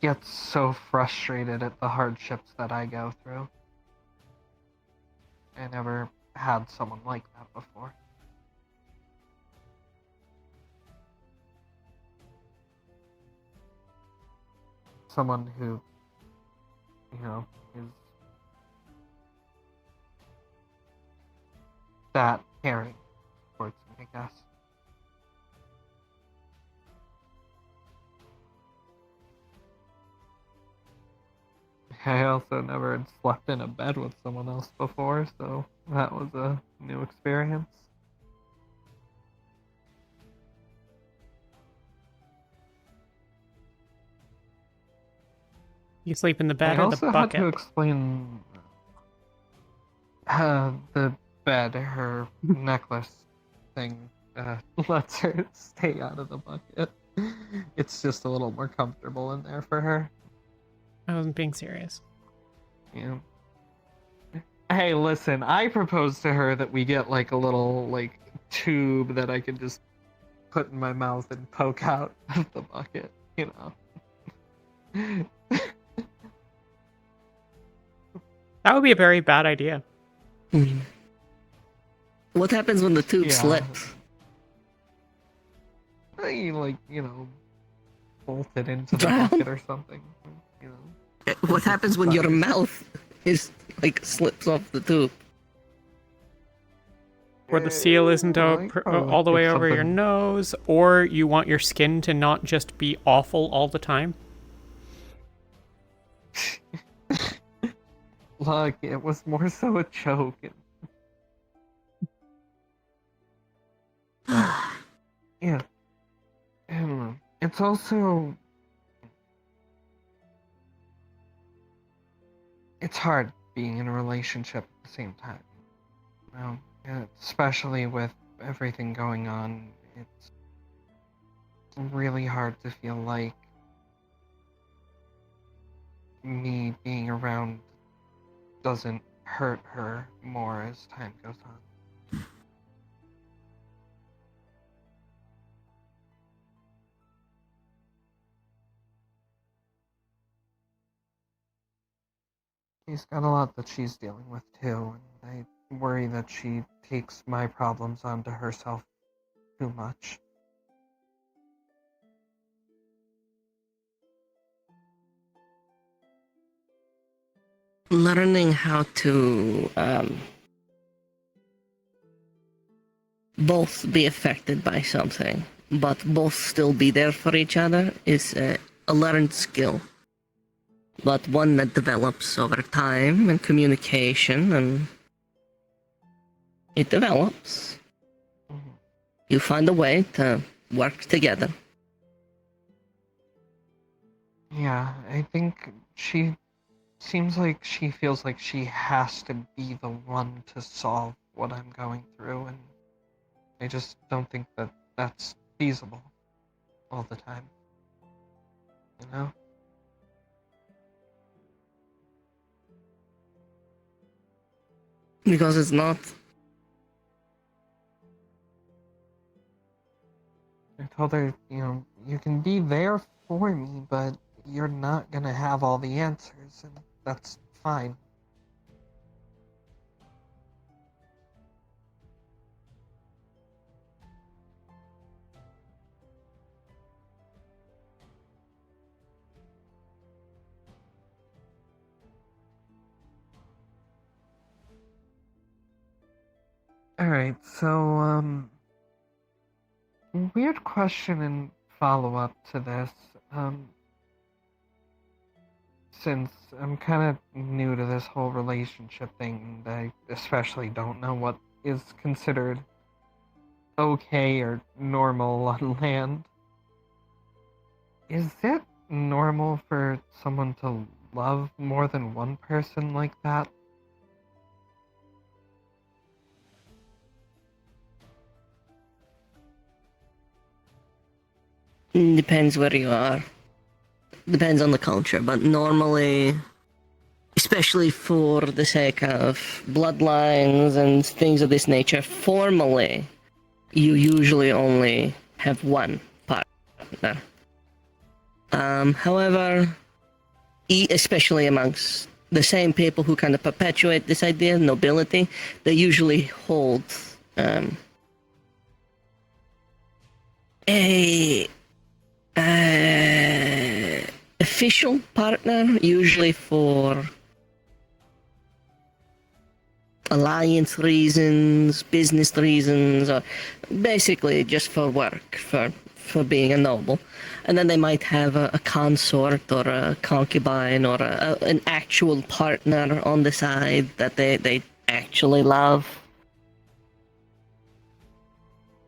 gets so frustrated at the hardships that I go through. I never had someone like that before. Someone who, you know, is that caring towards me, I guess. I also never had slept in a bed with someone else before, so that was a new experience. You sleep in the bed I or also the had to bucket? explain the bed, her necklace thing lets her stay out of the bucket. It's just a little more comfortable in there for her. I wasn't being serious. Yeah. Hey, listen, I proposed to her that we get like a little like tube that I can just put in my mouth and poke out of the bucket, you know. That would be a very bad idea. What happens when the tube Yeah. slips? You like, you know, bolt it into the Drown? bucket or something, you know. What happens when your mouth is like slips off the tube? Or the seal isn't all the way over your nose, or you want your skin to not just be awful all the time. Look, it was more so a joke. Yeah. It's also... It's hard being in a relationship at the same time. You know, especially with everything going on, it's really hard to feel like me being around doesn't hurt her more as time goes on. She's got a lot that she's dealing with too, and I worry that she takes my problems onto herself too much. Learning how to both be affected by something, but both still be there for each other is a learned skill. But one that develops over time and communication, and it develops. You find a way to work together. Yeah, I think she seems like she feels like she has to be the one to solve what I'm going through, and I just don't think that that's feasible all the time. You know? Because it's not. I told her, you can be there for me, but you're not gonna have all the answers, and that's fine. Alright, so, weird question and follow-up to this. Since I'm kind of new to this whole relationship thing, and I especially don't know what is considered okay or normal on land. Is it normal for someone to love more than one person like that? Depends where you are. Depends on the culture, but normally, especially for the sake of bloodlines and things of this nature, formally, you usually only have one partner. However, especially amongst the same people who kind of perpetuate this idea of nobility, they usually hold a official partner, usually for alliance reasons, business reasons, or basically just for work, for being a noble. And then they might have a consort or a concubine or an actual partner on the side that they actually love.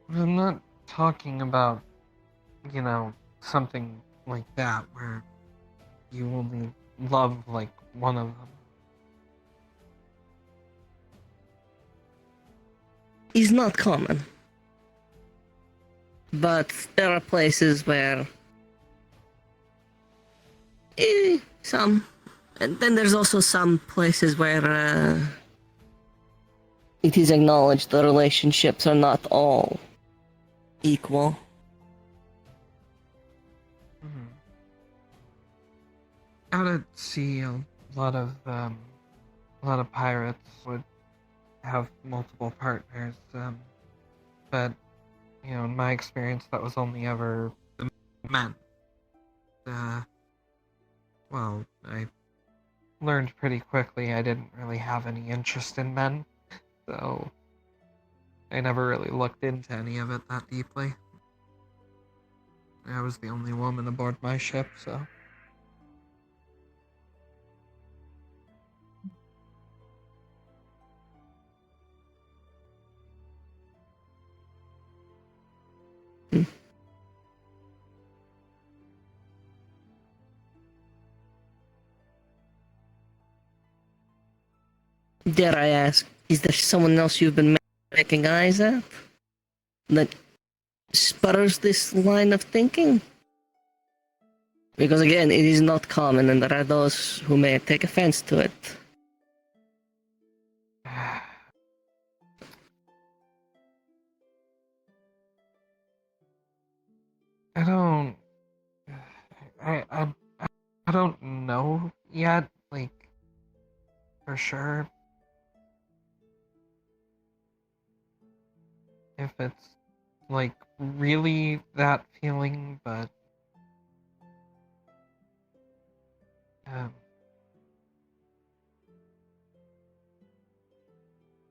I'm not talking about, something like that where you only love, like, one of them. Is not common. But there are places where some. And then there's also some places where it is acknowledged the relationships are not all equal. Out at sea, a lot of pirates would have multiple partners, but in my experience, that was only ever the men. Well, I learned pretty quickly I didn't really have any interest in men, so I never really looked into any of it that deeply. I was the only woman aboard my ship, so. Dare I ask, is there someone else you've been making eyes at that sputters this line of thinking? Because again, it is not common, and there are those who may take offense to it. I don't know yet, like, for sure. If it's, like, really that feeling, but,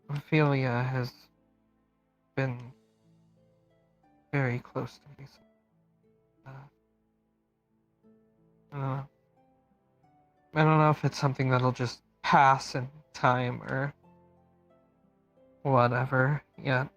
Ophelia has been very close to me. So, I don't know if it's something that'll just pass in time or whatever yet.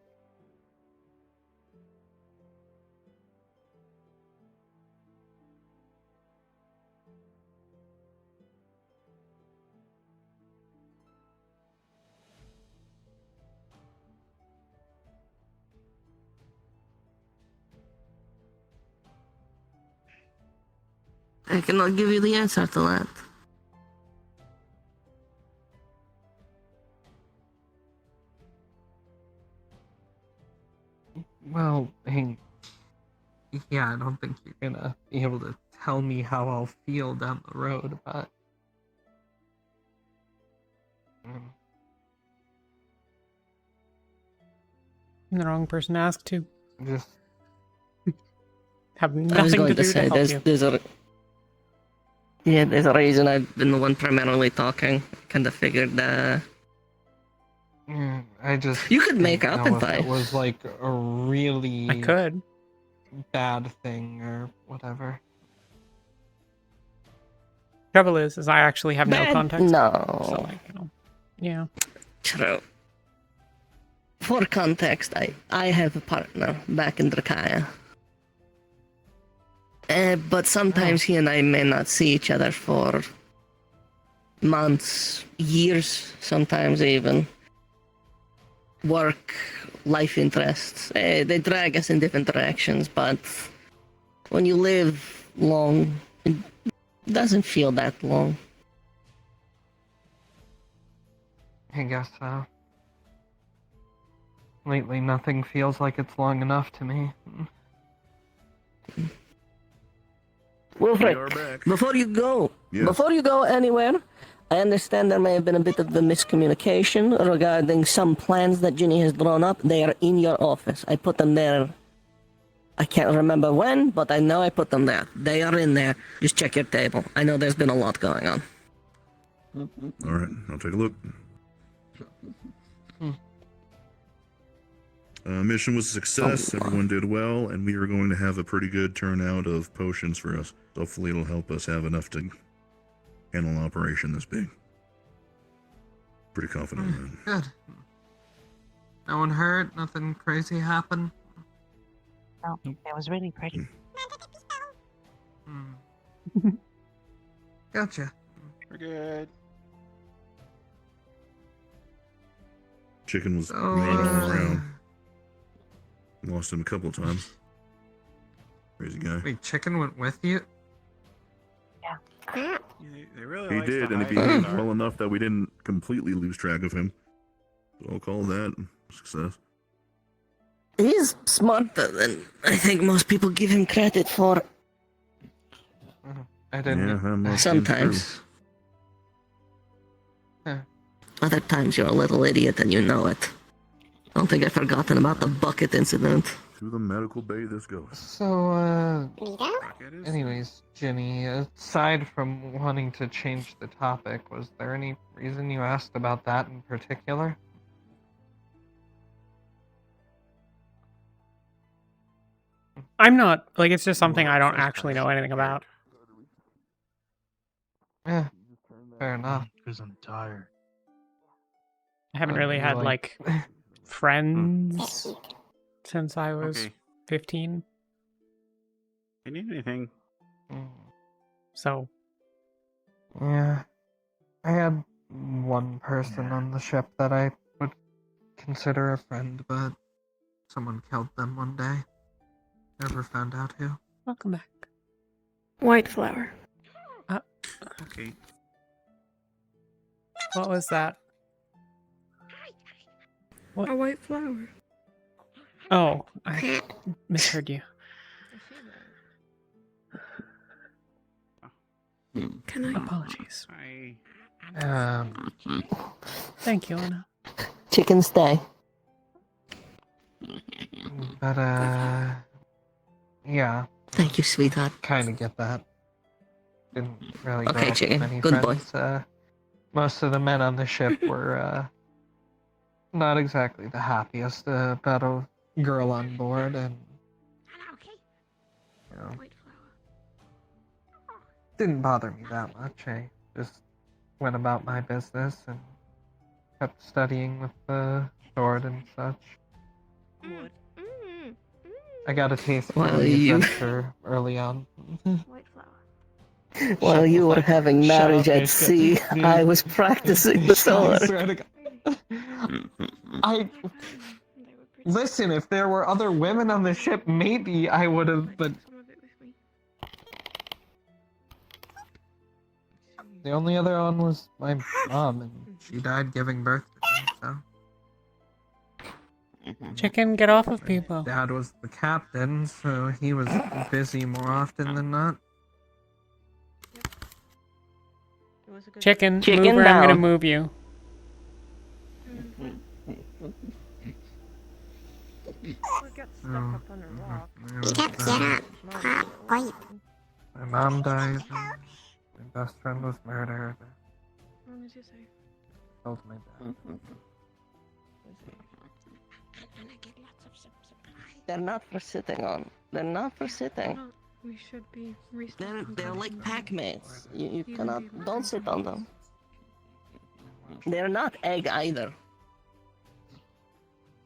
I cannot give you the answer to that. Well, hey, yeah, I don't think you're gonna be able to tell me how I'll feel down the road, but I'm the wrong person to ask to. just Have I was nothing going to to do to say, help you. there's a reason I've been the one primarily talking. Kind of figured, I just You could make didn't up know if advice. it was like a really I could. bad thing or whatever. Trouble is I actually have no Bad? context. No. So, like, you know, yeah. True. For context, I have a partner back in Drakaya. But sometimes he and I may not see each other for months, years, sometimes even. Work, life interests, they drag us in different directions, but when you live long, it doesn't feel that long. I guess so. Lately, nothing feels like it's long enough to me. Wilfred, We are back. before you go, Yes. before you go anywhere, I understand there may have been a bit of a miscommunication regarding some plans that Ginny has drawn up. They are in your office. I put them there. I can't remember when, but I know I put them there. They are in there. Just check your table. I know there's been a lot going on. All right, I'll take a look. Mission was a success. Everyone did well, and we are going to have a pretty good turnout of potions for us. Hopefully, it'll help us have enough to handle an operation this big. Pretty confident in that. Good. No one hurt. Nothing crazy happened. No, that was really pretty. Gotcha. We're good. Chicken was So, running all around. Lost him a couple of times. Crazy guy. Wait, Chicken went with you? Yeah. They really He likes did, to and he hide in the behaved well enough that we didn't completely lose track of him. So I'll call that a success. He's smarter than I think most people give him credit for. I didn't. Yeah, that must be Sometimes. Huh. Other times you're a little idiot and you know it. I don't think I've forgotten about the bucket incident. To the medical bay this goes. So, anyways, Ginny, aside from wanting to change the topic, was there any reason you asked about that in particular? I'm not, like, it's just something I don't actually know anything about. Yeah, fair enough. Because I'm tired. I haven't really had, like, friends since I was Okay. 15. If you need anything, So, Yeah, I had one person on the ship that I would consider a friend, but someone killed them one day. Never found out who. welcome back. White flower. okay. What was that? What? A white flower. Oh, I misheard you. Can I? Apologies. Thank you, Anna. Chicken stay. But, yeah. Thank you, sweetheart. Kind of get that. Didn't really Okay, grow up Chicken. with many Good boy. friends. Most of the men on the ship were, not exactly the happiest about a girl on board, and you know, didn't bother me that much. I just went about my business and kept studying with the sword and such. I got a taste for Well, the you- adventure early on. While you were having Shut marriage up, at Ishka. sea, Dude. I was practicing the I sword. swear to God. Listen, if there were other women on the ship, maybe I would have, but the only other one was my mom, and she died giving birth to me, so. Chicken, get off of people. Dad was the captain, so he was busy more often than not. Chicken, Chicken move or I'm gonna down. move you. We'll get stuck up on a rock. Get up. Wait. My mom died. My best friend was murdered. How long did you say? Killed my dad. They're not for sitting on. They're not for sitting. Well, we should be They're restocking. like pack mates. You Even cannot. people Don't can sit do on this. them. They're not egg either.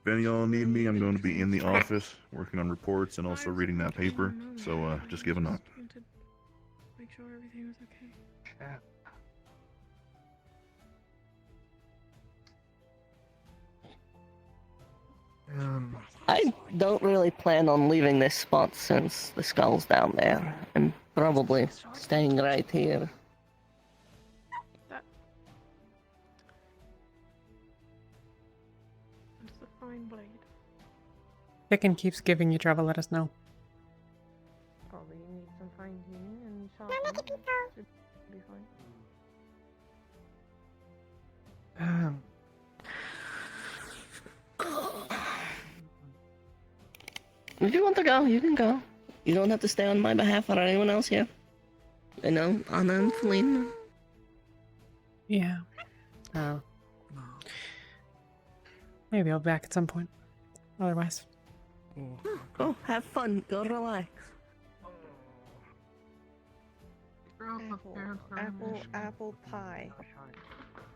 If any of y'all need me, I'm going to be in the office working on reports and also reading that paper. So just give a knock. Just wanted to make sure everything was okay. I don't really plan on leaving this spot since the skull's down there. I'm probably staying right here. It's a fine blade. Chicken keeps giving you trouble, let us know. Probably need some fine tuning and sharpening. Should be fine. If you want to go, you can go. You don't have to stay on my behalf or anyone else here. You know, Anna and Feline. Yeah. Oh. Maybe I'll be back at some point. Otherwise. Go, have fun. Go relax. Apple pie.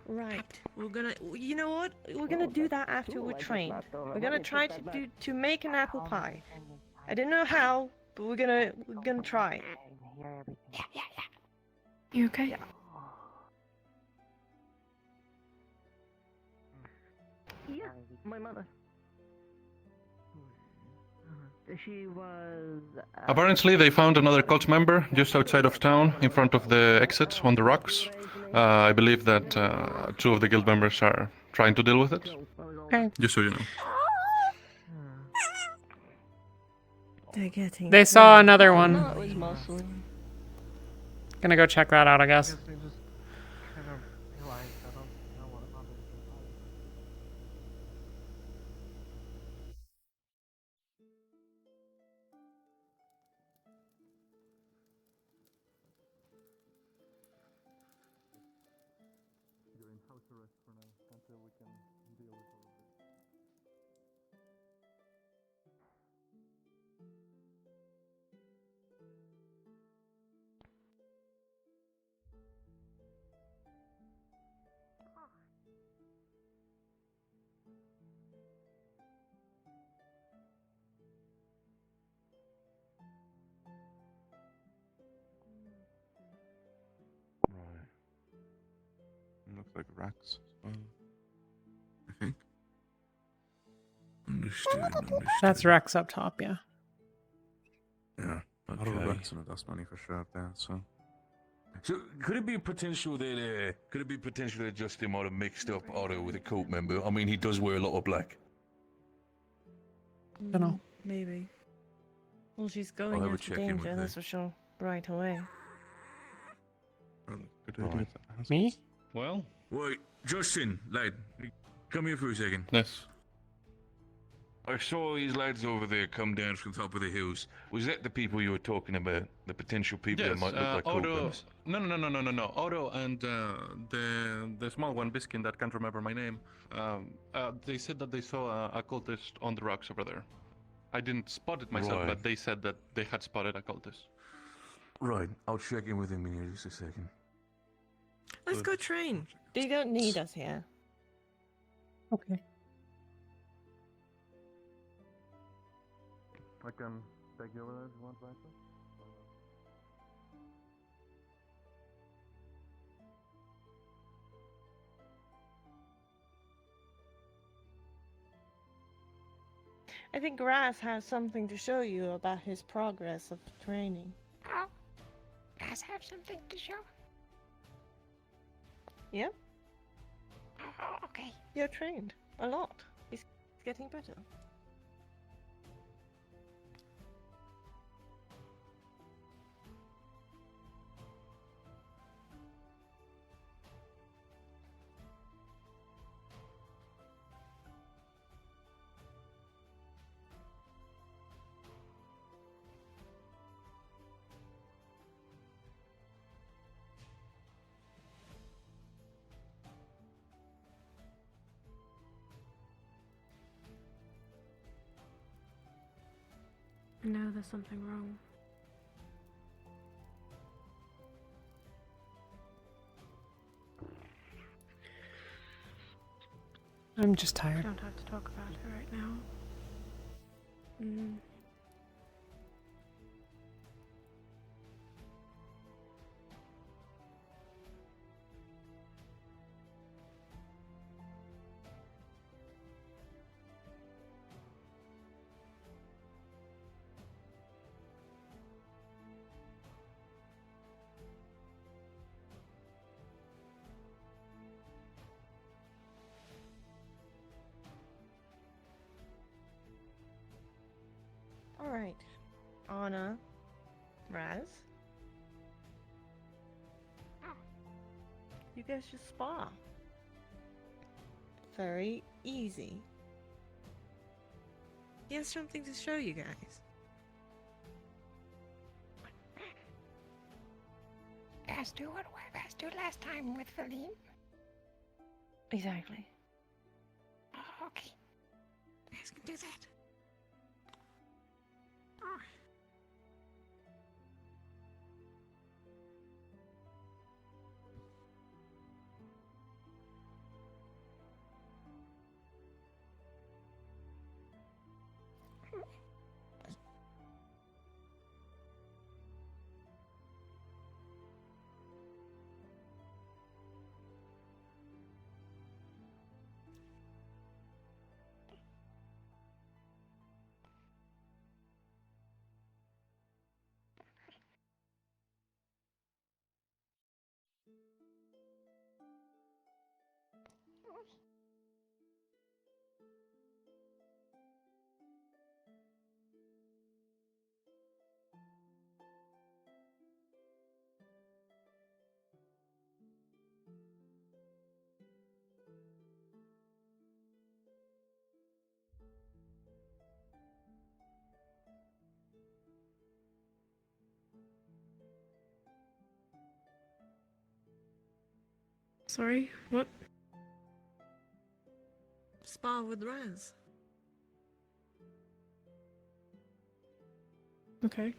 Right. We're gonna. You know what? We're gonna do that after we're trained. We're gonna try to make an apple pie. I don't know how, but we're gonna try. You okay? Yeah. Yeah, my mother. She was. Apparently, they found another cult member just outside of town, in front of the exit on the rocks. I believe that two of the guild members are trying to deal with it. Okay. Just so you know. They're getting. They saw another one. No, it was mostly. Gonna go check that out, I guess. Right. Looks like racks. I think. Understood. That's Rex up top, yeah. Yeah. A lot of rats and dust money for sure up there, so. So could it be potential that Justin might have mixed up Otto with a cult member? I mean, he does wear a lot of black. Dunno. Maybe. Well, she's going have a into check-in with danger, her. that's for sure. Right away. Good idea. Me? Well. Wait, Justin, lad, come here for a second. Yes. I saw these lads over there come down from the top of the hills. Was that the people you were talking about? The potential people that Yes, might look like cult Otto. members? No. Otto and the small one, Biskin, that can't remember my name. They said that they saw a cultist on the rocks over there. I didn't spot it myself, Right. but they said that they had spotted a cultist. Right, I'll check in with him in just a second. Let's go train. They don't need us here. Okay. I can take you over there if you want, right? I think Grass has something to show you about his progress of training. Oh, guys have something to show. Yep. Oh, okay. You're trained a lot. It's getting better. I know there's something wrong. I'm just tired. We don't have to talk about her right now. Alright. Anna. Raz. You guys just spar. Very easy. He has something to show you guys. Let's do what let's do last time with Feline. Exactly. Oh, okay. Let's do that. Sorry, what? Spar with Raz. Okay.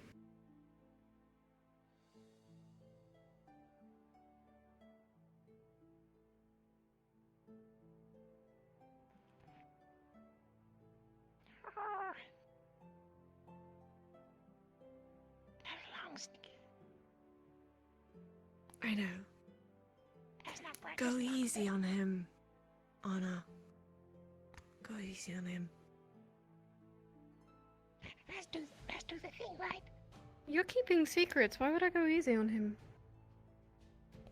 That long stick. I know. That's not breakfast. Go easy on him, Anna. Go easy on him. Let's do the thing, right? You're keeping secrets. Why would I go easy on him?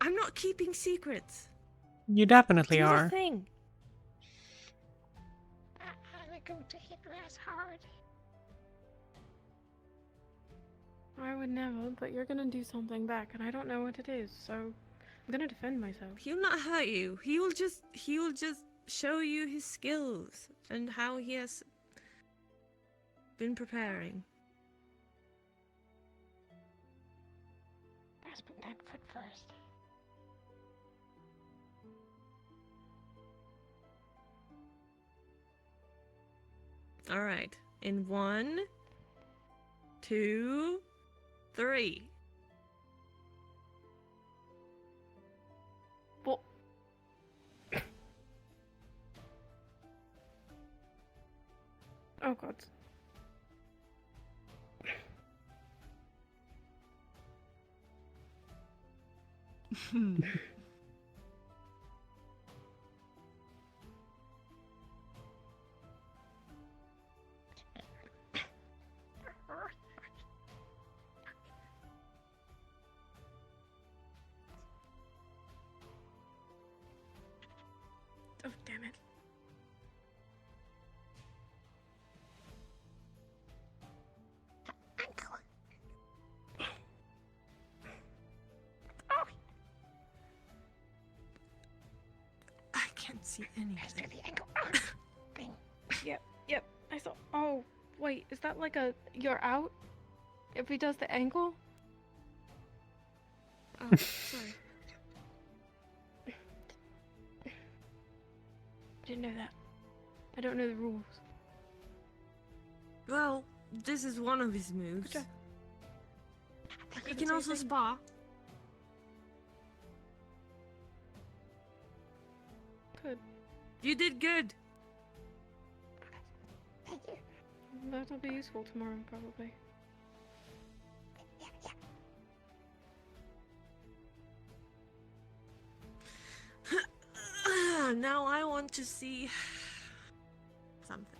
I'm not keeping secrets. You definitely Do are. the thing. I'm going to hit Raz hard. I would never, but you're gonna do something back, and I don't know what it is, so I'm gonna defend myself. He'll not hurt you. He will just show you his skills and how he has been preparing. Let's put that foot first. All right. In 1, 2, 3. Well, oh god. Oh, damn it. can't see anything. The ankle. Yep. I saw. Oh, wait. Is that like a you're out? If he does the ankle? Oh, sorry. Didn't know that. I don't know the rules. Well, this is one of his moves. He can also spa. Good. You did good. Thank you. That'll be useful tomorrow, probably. Now I want to see something.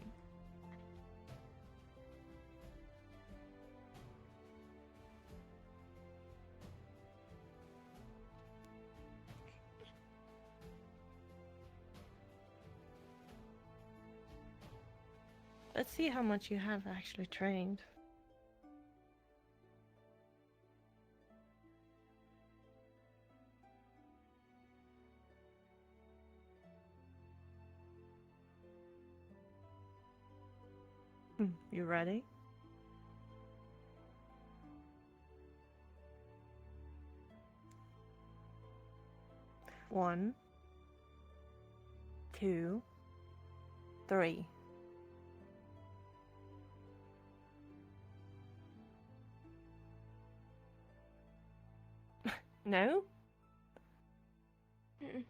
Let's see how much you have actually trained. You ready? One, 2, 3. No? Mm-mm.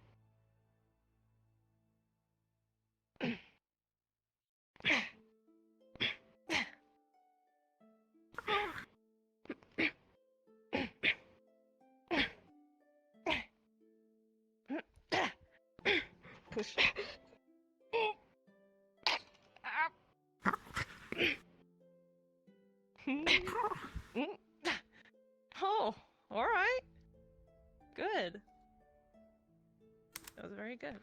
Push. Oh, all right. Good. That was very good.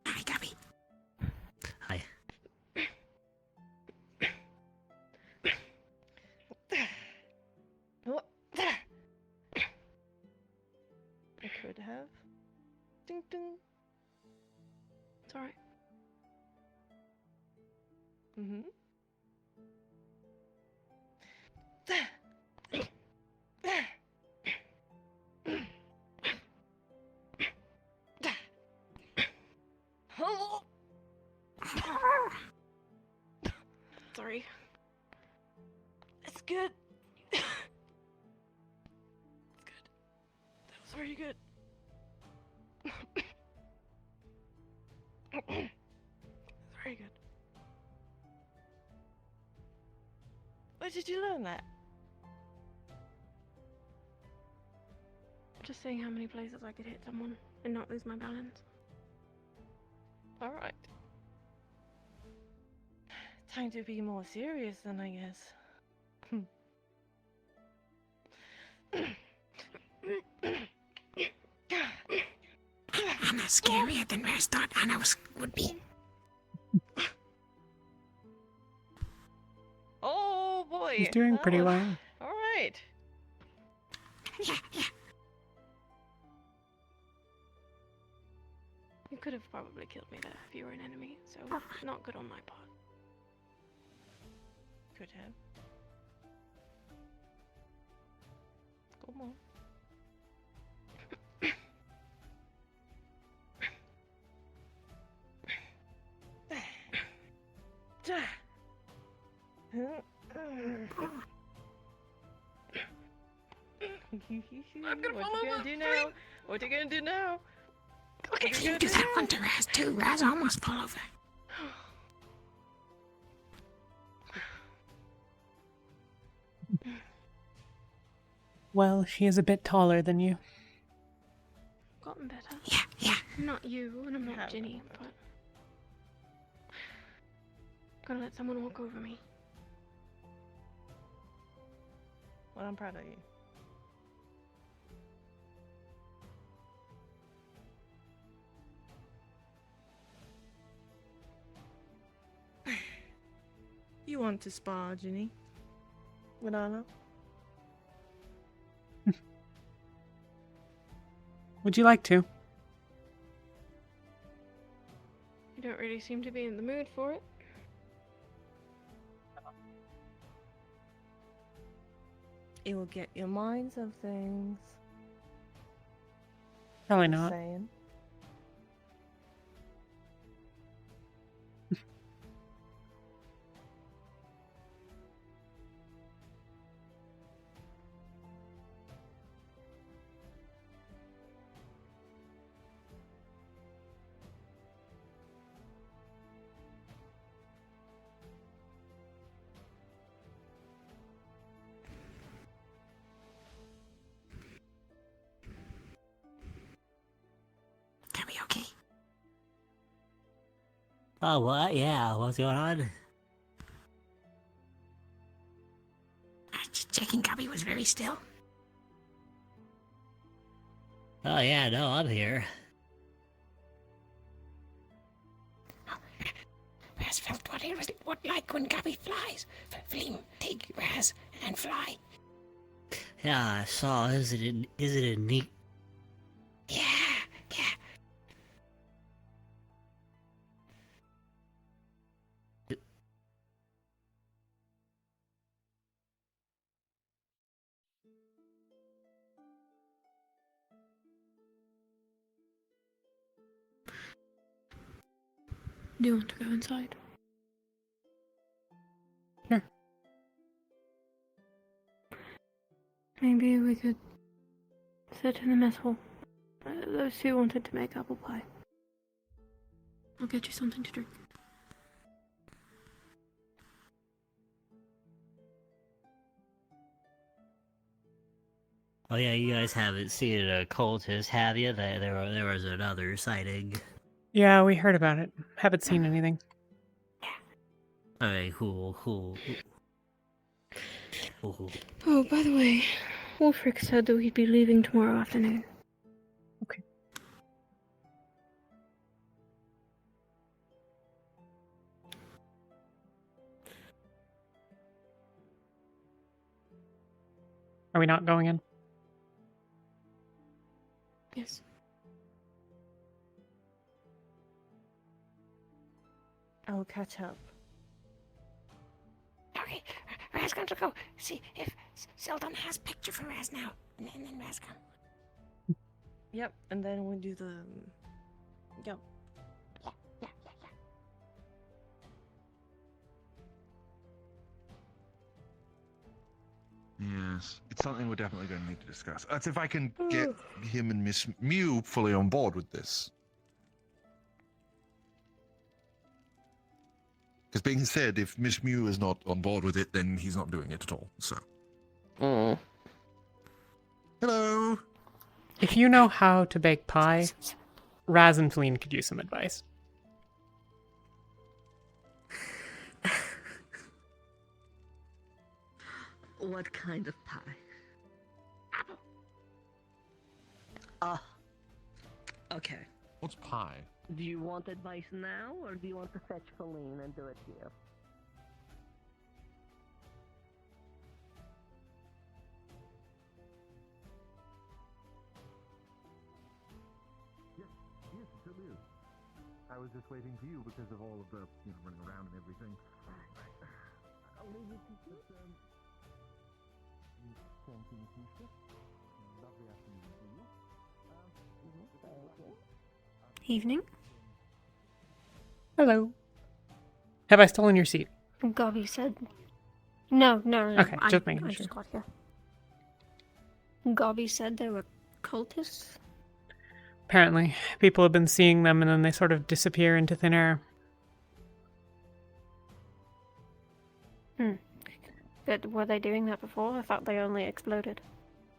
Hi, Gabby. Hi. What? I could have. Ding ding. It's alright. Mm-hmm. Sorry. It's good. It's good. That was very good. Very good. Where did you learn that? Just seeing how many places I could hit someone and not lose my balance. All right. Time to be more serious then, I guess. I'm not scarier than Raz thought Anna would be. Oh boy. He's doing pretty was- well. All right. Yeah. You could have probably killed me there if you were an enemy, so not good on my part. Could have. Come on. I'm gonna What fall you gonna over. do now? What you gonna do now? Look, if you do that one to Raz too, Raz almost fall over. Well, she is a bit taller than you. Gotten better. Yeah. I'm not you, and I'm not Ginny, but gonna let someone walk over me. Well, I'm proud of you. You want to spar, Ginny? Banana? Would you like to? You don't really seem to be in the mood for it. It will get your minds of things. Probably Just not. saying. Can we okay? Oh, what? Yeah, what's going on? Just checking Gubby was very still. Oh, yeah, no, I'm here. Raz felt what it was like when Gubby flies. Fleam, take Raz, and fly. Yeah, I saw. Isn't it neat? Yeah, yeah. Do you want to go inside? Sure. Maybe we could sit in the mess hall. Those two wanted to make apple pie. I'll get you something to drink. Oh, yeah, you guys haven't seen a cultist, have you? There was another sighting. Yeah, we heard about it. Haven't seen anything. Alright, cool. Cool. Oh, by the way, Wolfric said that we'd be leaving tomorrow afternoon. Okay. Are we not going in? Yes. I'll catch up. Okay, Raz going to go see if Seldon has picture for Raz now. And then Raz come. Yep, and then we'll do the... Yep. Yes, it's something we're definitely going to need to discuss. That's if I can get him and Miss Mew fully on board with this. Because being said, if Miss Mew is not on board with it, then he's not doing it at all, so. Hello! If you know how to bake pie, Raz and Feline could use some advice. What kind of pie? Okay. What's pie? Do you want advice now, or do you want to fetch Feline and do it here? Yes, it totally is. I was just waiting for you because of all of the, running around and everything. I'll leave you to it. Thank you, Miss Misha. Lovely afternoon to you. Evening. Hello. Have I stolen your seat? Gobby said... No. Okay, just making I sure. just got here. Gobby said there were cultists? Apparently, people have been seeing them and then they sort of disappear into thin air. But were they doing that before? I thought they only exploded.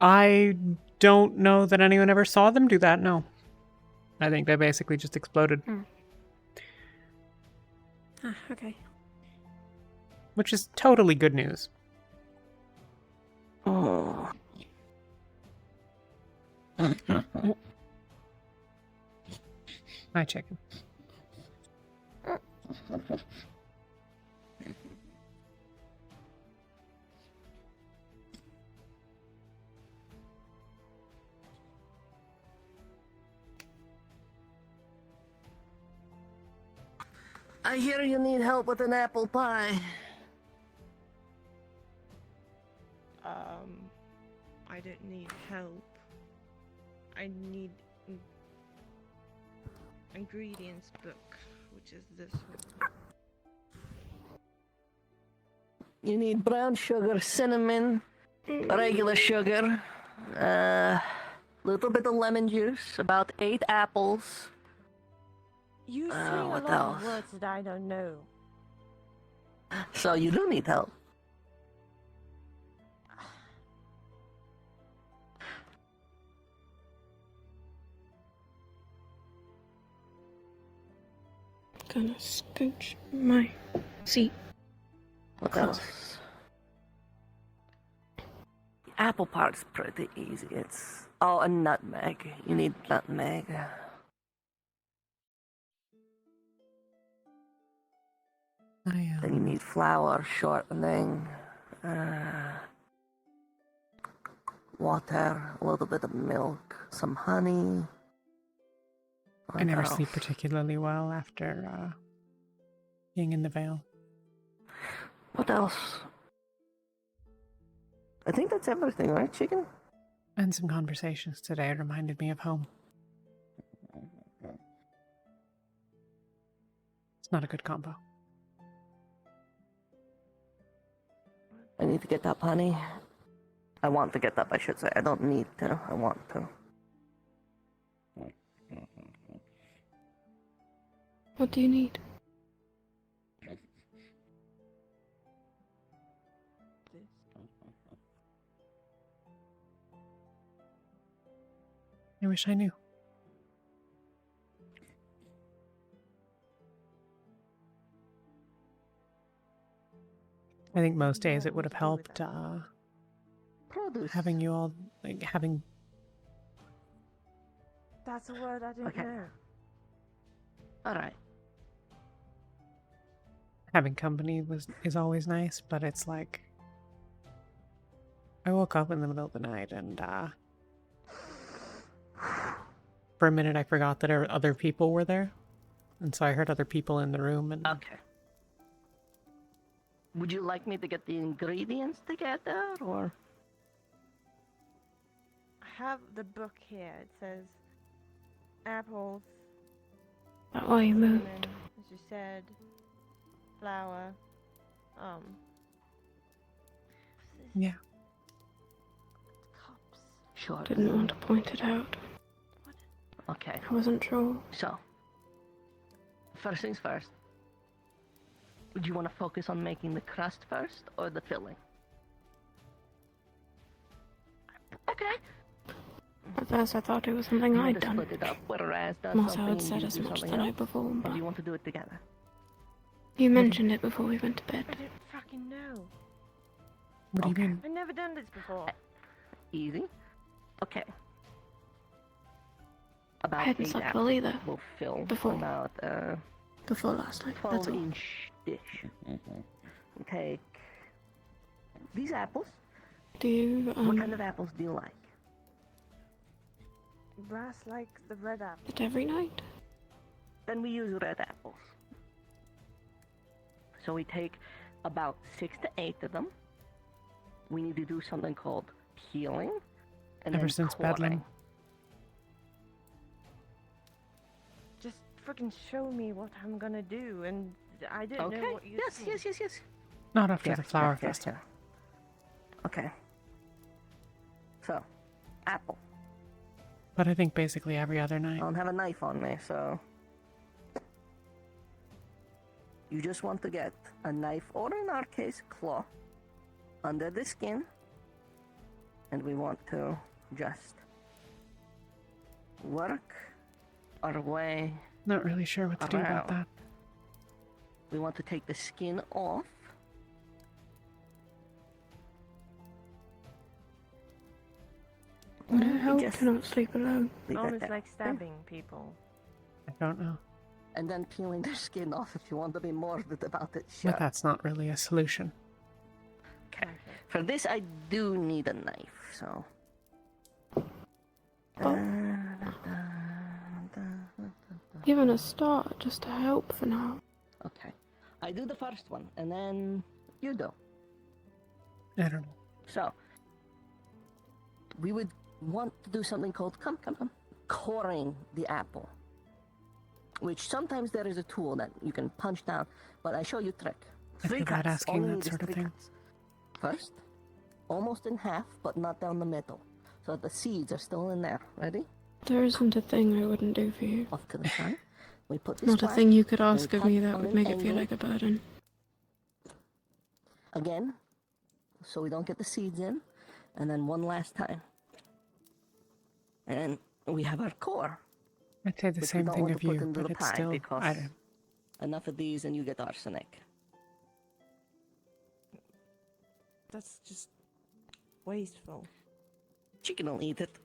I don't know that anyone ever saw them do that, no. I think they basically just exploded. Okay. Which is totally good news. Oh. Hi, chicken. I hear you need help with an apple pie. I don't need help. I need ingredients book, which is this one. You need brown sugar, cinnamon, regular sugar, little bit of lemon juice, about 8 apples. You say a what lot else? of words that I don't know. So you do need help. Gonna scooch my seat. What else? The apple part's pretty easy. It's a nutmeg. You need nutmeg. Then you need flour, shortening, water, a little bit of milk, some honey. I never sleep particularly well after being in the Vale. What else? I think that's everything, right, chicken? And some conversations today reminded me of home. It's not a good combo. I need to get up, honey. I want to get up, I should say. I don't need to. I want to. What do you need? I wish I knew. I think most days it would have helped having you all, like, having... That's a word I didn't know. Alright. Having company is always nice, but it's like... I woke up in the middle of the night and for a minute I forgot that other people were there. And so I heard other people in the room and... Okay. Would you like me to get the ingredients together, or...? I have the book here. It says apples. That why you moved. Cinnamon, as you said, flour. Yeah. Sure. Didn't want to point it out. Okay. I wasn't sure. So, first things first. Would you want to focus on making the crust first, or the filling? Okay. At first I thought it was something I'd done. Split it up. Whereas does Marcel something, had said you as do much something the night else, before, or but do you want to do it together? you mentioned it before we went to bed. I didn't fucking know. What do you mean? I've never done this before. Easy. Okay. I About hadn't 8 slept well either. Will fill Before. about Before last night, that's all. 12-inch dish. Take these apples. Do you, What kind of apples do you like? Brass like the red apple. It every night? Then we use red apples. So we take about 6 to 8 of them. We need to do something called peeling. And Ever then since coring. Bedlam. Just freaking show me what I'm gonna do, and I didn't know what you said. Yes. Not after the flower festival. Okay. So, apple. But I think basically every other night. I don't have a knife on me, so... You just want to get a knife, or in our case, claw, under the skin. And we want to just work our way. Not really sure what to do about around. that. We want to take the skin off. Would it help Just to not sleep alone? leave it Almost there. like stabbing people. I don't know. And then peeling their skin off if you want to be morbid about it, sure. But that's not really a solution. Okay. For this, I do need a knife, so... Given a start, just to help for now. Okay. I do the first one, and then you do. I don't know. So, we would want to do something called, come, coring the apple. Which sometimes there is a tool that you can punch down, but I show you trick. I feel bad asking only that need is sort of 3 thing. cuts. First, almost in half, but not down the middle. So that the seeds are still in there. Ready? There isn't a thing I wouldn't do for you. Off to the side. We put this Not a flat, thing you could and we ask of cut me that on would an make it feel angle. like a burden. Again, so we don't get the seeds in. And then one last time. And we have our core. I'd say the which same we don't thing want of to put you, into but the it's pie still. because I don't. enough of these and you get arsenic. That's just wasteful. Chicken will eat it.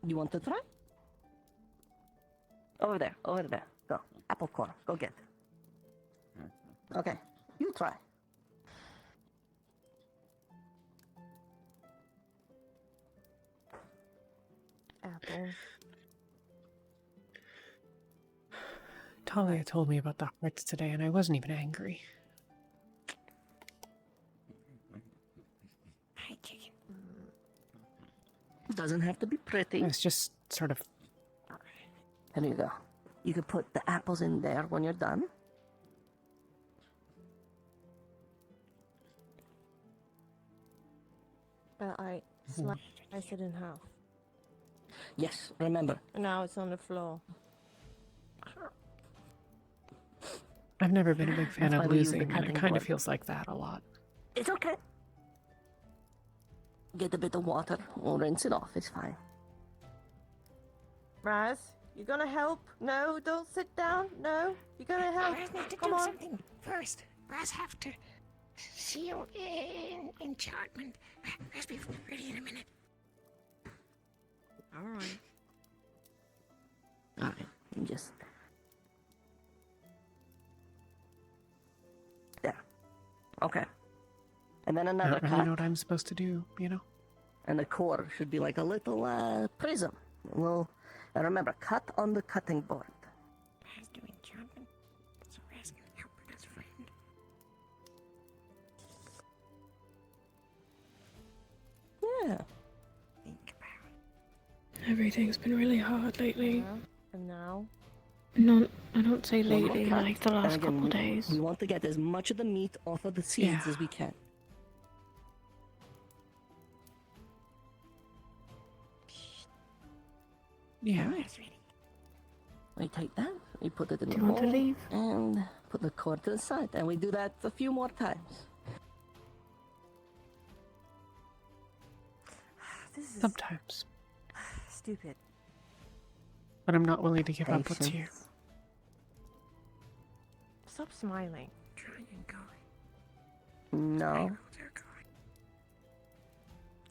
You want to try? Over there, Go. Apple core, go get it. Okay, you try. Apple. Talia told me about the hearts today, and I wasn't even angry. Hi, chicken. Doesn't have to be pretty. It's just sort of. Here you go. You can put the apples in there when you're done. I sliced it in half. Yes, remember. And now it's on the floor. I've never been a big fan That's of why we use the losing, and it cutting kind of board. feels like that a lot. It's okay. Get a bit of water. We'll rinse it off. It's fine. Raz, you gonna help? No, don't sit down. No, you gonna help? Raz needs to Come do on. something first. Raz have to seal in enchantment. Raz be ready in a minute. All right. All right. You just there. Okay. And then I another don't really cut. know what I'm supposed to do, you know? And the core should be like a little prism. Well, and remember, cut on the cutting board. Raz do enchantment, so Raz can help his friend. Yeah. Think about Everything's been really hard lately. And now? Not, I don't say One more lately, cut. like the And last again, couple days. We want to get as much of the meat off of the seeds as we can. Yeah. Alright. We take that, we put it in Do the you want to bowl, leave? and put the cord to the side. And we do that a few more times. This is Sometimes. stupid. But I'm not willing to give up what's here. Patience. Stop smiling. try and go. No.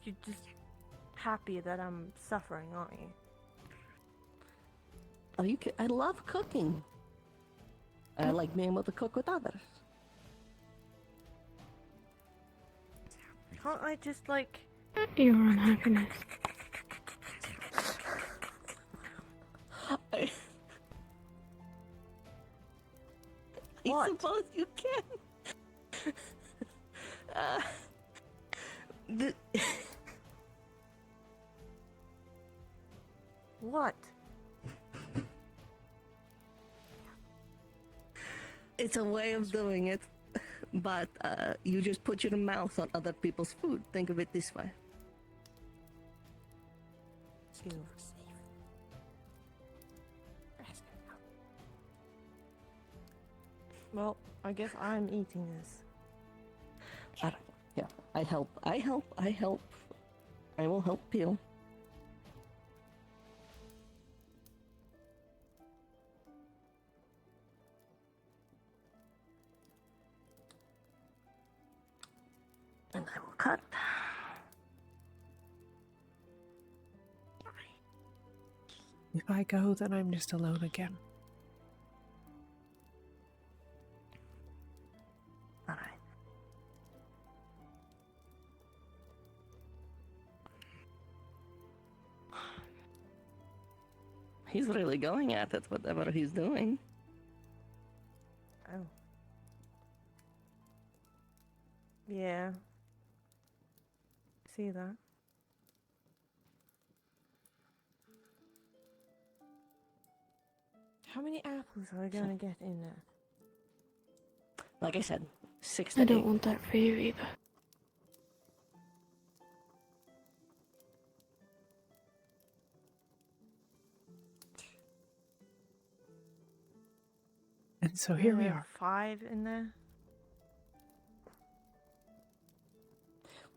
You're just happy that I'm suffering, aren't you? Oh, I love cooking. I like being able to cook with others. Can't I just like... Your unhappiness. I suppose you can. The... What? It's a way of doing it, but you just put your mouth on other people's food. Think of it this way. Well, I guess I'm eating this. Alright, yeah. I help. I will help peel. And I will cut. If I go, then I'm just alone again. Alright. He's really going at it, whatever he's doing. Oh. Yeah. See that? How many apples are we gonna get in there? Like I said, 6 to I 8. don't want that for you either. And so here we are. 5 in there.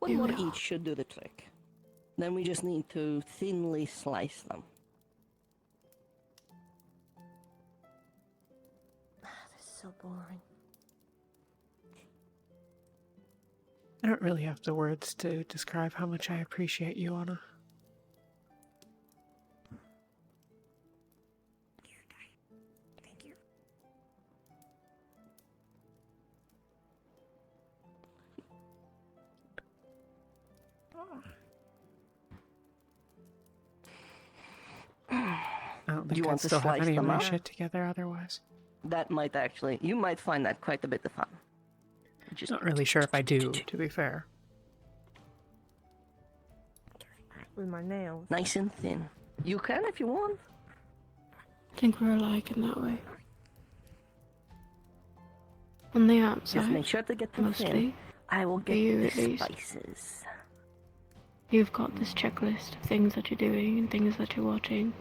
One more each should do the trick. Then we just need to thinly slice them. This is so boring. I don't really have the words to describe how much I appreciate you, Anna. Thank you. I don't think You I'd want to still have slice any of them my up? shit together otherwise. That might actually, you might find that quite a bit of fun. Just Not really sure if I do, to be fair. With my nails. Nice and thin. You can if you want. I think we're alike in that way. On the outside, Just make sure to get them mostly. thin. I will For get you, the at least. spices. You've got this checklist of things that you're doing and things that you're watching.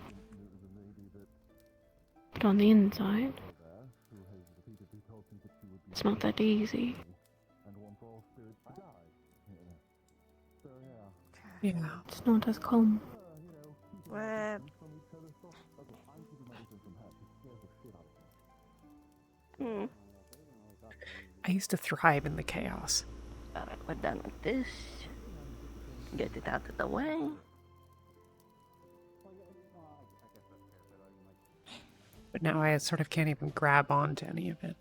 But on the inside, it's not that easy. Yeah. It's not as calm. Where? Hmm. I used to thrive in the chaos. Alright, we're done with this. Get it out of the way. But now I sort of can't even grab onto any of it.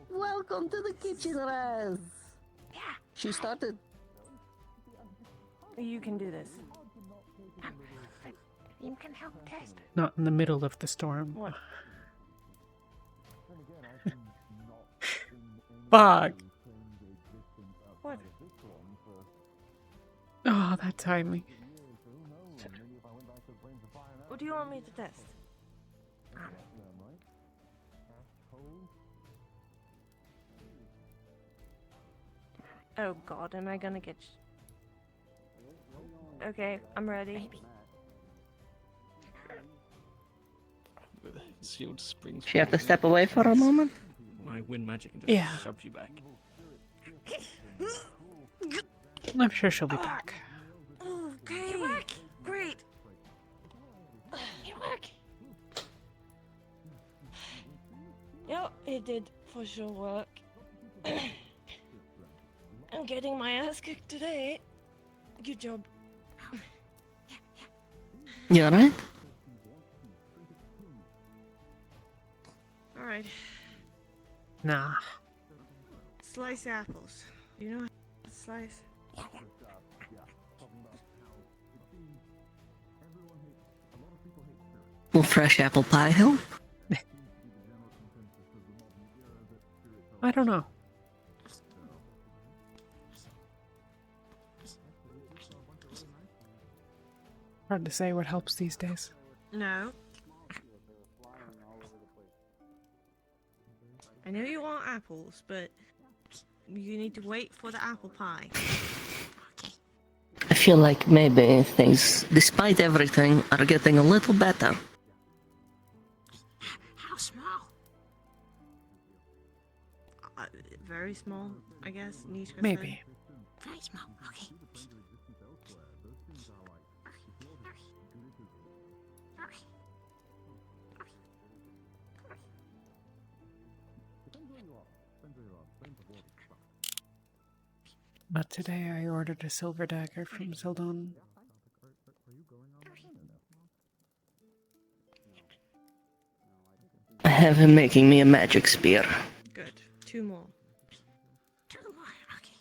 Welcome to the kitchen, Raz. Yeah. She started. You can do this. You can help test. Not in the middle of the storm. What? Fuck! What? Oh, that timing. What do you want me to test? Oh god, am I gonna get... Okay, I'm ready. Shield springs. She have to step away for a moment? My wind magic and just Yeah. shoves you back. I'm sure she'll be back. Okay. You work. Great. You work. Yep, it did for sure work. I'm getting my ass kicked today. Good job. You alright? Alright. Nah. Slice apples. You know how to slice? Will fresh apple pie help? I don't know. Hard to say what helps these days. No. I know you want apples, but you need to wait for the apple pie. I feel like maybe things, despite everything, are getting a little better. How small? Very small, I guess. Nishka said. Maybe. Very small. Okay. But today I ordered a silver dagger from Sildon. I have him making me a magic spear. Good. 2 more. 2 more. Okay.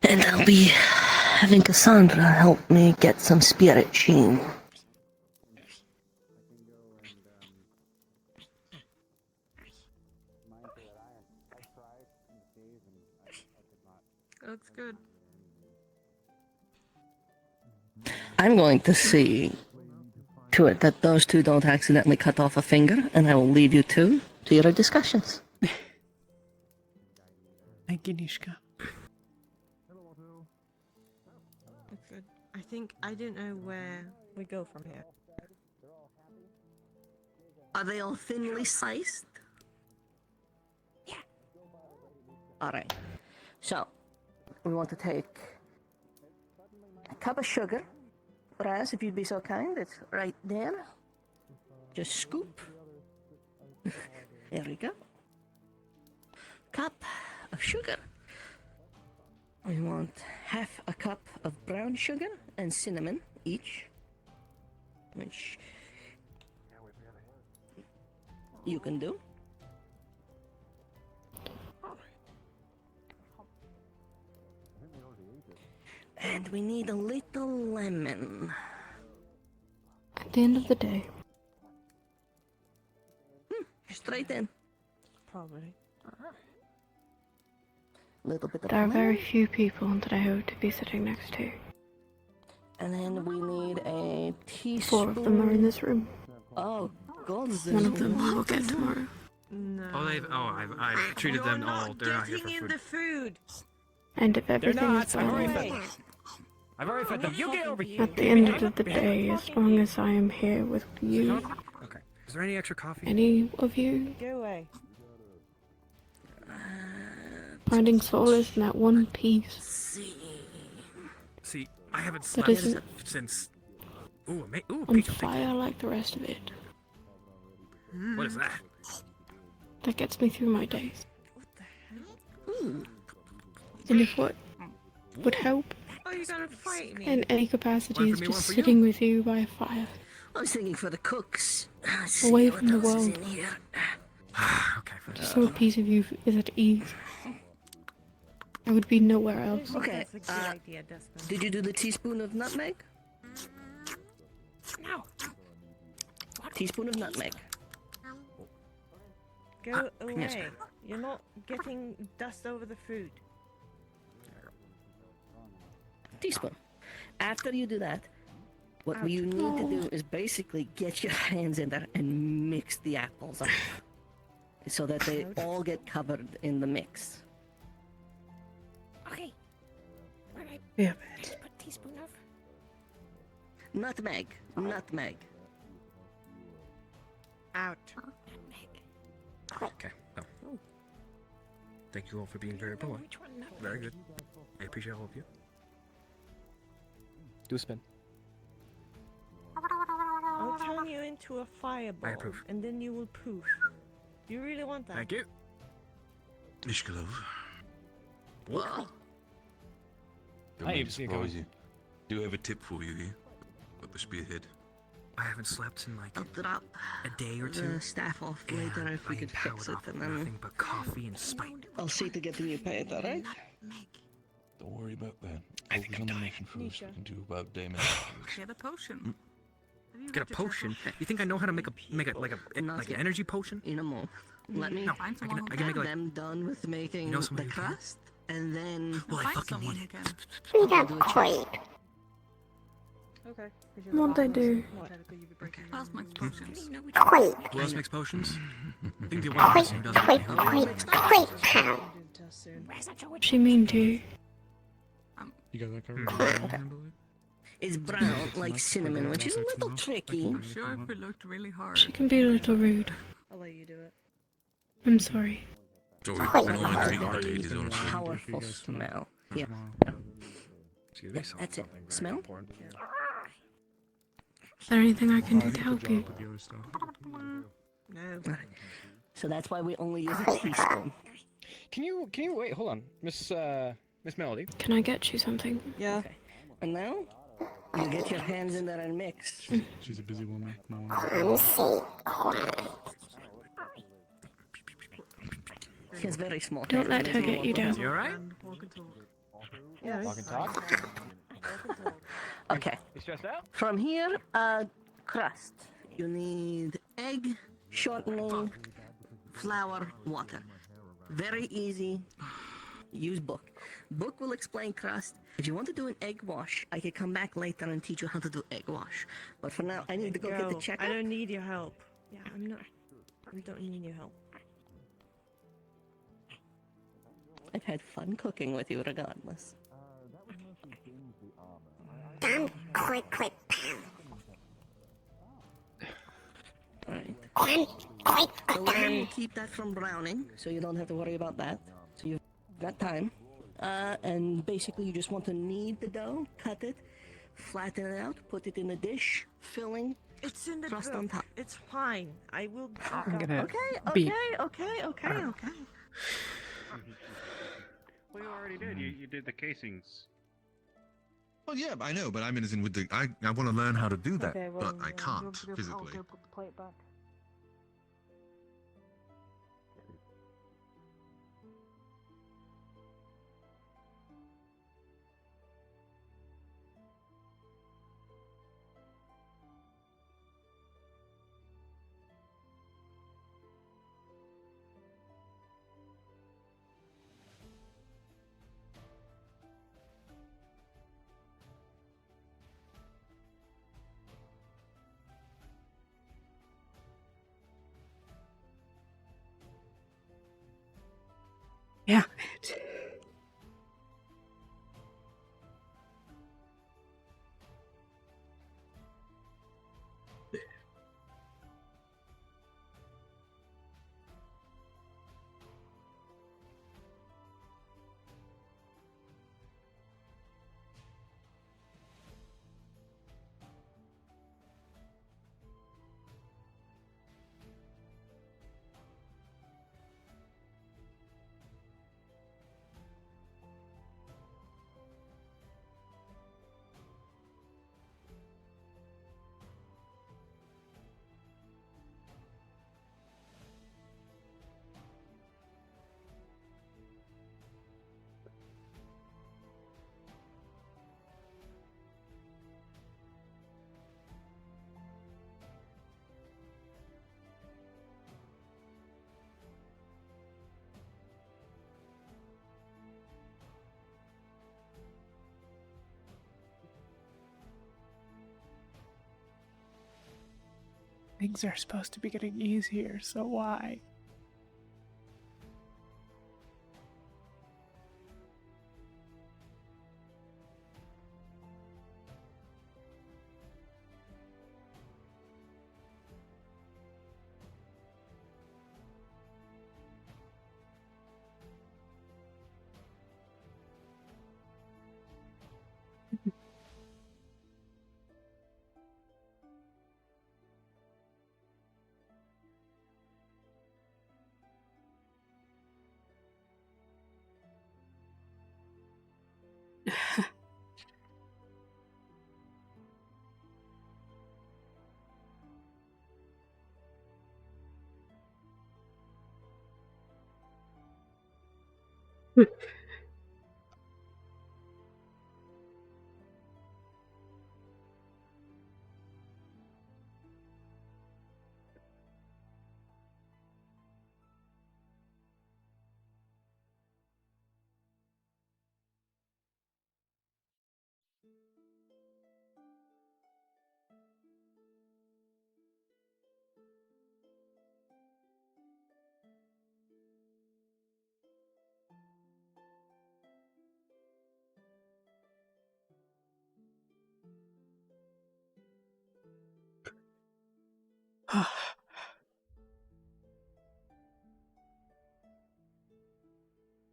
And I'll be having Cassandra help me get some spirit sheen. Looks good. I'm going to see to it that those two don't accidentally cut off a finger, and I will leave you two to your discussions. Ginishka. Looks good. I think I don't know where we go from here. Are they all thinly sliced? Yeah. Alright. So, we want to take a cup of sugar. Raz, if you'd be so kind, it's right there. Just scoop. There we go. Cup of sugar. We want half a cup of brown sugar and cinnamon each, which you can do. And we need a little lemon. At the end of the day, Straight in. Probably. Little bit of there are lemon. very few people that I hope to be sitting next to. And then we need a teaspoon. 4 of them are in this room. Oh, God. One of them we will get tomorrow. No. I've treated them all. They're not here for Getting in food. the food. And if They're everything not. is I've already fine, fed them. I've already fed them. You get over here. at the end of the day, as long as I am here with you, Okay. Is there any extra coffee? any of you, Go away. finding solace in that one piece See, I haven't that slept isn't since. Ooh, on peach. fire like the rest of it. What is that? That gets me through my days. And if what would help Oh, you're gonna fight me? in any capacity One is for me, just one for sitting with you by a fire, I was thinking for the cooks. away from the world, Okay, fine. just so a piece of you is at ease. I would be nowhere else. Okay, That's a good idea, Desmond. did you do the teaspoon of nutmeg? No. Teaspoon of nutmeg. Go yes. away. You're not getting dust over the food. Teaspoon. After you do that, what you need to do is basically get your hands in there and mix the apples up so that they all get covered in the mix. Okay. Where do I Yeah. put a teaspoon of? Nutmeg. Nutmeg. Out. Okay. Oh. Thank you all for being very polite. Very good. I appreciate all of you. Do a spin. I'll turn you into a fireball. I approve. And then you will poof. Do you really want that? Thank you. Ishkalov. Whoa. Don't I let me even see it surprise going. you. Do have a tip for you here. Got the spearhead. I haven't slept in like I'll drop a day or two. the staff off later if we could fix it, and then Nothing but coffee and spite. I'll see to getting you paid, alright? Don't worry about that. Focus on the mission first. We can do about damage. Get a potion. Get a potion? You think I know how to make an energy potion? In a moment. Let me No, I can make like. them done with making You know somebody the who can? crust, and then Well, I fucking need it. we got quite. Okay. What they do? Who else makes potions? Who else makes potions? I think the one person who doesn't make potions. What do you mean, do? You got that covered? Okay. It's brown like cinnamon, which is a little tricky. I'm sure if we looked really hard. She can be a little rude. I'll let you do it. I'm sorry. Sorry, I don't want to irritate you, honestly. Powerful smell. Yeah. That's it. Smell? Is there anything I can do to help you? No. So that's why we only use a teaspoon. Can you wait? Hold on, Miss Melody. Can I get you something? Yeah. Okay. And now, you get your hands in there and mix. She's a busy woman. No one. She has very small Don't hands. let her get you down. You alright? Yes. Walk and talk. Okay. You stressed out? From here, crust. You need egg, shortening, flour, water. Very easy. Use book. Book will explain crust. If you want to do an egg wash, I can come back later and teach you how to do egg wash. But for now, I need to go get the checkup. I don't need your help. Yeah, I don't need your help. I've had fun cooking with you regardless. Quick, Alright. quick, So we're going to keep that from browning, so you don't have to worry about that. So you've got time. And basically you just want to knead the dough, cut it, flatten it out, put it in a dish, filling, It's in the crust book. on top. It's fine. I will. I'm gonna Okay. Well, you already did. You did the casings. Well, yeah, I know, but I mean, as in with the, I want to learn how to do that, Okay, well, but I can't physically. I'll go put the plate back. Yeah. Things are supposed to be getting easier, so why?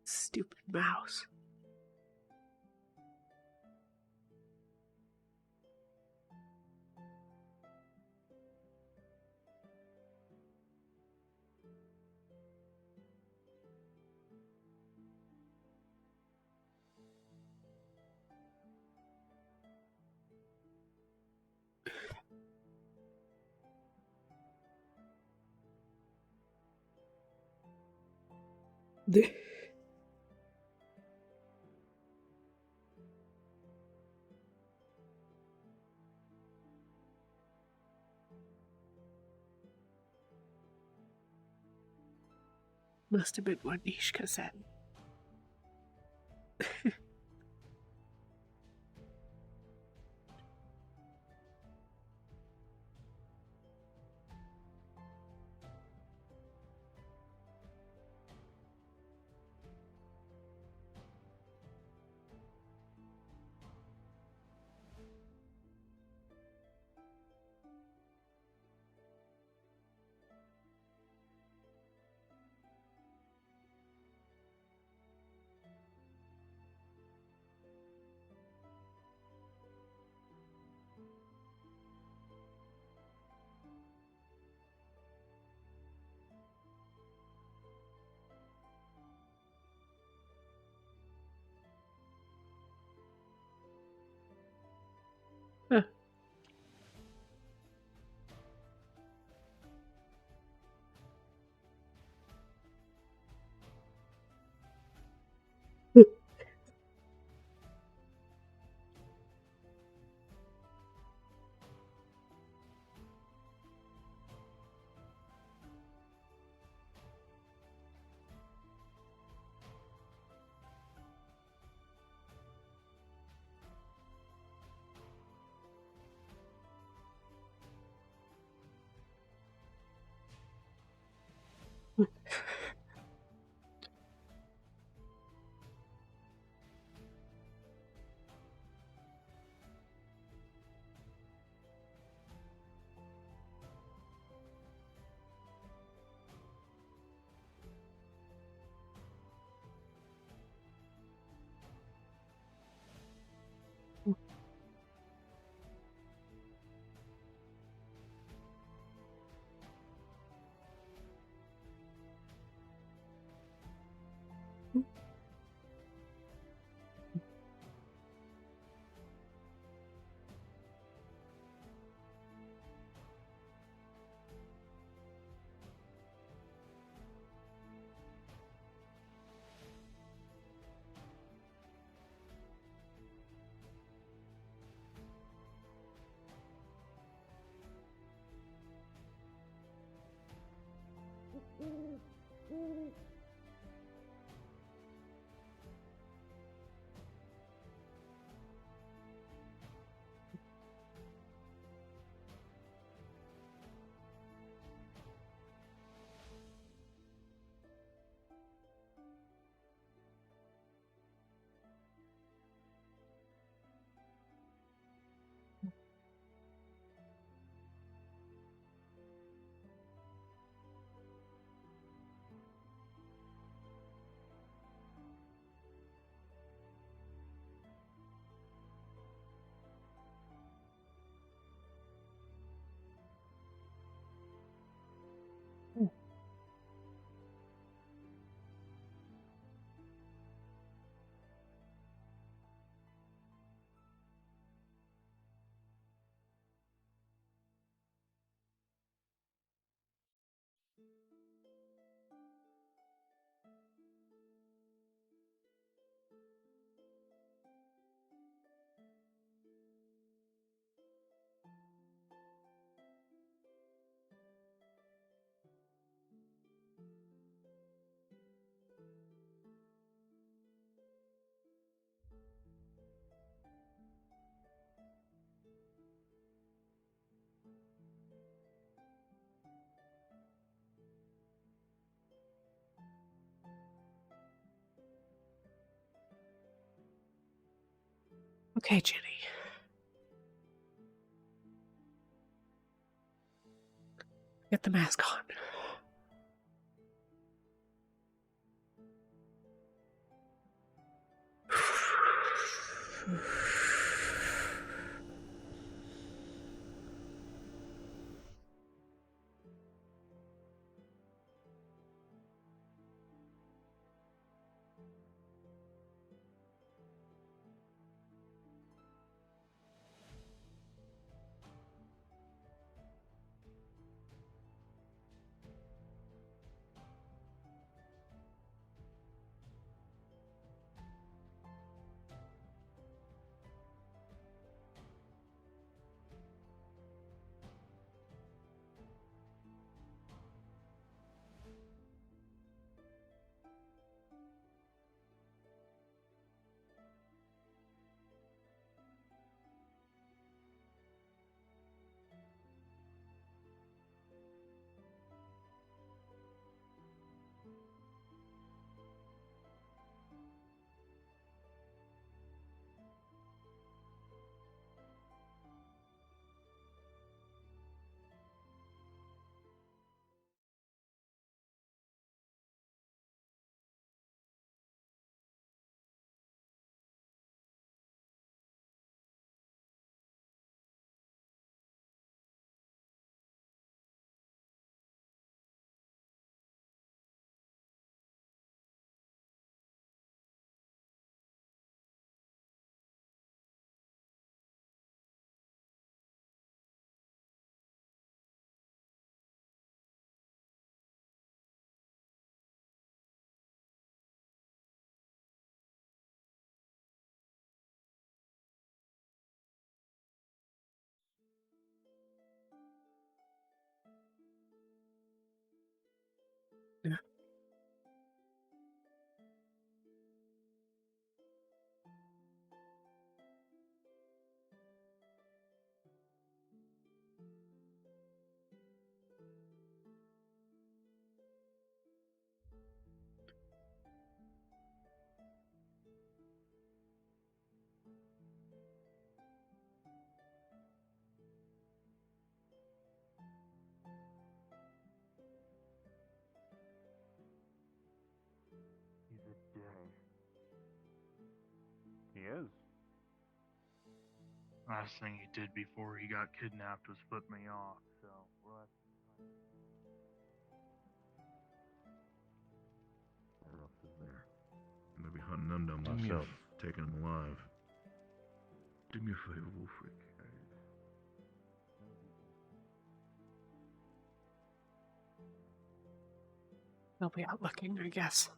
Stupid mouse. Must have been one niche cassette. Huh. Okay, Ginny. Get the mask on. He is. Last thing he did before he got kidnapped was flip me off, so what? What else is there? I'm gonna be hunting them down myself, taking them alive. Do me a favor, Wolfric. They'll be out looking, I guess.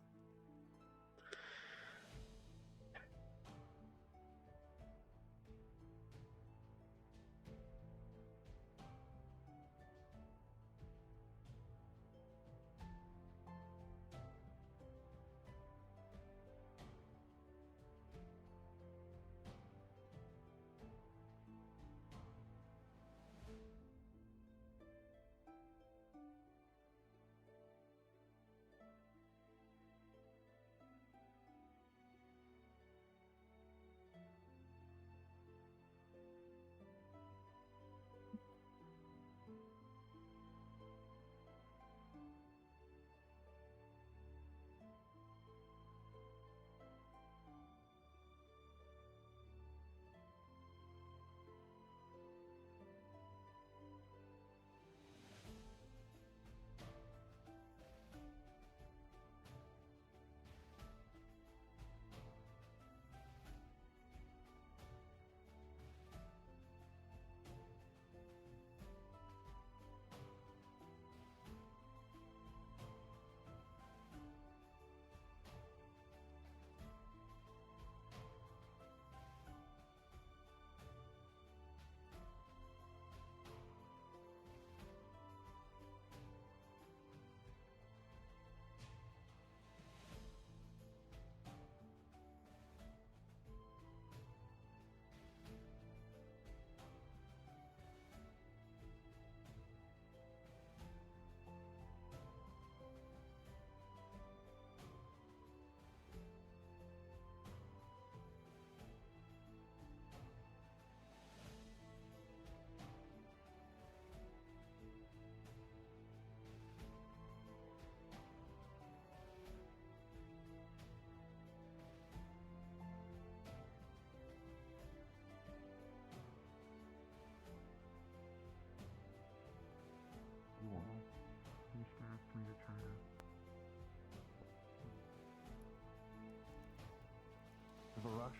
The rush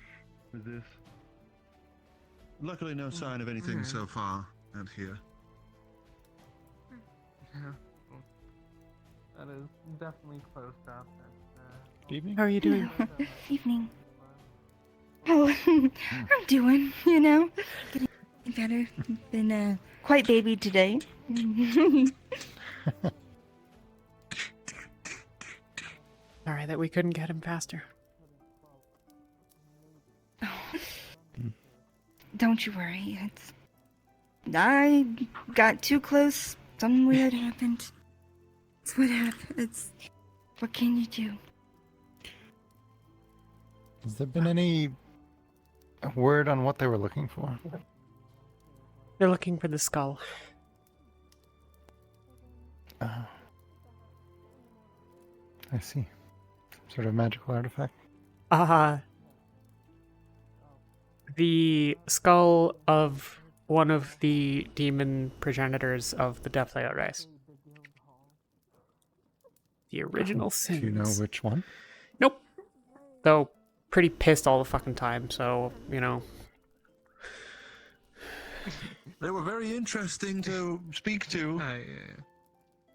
with this. Luckily, no sign of anything so far out here. Yeah. That is definitely close up. Evening. How are you doing? Evening. Oh, I'm doing, you know, getting better. Been quite baby today. Sorry that we couldn't get him faster. Don't you worry. I got too close. Something weird happened. It's what happened. What can you do? Has there been any word on what they were looking for? They're looking for the skull. I see. Some sort of magical artifact? The skull of one of the demon progenitors of the Death Layer race. The original sins. Do you know which one? Nope. Though, pretty pissed all the fucking time, so, you know. They were very interesting to speak to.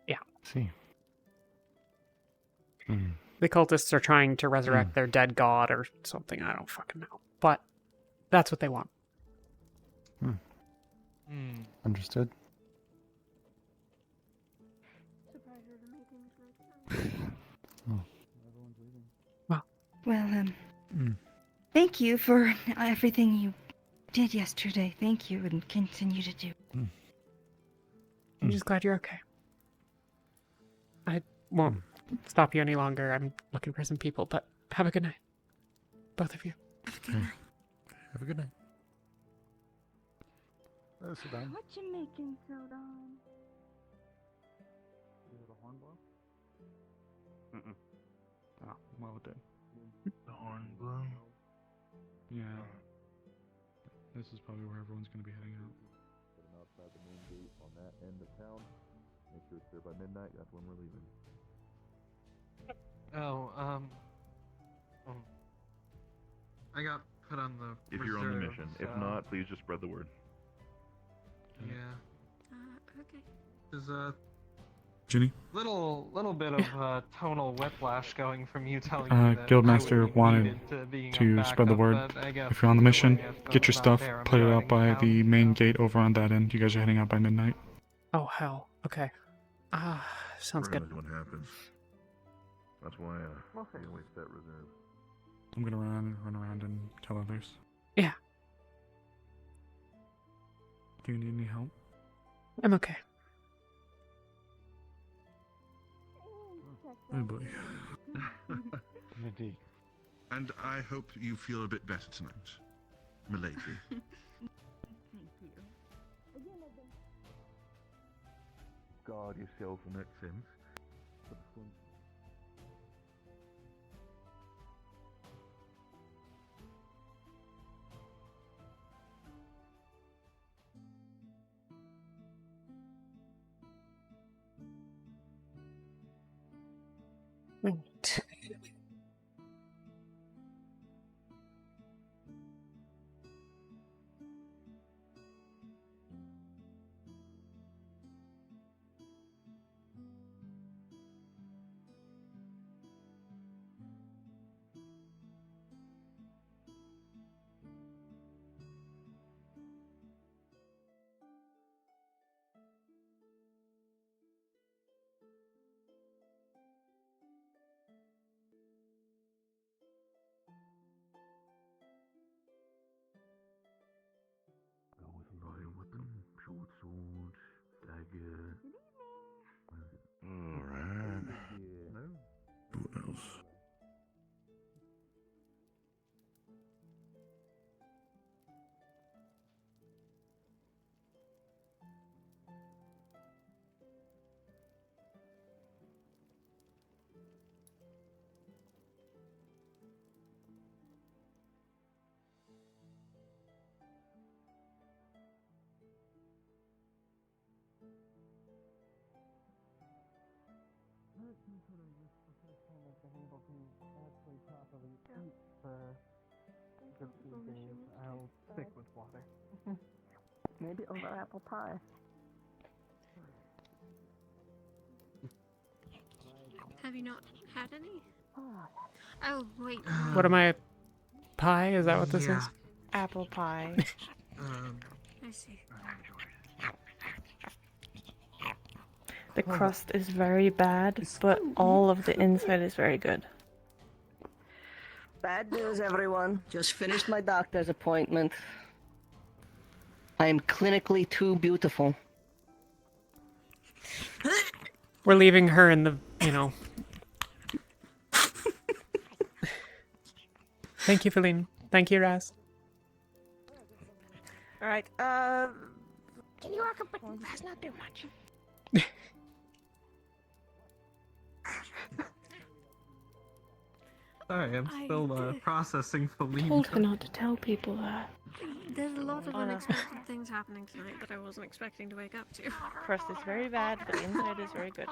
Yeah. See. The cultists are trying to resurrect their dead god or something, I don't fucking know. But, that's what they want. Understood. Well, thank you for everything you did yesterday. Thank you, and continue to do. I'm just glad you're okay. I won't stop you any longer. I'm looking for some people, but have a good night. Both of you. Have a good night. Sit down. What you making, Sodon? Mm-mm. Oh, well done. The horn blow. Yeah. This is probably where everyone's going to be heading out. Put them outside the main gate on that end of town. Make sure it's there by midnight. That's when we're leaving. I got put on the If you're on the reserve, mission. If so- not, please just spread the word. Yeah. Okay. There's a Ginny? little bit of tonal whiplash going from you telling me that Guildmaster I would be wanted needed to being to a spread the backup, word. but I guess If you're on the either mission, way, if get your that's not stuff, there, I'm put it driving out by down. the main gate over on that end. You guys are heading out by midnight. Oh, hell. Okay. Sounds good. What happens? That's why we always set reserves. I'm gonna run around and tell others. Yeah. Do you need any help? I'm okay. Oh boy. Indeed. And I hope you feel a bit better tonight, milady. Guard yourself in that sense. Right. Riding with them, short sword, dagger. Alright. No? What else? I'll stick with water. Maybe over apple pie. Have you not had any? Oh, wait. What am I? Pie? Is that what this is? Apple pie. I see. The crust is very bad, but all of the inside is very good. Bad news, everyone. Just finished my doctor's appointment. I am clinically too beautiful. We're leaving her in the, you know. Thank you, Feline. Thank you, Raz. Alright, Can you walk up, but that's not too much. Sorry, I'm still processing Feline. Told her not to tell people that. There's a lot of unexpected things happening tonight that I wasn't expecting to wake up to. Crust is very bad, but the inside is very good.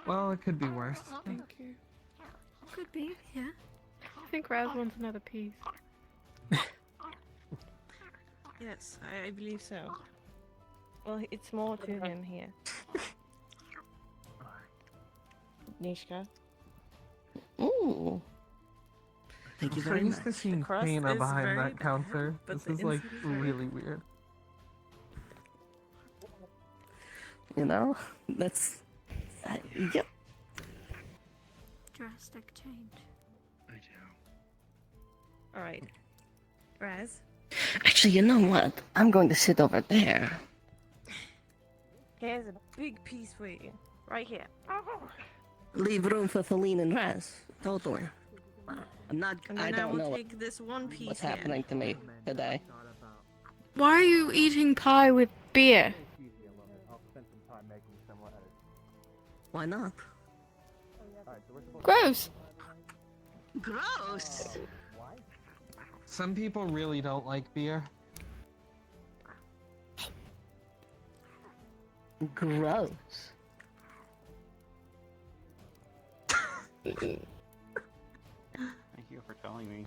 Well, it could be worse. Thank you. Could be, yeah. I think Raz wants another piece. Yes, I believe so. Well, it's more to him here. Nishka. Ooh. Thank you very I'm much. used to seeing crust Kana is behind very that bad, counter. but This the is like inside is very really weird. You know, that's. Yep. Drastic change. Alright. Raz? Actually, you know what? I'm going to sit over there. Here's a big piece for you. Right here. Leave room for Feline and Raz. Totally. I'm not. And I then don't will know take this one piece what's here. happening to me today. Why are you eating pie with beer? Why not? Gross. Gross. Some people really don't like beer. Gross. Thank you for telling me.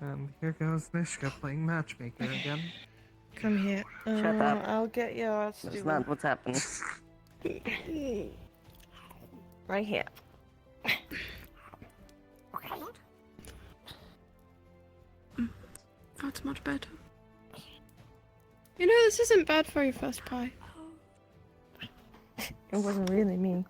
And here goes Nishka playing matchmaker again. Come here. Shut up. I'll get your That's not what's happening. right here. That's much better. You know, this isn't bad for your first pie. It wasn't really me.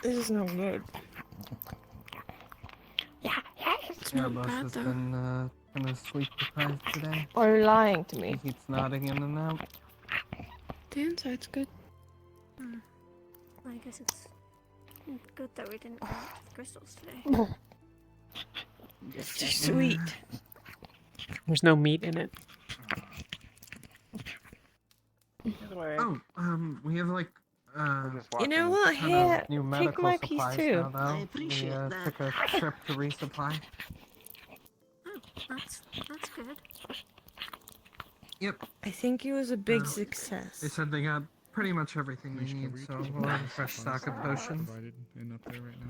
This is not good. It's Yeah, not boss bad has though. been kind of sleep deprived today. Are you lying to me? He keeps nodding in and out. The inside's good. I guess it's good that we didn't collect the crystals today. It's too sweet. There's no meat in it. Oh, we have like You know what? ton Here, of new take medical my piece supplies too. now, though. I appreciate we that. took a trip to resupply. Oh, that's good. Yep. I think it was a big They success. said they got pretty much everything we need, so we'll have a fresh stock of potions. Provided in up there right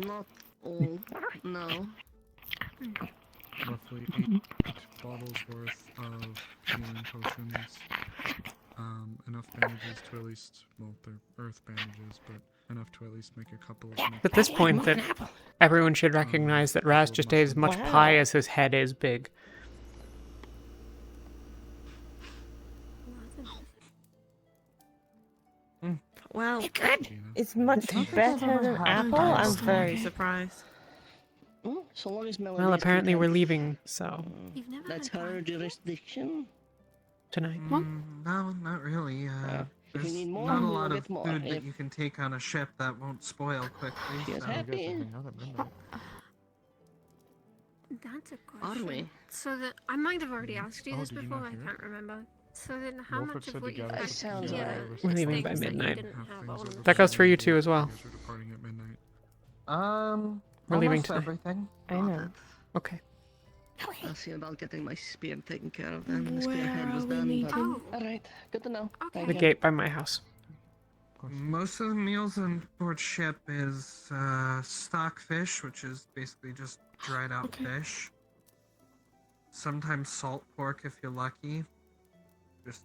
now. Not all. No. Roughly 8 bottles worth of healing potions. Enough bandages to at least, well, they're earth bandages, but enough to at least make a couple of. At this point, that everyone should recognize that Raz just ate as much pie as his head is big. Well, it's much better than apple. I'm very surprised. Well, so long as Melody. Well, apparently we're leaving, so That's her jurisdiction. tonight. No, not really. If you There's need more, not a we'll lot of get more. food that If- you can take on a ship that won't spoil quickly. Yes, so. happy. That's a Are question. we? So that I might have already asked you Oh, this did you before. not I hear it? can't remember. So then, how Wilfred much said of what you you guys had sounds here alright. was We're leaving by things that you midnight. didn't have on the That goes for you too as well. You guys are departing at midnight. We're leaving almost tonight. everything. I know. Okay. I'll see about getting my spear taken care of then. The Where spearhead was are we done, meeting? but... Oh. Alright, good to know. Thank The you. gate by my house. Most of the meals on board ship is stockfish, which is basically just dried out fish. Sometimes salt pork if you're lucky. Just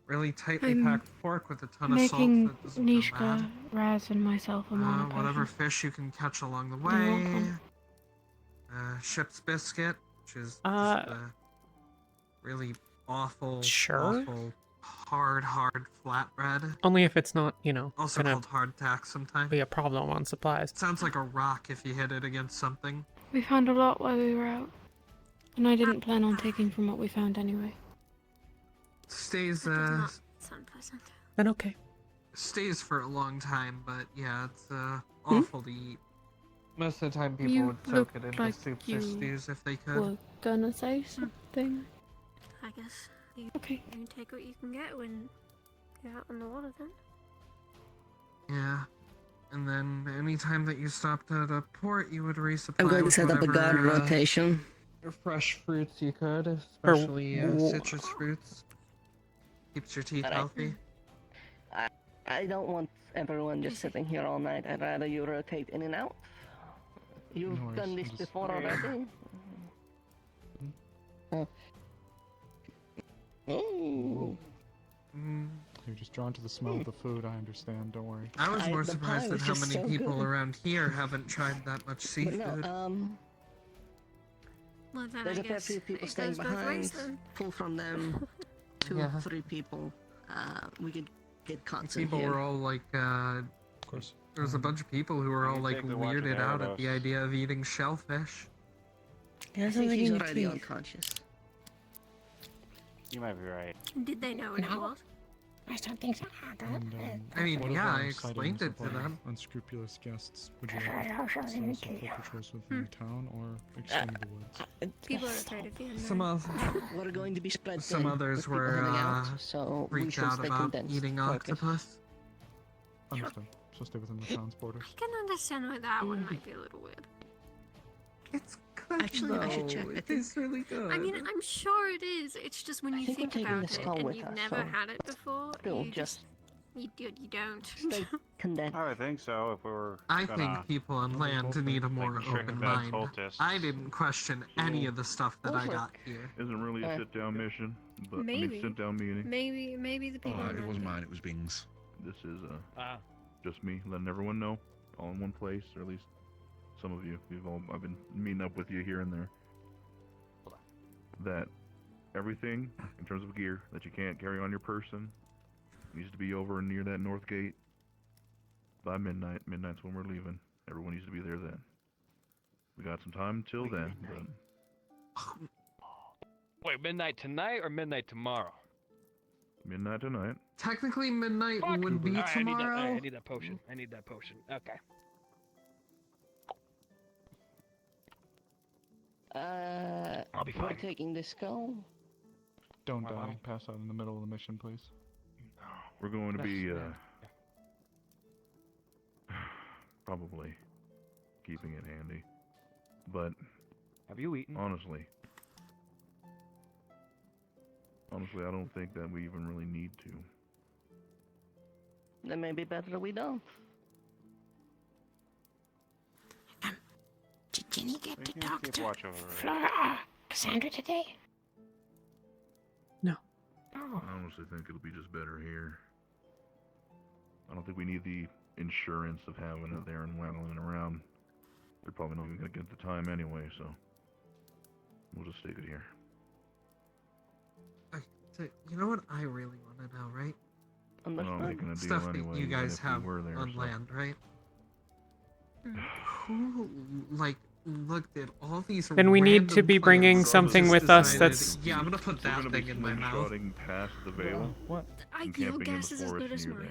really tightly I'm packed pork with a ton of salt Making that doesn't go Nishka, bad. Raz, and myself a mana Whatever potion. fish you can catch along the Do you want way. one? Ship's biscuit, which is Uh, just really awful, sure. awful, hard flatbread. Only if it's not, you know, Also gonna called hardtack sometimes. be a problem on supplies. Sounds like a rock if you hit it against something. We found a lot while we were out. And I didn't plan on taking from what we found anyway. Stays sound pleasant. Then okay. stays for a long time, but yeah, it's awful to eat. Most of the time people You would soak looked it into like soups you or stews if they could. We're gonna say something. I guess you Okay. can take what you can get when you're out on the water then. Yeah. And then anytime that you stopped at a port, you would resupply I'm going to with set up a guard whatever, rotation. fresh fruits you could, especially citrus fruits. Keeps your teeth Alright. healthy. I don't want everyone just sitting here all night. I'd rather you rotate in and out. You've No worries, done I'll this just- before already. Oh. Oh. You're just drawn to the smell of the food, I understand, don't worry. I was more the surprised pie at was how just many so people good. around here haven't tried that much But seafood. no, Well, then there's I a fair guess few people it staying goes both ways behind. then. Pull from them. Two, Yeah. 3 people. We could get caught in People here. were all like, Of course. there was a bunch of people who were all You like take the watch weirded and out arrow at the dose. idea of eating shellfish. I think he's already unconscious. You might be right. Did they know what it was? Something's And, I mean, what yeah, of I our explained sightings it of to our them. unscrupulous guests? Would you like to set us up for patrols within the town or extend the woods? People are afraid of you. Some of We're going to be spread some thin, others with people were hanging out, so we freaked should out stay about condensed. eating Focus. octopus. Understood. So stay within the town's borders. I can understand why that one might be a little weird. It's good. Actually, I should check. I think It's really good. I mean, I'm sure it is. It's just when you think we're think taking about the it skull and with you've us, never so had it before, still you just you don't. stay condensed. I would think so. If we were I gonna think people on land need a more like, trick open the mind. cultists. I didn't question any of the stuff that I got here. Isn't really a sit-down mission, but I Maybe. mean sit-down meeting. Maybe the people. it around wasn't you. mine. It was Bing's. This is just me letting everyone know, all in one place, or at least some of you. I've been meeting up with you here and there. That everything in terms of gear that you can't carry on your person needs to be over near that north gate by midnight. Midnight's when we're leaving. Everyone needs to be there then. We got some time till then, but Wait, midnight tonight or midnight tomorrow? midnight tonight. Technically, midnight would be Alright, tomorrow. I need that potion. I need that potion. Okay. I'll be we're fine. taking the skull. Don't die. Pass out in the middle of the mission, please. We're going to be probably keeping it handy. But have you eaten? Honestly, I don't think that we even really need to. Then maybe better we don't. Did Ginny get to can talk keep to watch over it. Flora, Cassandra today? No. Oh. I honestly think it'll be just better here. I don't think we need the insurance of having it there and waggling around. They're probably not even going to get the time anyway, so we'll just stick it here. You know what I really want to know, right? We're not making a deal Stuff that anyway, you even guys if we have were there, on so. land, right? Who, like, looked at all these Then we need to random be bringing plants something and with just us decided, that's. Yeah, I'm gonna put We're that gonna be thing in my mouth. slingshotting past the Vale. What? And Your camping in guess the is as forest good as near mine.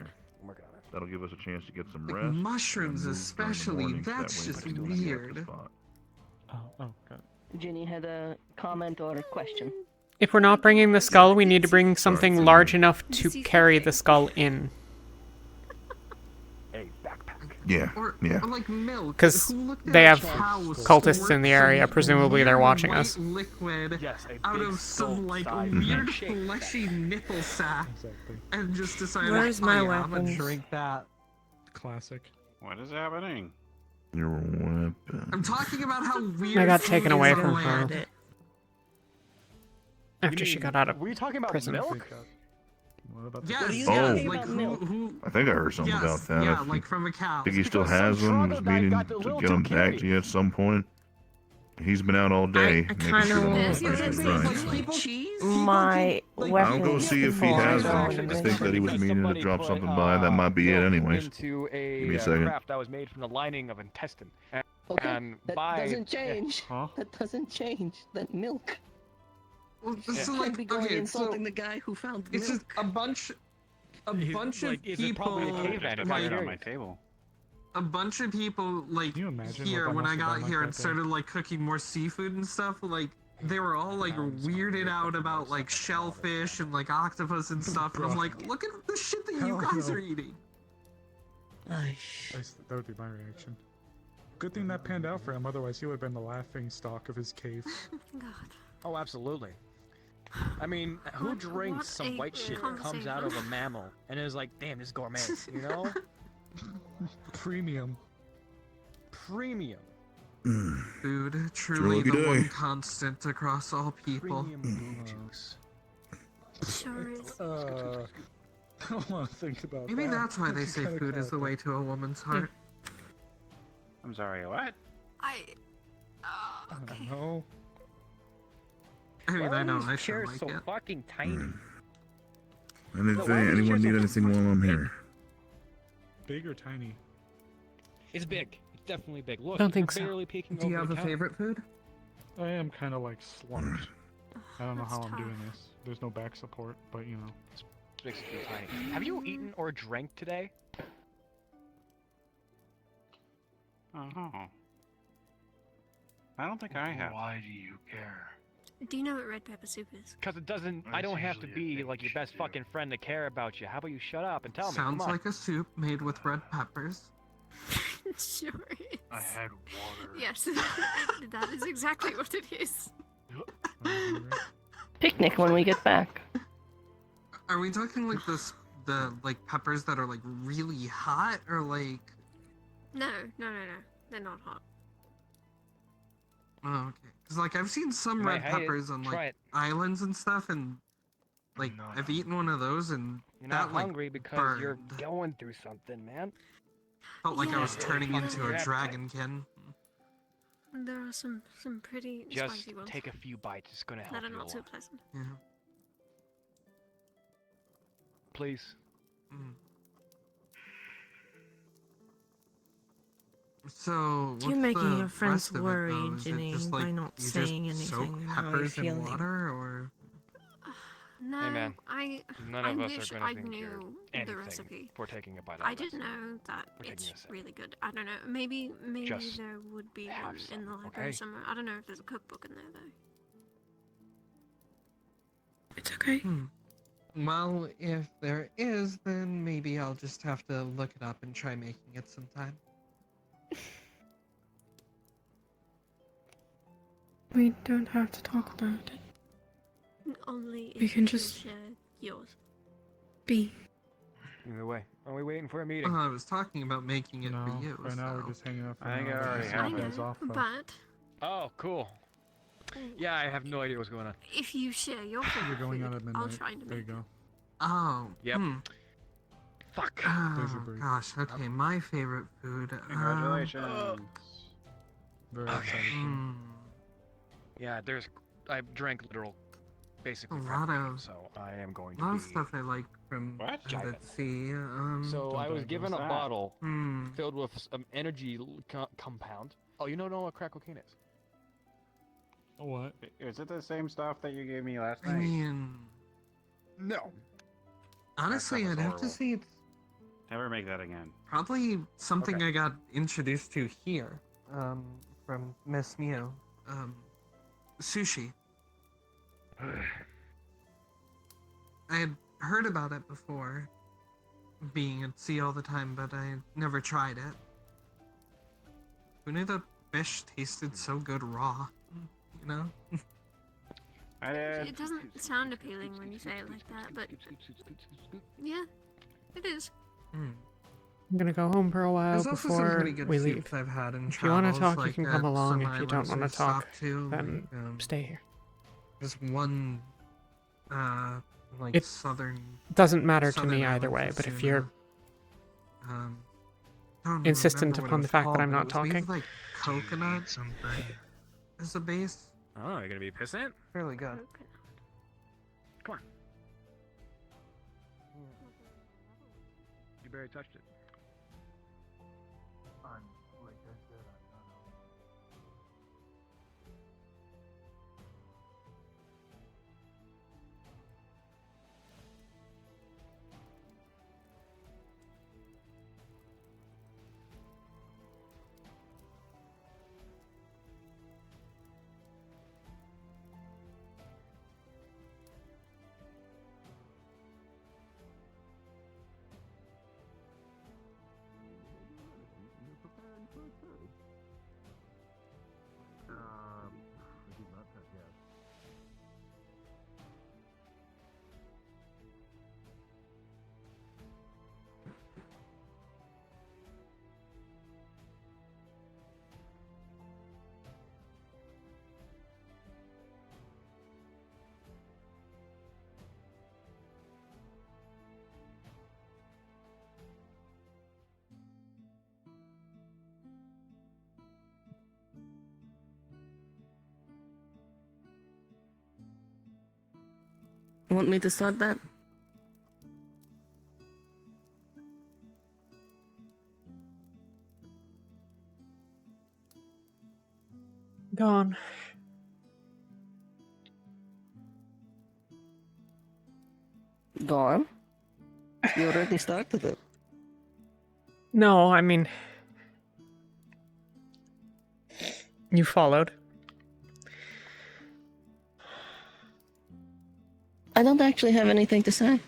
there. That'll give us a chance to get some Like rest. mushrooms and move during the especially, mornings, that that's way just we can get to the weird. spot. Oh, God. Ginny had a comment or a question. If we're not bringing the skull, we need to bring something large enough to carry the skull in. Yeah, Or like milk. Because Who looked at they a have cow cultists in the squirt area. some Presumably they're weird watching white us. liquid Yes, a out big of some like skull-sized weird shake. fleshy nipple sack and just decided, Where's oh, my yeah, I'm gonna weapons? drink that. Classic. What is happening? Your weapon. I'm talking about how weird. I got food taken is away on from land. her. After she got out of Were you talking about prison. milk? What about Yes, What are you yes, talking like about, who, milk? who? I think I heard something Yes, about that. yeah, I like from a cow. think he still Because some has them. Toronto Was guy meaning got a to little get too them back carried. to you at some point. He's been out all day, I making kinda sure the want- weapons is right. so. My weapon. I'll go see if he has them. I think that he was meaning to drop something by. That might be it, anyways. Into a Give me a second. craft that was made from the lining of intestine. Okay, And that by doesn't change. That doesn't change. That milk. Well, You so can't like, be going okay, insulting so the guy who found the it's milk. just a bunch of is it probably people, a caveman? Just Like, got it on my table. a bunch of people like you imagine here what that when I must have got been like here that and day? started like cooking more seafood and stuff. Like they were all like weirded out about like shellfish and like octopus and stuff. And I'm like, look at the shit that you Hell guys no. are eating. That would be my reaction. Good thing that panned out for him, otherwise he would have been the laughing stock of his cave. God. Oh, absolutely. I mean, who What drinks some a white shit that comes out of a mammal and is like, damn, this is gourmet, you know? Premium. Premium. Food, truly lucky the day. one constant across all people. Premium boob juice. Sure is. I don't want to think about Maybe that. that's why they say Kinda food is the way to a woman's heart. I'm sorry, what? Okay. No. I mean, I know Why are I these should chairs like so it. fucking tiny? Anyone need anything while I'm here? Big or tiny? It's big. It's definitely big. Look, Don't think you're so. barely peeking Do you over have the a counter. favorite food? I am kind of like slumped. I don't know That's how I'm doing tough. this. There's no back support, but you know. makes it feel tiny. Have you eaten or drank today? Oh. I don't think I have. Why do you care? Do you know what red pepper soup is? Because it doesn't. I That's don't have to usually a be thing like you your best should do. fucking friend to care about you. How about you shut up and tell me? Sounds Come on. like a soup made with red peppers. Sure is. I had water. Yes, that is exactly what it is. Picnic when we get back. Are we talking like the like peppers that are like really hot, or like? No. They're not hot. Oh, okay. Because like I've seen some Might red hate it. peppers on Try like it. islands and stuff, and like I've eaten one of those, and You're not that like hungry because burned. you're going through something, man. Felt like I Yeah. was turning into a Your appetite. dragonkin. There are some pretty Just spicy ones take a few bites. It's gonna help that are you a not so lot. pleasant. Yeah. Please. So what's You're making the your friends rest of it, worried, though? Is it Ginny, just, by like, not you just saying soak anything and how you're peppers in feeling. water, or? No, man, I none I of us are wish gonna I think you're knew the anything recipe. for taking a bite out I of this. didn't know that We're taking it's a sip. really good. I don't know. Maybe Just there would be have one some, in the library okay? somewhere. I don't know if there's a cookbook in there though. It's okay. Well, if there is, then maybe I'll just have to look it up and try making it sometime. We don't have to talk about it. Only if We can you just share yours. be. Either way, are we waiting for a meeting? I was talking about making it No, for you. right now so. we're just hanging out for I think now. I already Just have you it. guys off, though. But Oh, cool. Yeah, I have no idea what's going on. if you share your favorite You're going out food, at I'll midnight. try to There you make go. Oh. Yep. Fuck. There's your Oh, break. gosh. Okay, my favorite food. Congratulations. Very excited. Yeah, I drank literal, basically A prep lot meat, of- so I am going A lot to of be. stuff I like from What? the sea. So I was given a bottle Hmm. filled with some energy compound. Oh, you don't know what crack cocaine is? What? Is it the same stuff that you gave me last I night? mean, No. honestly, That I'd stuff is have to horrible. say it's Never make that again. probably something Okay. I got introduced to here, from Miss Mew. Sushi. I had heard about it before, being at sea all the time, but I never tried it. Who knew that fish tasted so good raw? You know? I did. It doesn't sound appealing when you say it like that, but yeah, it is. I'm gonna go home for a while There's also some before pretty good we soups leave. I've had in If you want to travels, talk, you like can come at along. some If you don't islands want we've to talk, stopped to, then like, stay here. There's one, like It southern. doesn't matter to southern me either island way, of but if Suna. you're I don't insistent remember what it upon the was fact that called, I'm but not it was made talking, with, like coconut as a base. Oh, you're gonna be pissant? Fairly good. Come on. You barely touched it. Like I said, I'm not I did not touch yet. You want me to start that? Go on. Go on. You already started it. No, I mean, you followed. I don't actually have anything to say.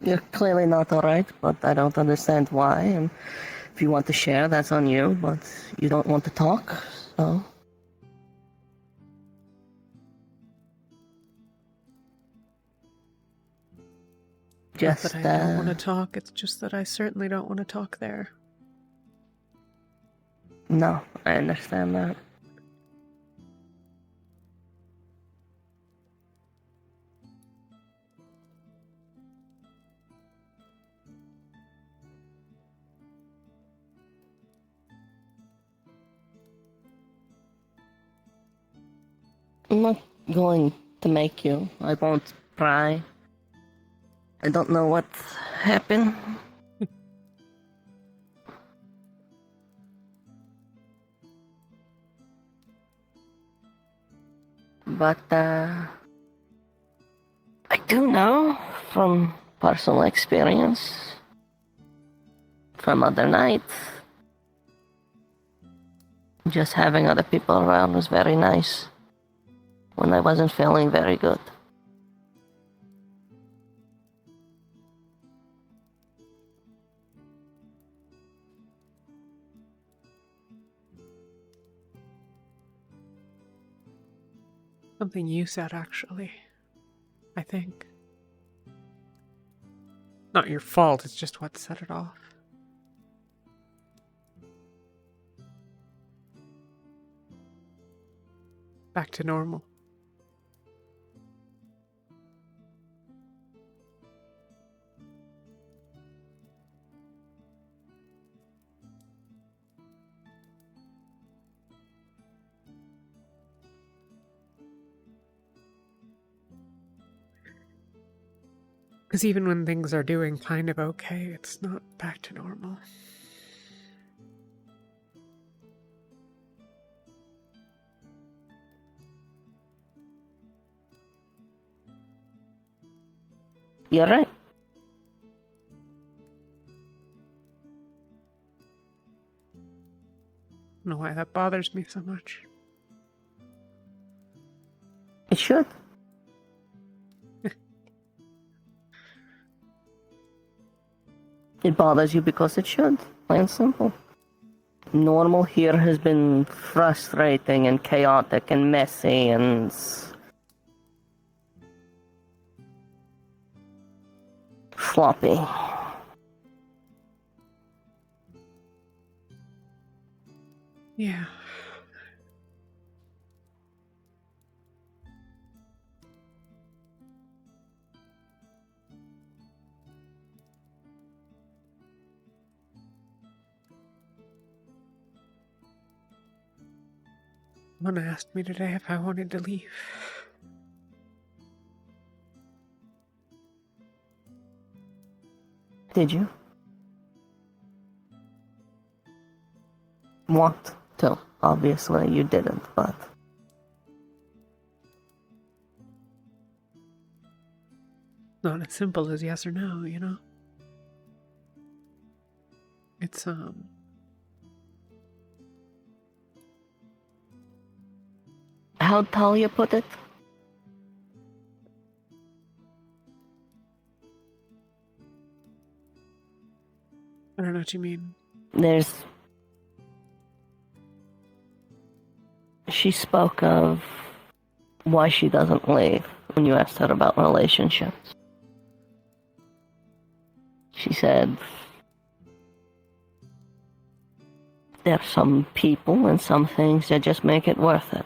You're clearly not alright, but I don't understand why, and if you want to share, that's on you, but you don't want to talk, so... Not that I don't want to talk, it's just that I certainly don't want to talk there. No, I understand that. I'm not going to make you. I won't pry. I don't know what happened. But, I do know from personal experience, from other nights, just having other people around was very nice when I wasn't feeling very good. Something you said, actually. I think. Not your fault, it's just what set it off. Back to normal. Because even when things are doing kind of okay, it's not back to normal. You're right. I don't know why that bothers me so much. It should. It bothers you because it should. Plain and simple. Normal here has been frustrating and chaotic and messy and... floppy. Yeah. Someone asked me today if I wanted to leave. Did you? Want to. Obviously you didn't, but... Not as simple as yes or no, you know? It's, How'd Talia put it? I don't know what you mean. There's... She spoke of why she doesn't leave when you asked her about relationships. She said... there are some people and some things that just make it worth it.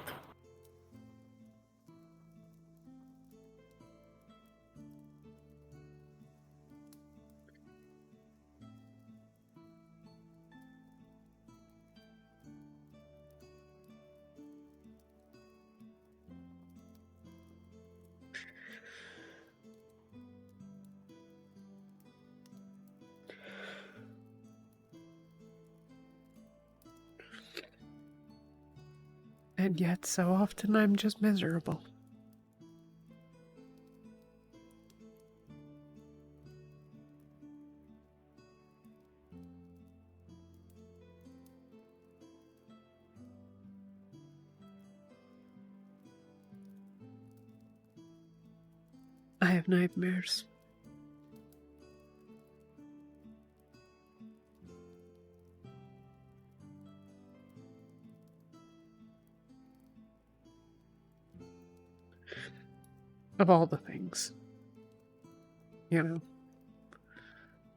And yet, so often I'm just miserable. I have nightmares. Of all the things. You know.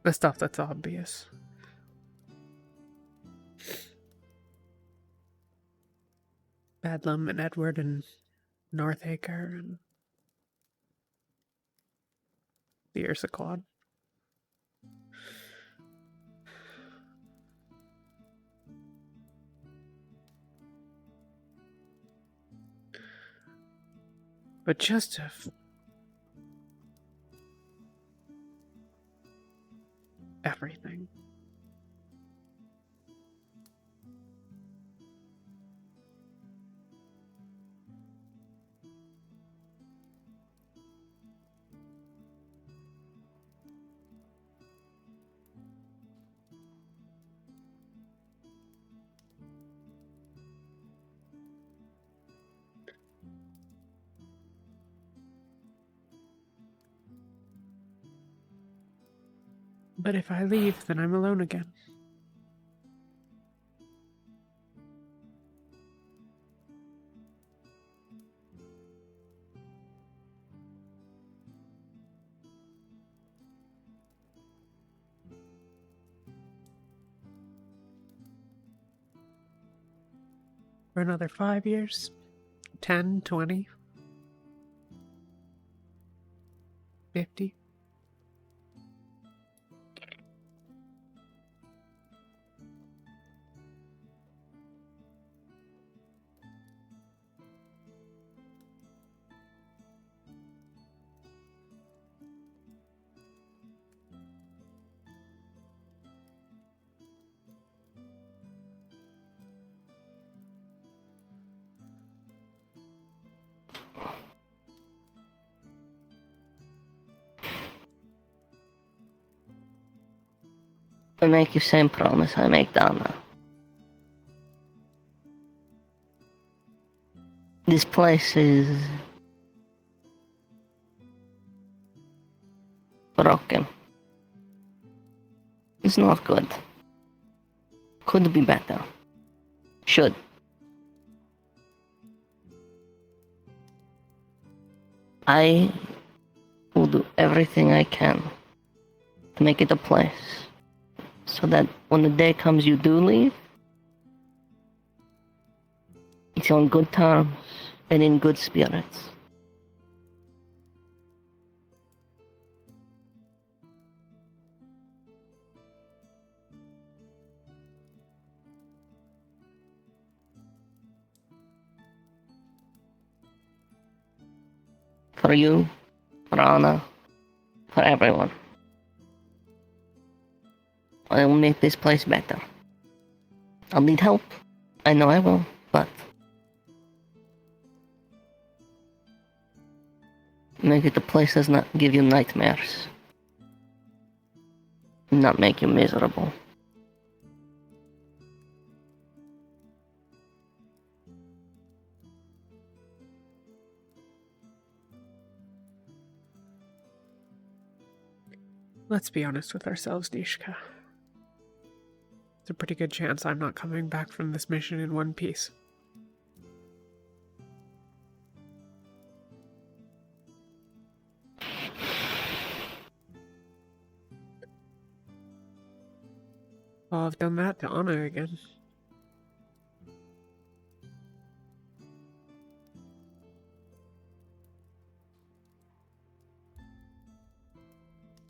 The stuff that's obvious. Bedlam and Edward and Northacre and the Ursa-Quad. But just everything. But if I leave, then I'm alone again. For another 5 years? 10, 20? 50? I make you same promise I make Donna. This place is broken. It's not good. Could be better. Should. I will do everything I can to make it a place so that when the day comes you do leave, it's on good terms and in good spirits. For you, for Anna, for everyone. I will make this place better. I'll need help. I know I will, but make it a place that does not give you nightmares. Not make you miserable. Let's be honest with ourselves, Nishka. There's a pretty good chance I'm not coming back from this mission in one piece. Oh, I've done that to Anna again.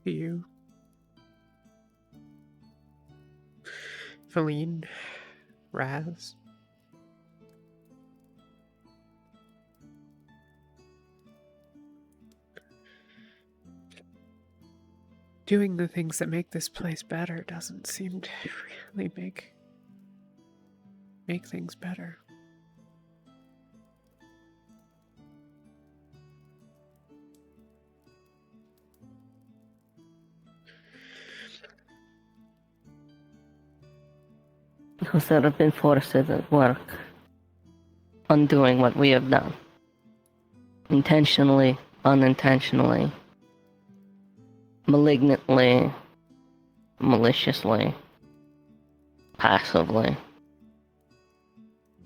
To you. Feline. Raz. Doing the things that make this place better doesn't seem to really make things better. Because there have been forces at work undoing what we have done. Intentionally, unintentionally, malignantly, maliciously, passively.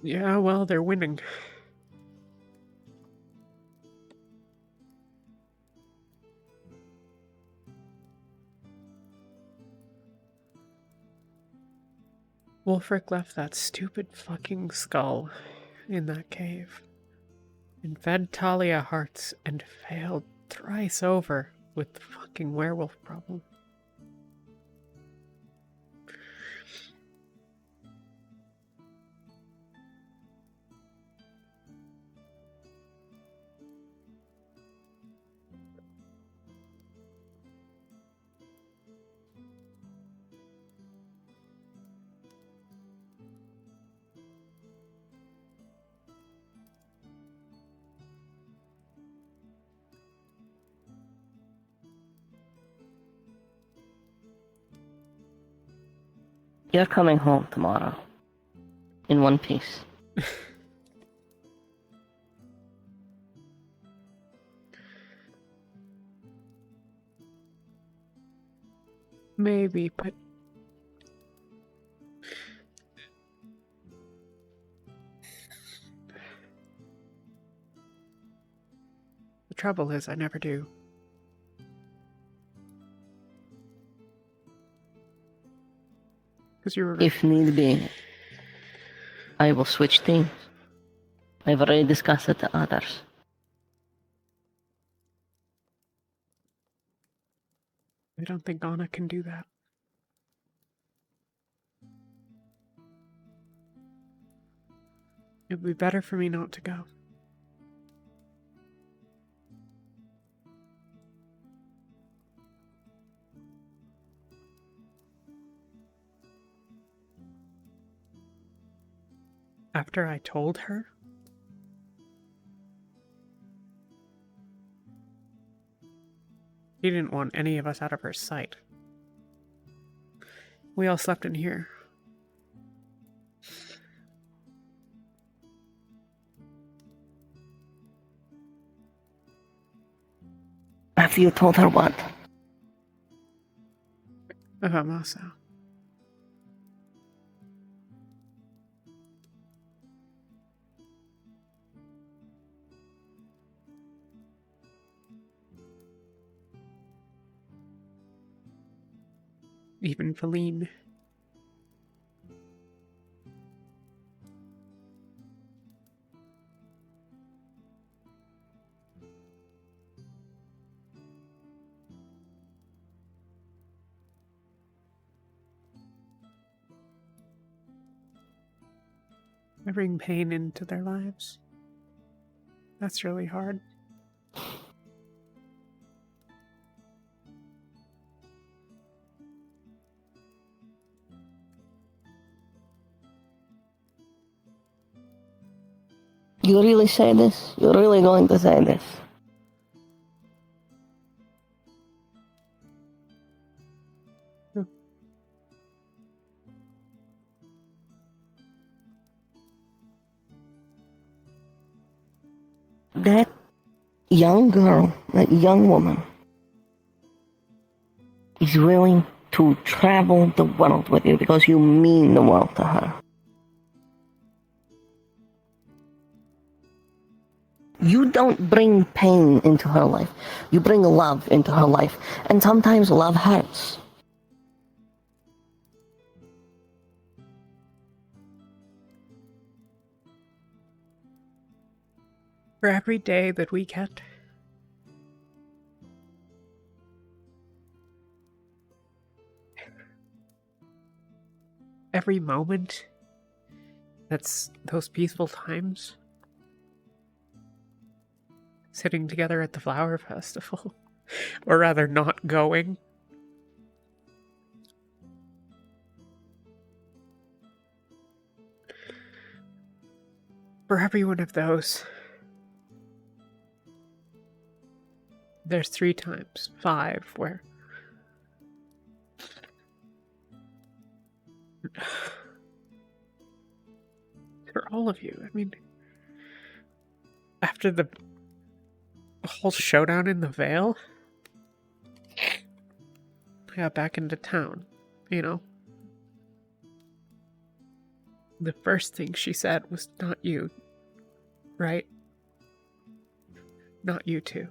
Yeah, well, they're winning. Wolfric left that stupid fucking skull in that cave and fed Talia hearts and failed thrice over with the fucking werewolf problem. You're coming home tomorrow. In one piece. Maybe, but the trouble is I never do. Because you were... If need be, I will switch teams. I've already discussed it to others. I don't think Anna can do that. It would be better for me not to go. After I told her? She didn't want any of us out of her sight. We all slept in here. After you told her what? About Masa. Even Feline. I bring pain into their lives. That's really hard. You really say this? You're really going to say this? That young girl, that young woman, is willing to travel the world with you because you mean the world to her. You don't bring pain into her life. You bring love into her life. And sometimes love hurts. For every day that we get, every moment that's those peaceful times, sitting together at the flower festival, or rather not going. For every one of those, there's 3 times 5 where for all of you, I mean, after the whole showdown in the Vale, I got back into town, you know. The first thing she said was, not you, right? Not you two.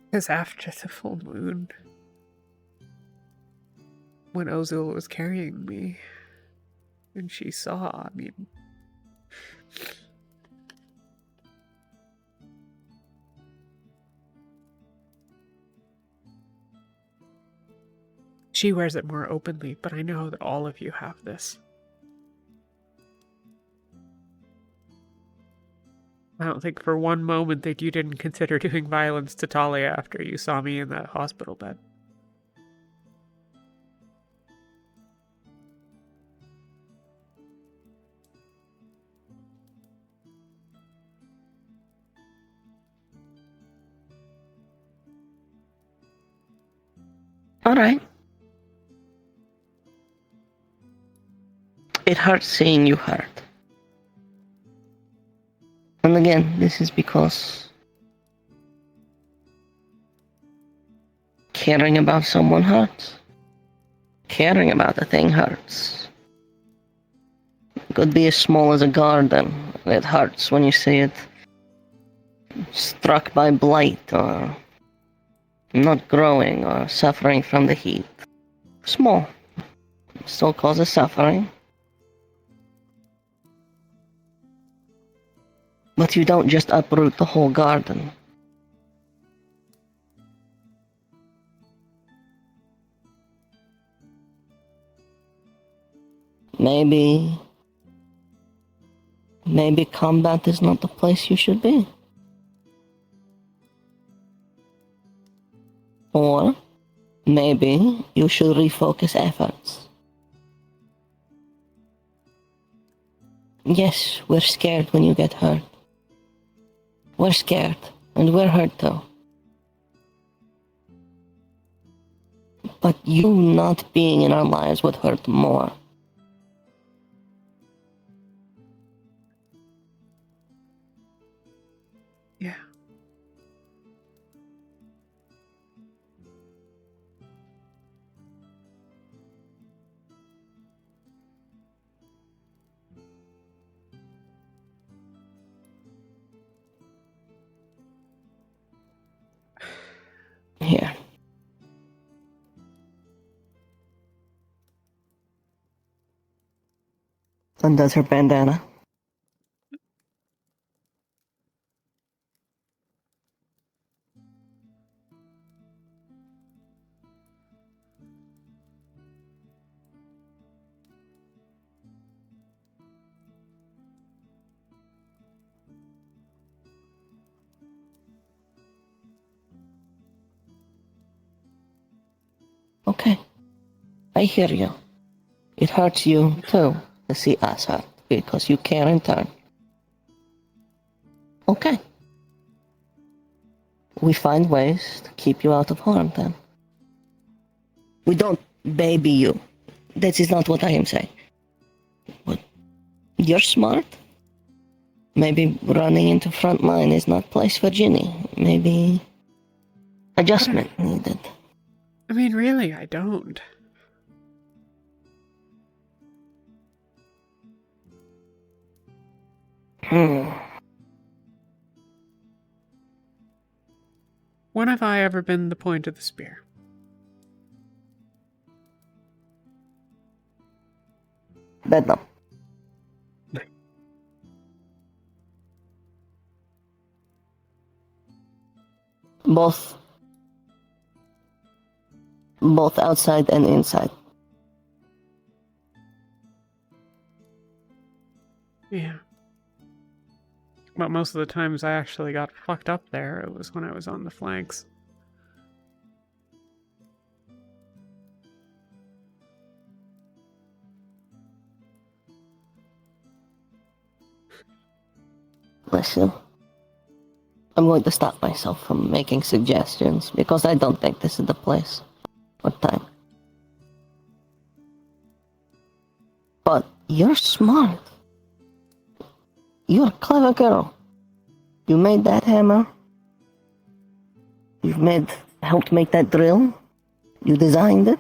Because after the full moon, when Ozil was carrying me, and she saw, I mean... She wears it more openly, but I know that all of you have this. I don't think for one moment that you didn't consider doing violence to Talia after you saw me in that hospital bed. Alright. It hurts seeing you hurt. And again, this is because caring about someone hurts. Caring about a thing hurts. It could be as small as a garden. It hurts when you see it struck by blight or not growing or suffering from the heat. Small. Still causes suffering. But you don't just uproot the whole garden. Maybe combat is not the place you should be. Or maybe you should refocus efforts. Yes, we're scared when you get hurt. We're scared, and we're hurt too. But you not being in our lives would hurt more. Yeah. Here. Undoes her bandana. Okay. I hear you. It hurts you, too, to see us hurt, because you care in turn. Okay. We find ways to keep you out of harm, then. We don't baby you. That is not what I am saying. But you're smart. Maybe running into front line is not place for Ginny. Maybe adjustment needed. I mean, really, I don't. When have I ever been the point of the spear? Bedlam. Both outside and inside. Yeah. But most of the times I actually got fucked up there, it was when I was on the flanks. Listen. I'm going to stop myself from making suggestions, because I don't think this is the place or time. But you're smart. You're a clever girl. You made that hammer. Helped make that drill. You designed it.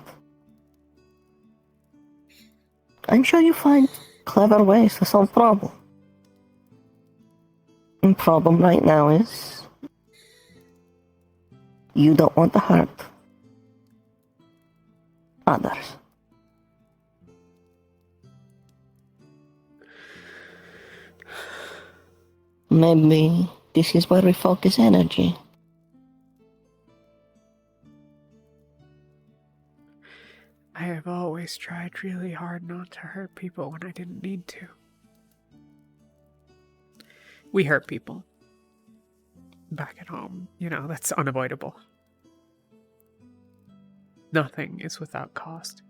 I'm sure you find clever ways to solve problems. The problem right now is you don't want to hurt others. Maybe this is where we focus energy. I have always tried really hard not to hurt people when I didn't need to. We hurt people. Back at home, that's unavoidable. Nothing is without cost.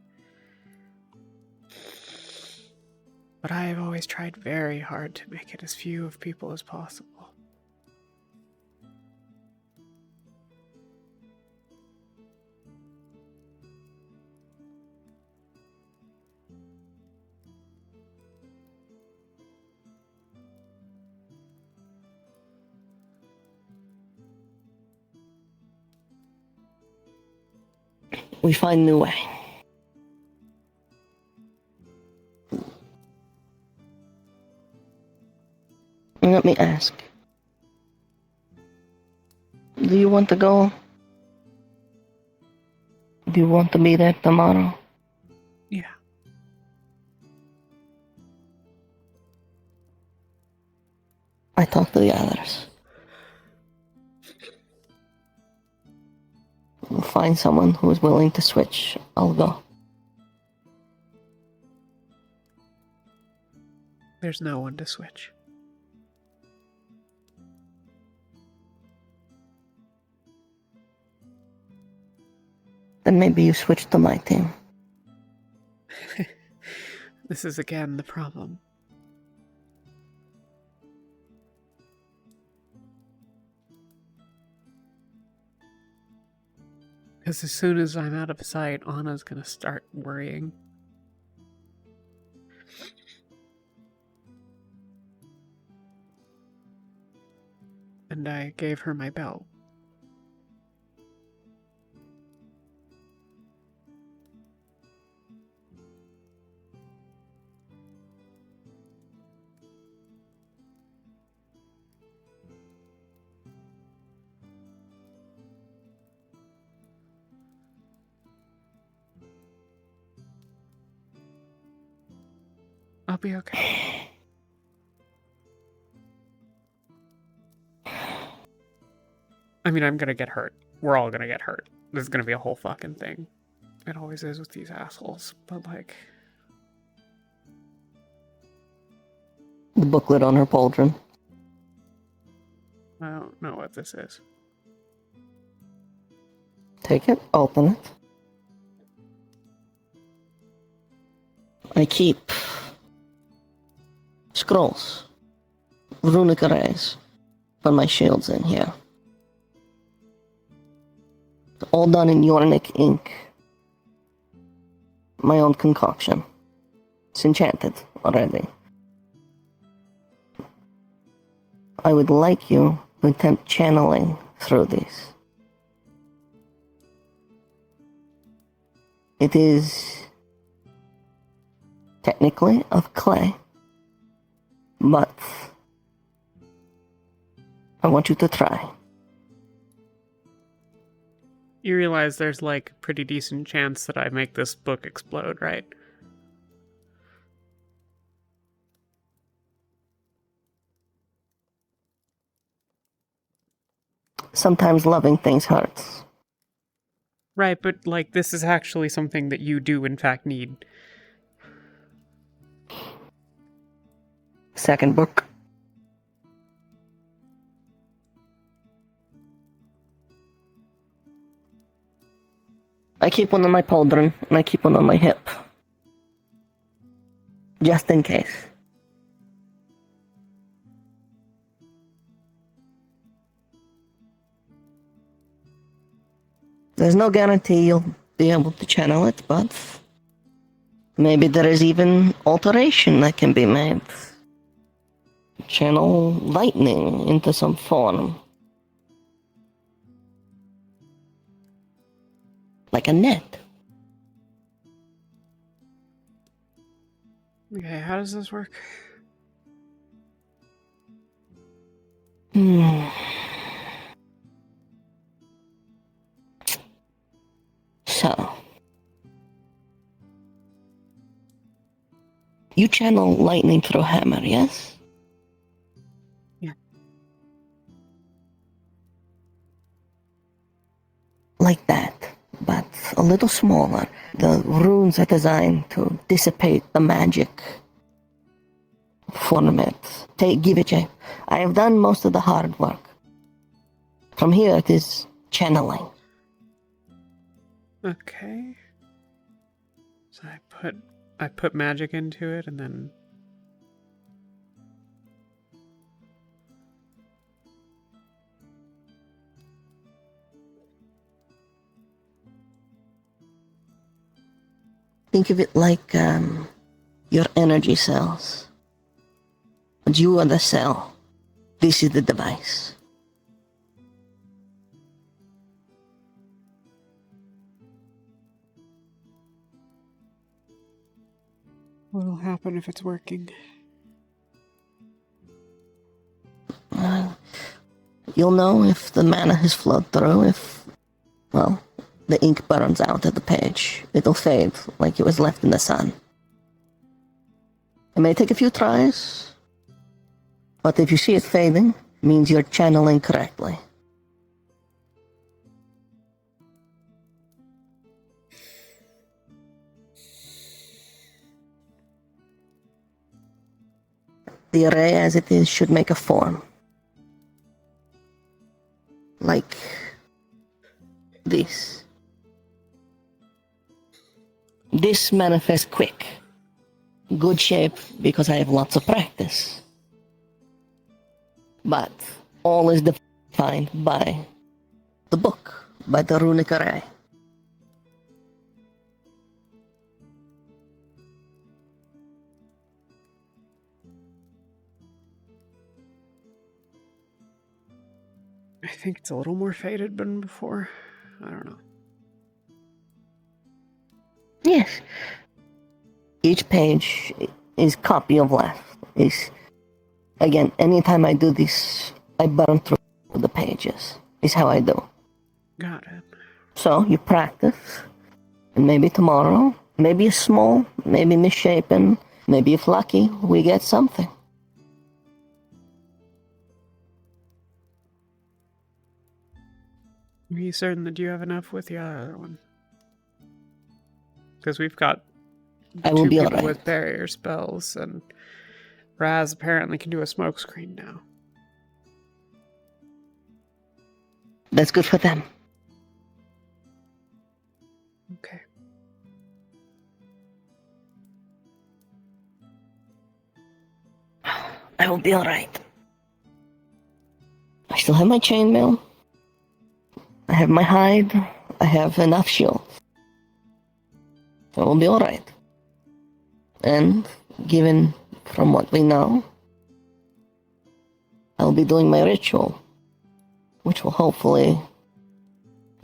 But I have always tried very hard to make it as few of people as possible. We find a new way. Let me ask. Do you want to go? Do you want to be there tomorrow? Yeah. I talked to the others. We'll find someone who is willing to switch. I'll go. There's no one to switch. Then maybe you switch to my team. This is again the problem. Because as soon as I'm out of sight, Anna's gonna start worrying. And I gave her my belt. I'll be okay. I mean, I'm gonna get hurt. We're all gonna get hurt. This is gonna be a whole fucking thing. It always is with these assholes. But, The booklet on her pauldron. I don't know what this is. Take it, open it. I keep scrolls, runic arrays for my shields in here. All done in Yornic ink. My own concoction. It's enchanted already. I would like you to attempt channeling through these. It is technically of clay, but I want you to try. You realize there's a pretty decent chance that I make this book explode, right? Sometimes loving things hurts. Right, but this is actually something that you do in fact need. Second book. I keep one on my pauldron, and I keep one on my hip. Just in case. There's no guarantee you'll be able to channel it, but maybe there is even alteration that can be made. channel lightning into some form. Like a net. Okay, how does this work? So, you channel lightning through hammer, yes? Yeah. Like that, but a little smaller. The runes are designed to dissipate the magic. Form it. Give it shape. I have done most of the hard work. From here it is channeling. Okay. So I put magic into it and then Think of it like your energy cells. But you are the cell. This is the device. what'll happen if it's working? You'll know if the mana has flowed through, if, well, the ink burns out at the page. It'll fade like it was left in the sun. It may take a few tries, but if you see it fading, it means you're channeling correctly. The array as it is should make a form. Like this. This manifests quick. Good shape because I have lots of practice. But all is defined by the book, by the runic array. I think it's a little more faded than before. I don't know. Yes. Each page is copy of last. Again, anytime I do this, I burn through the pages. Is how I do. Got it. So you practice, and maybe tomorrow, maybe it's small, maybe misshapen, maybe if lucky, we get something. Are you certain that you have enough with the other one? Because we've got I will two be people alright. with barrier spells, and Raz apparently can do a smokescreen now. That's good for them. Okay. I will be alright. I still have my chainmail. I have my hide. I have enough shields. I will be alright. And, given from what we know, I'll be doing my ritual, which will hopefully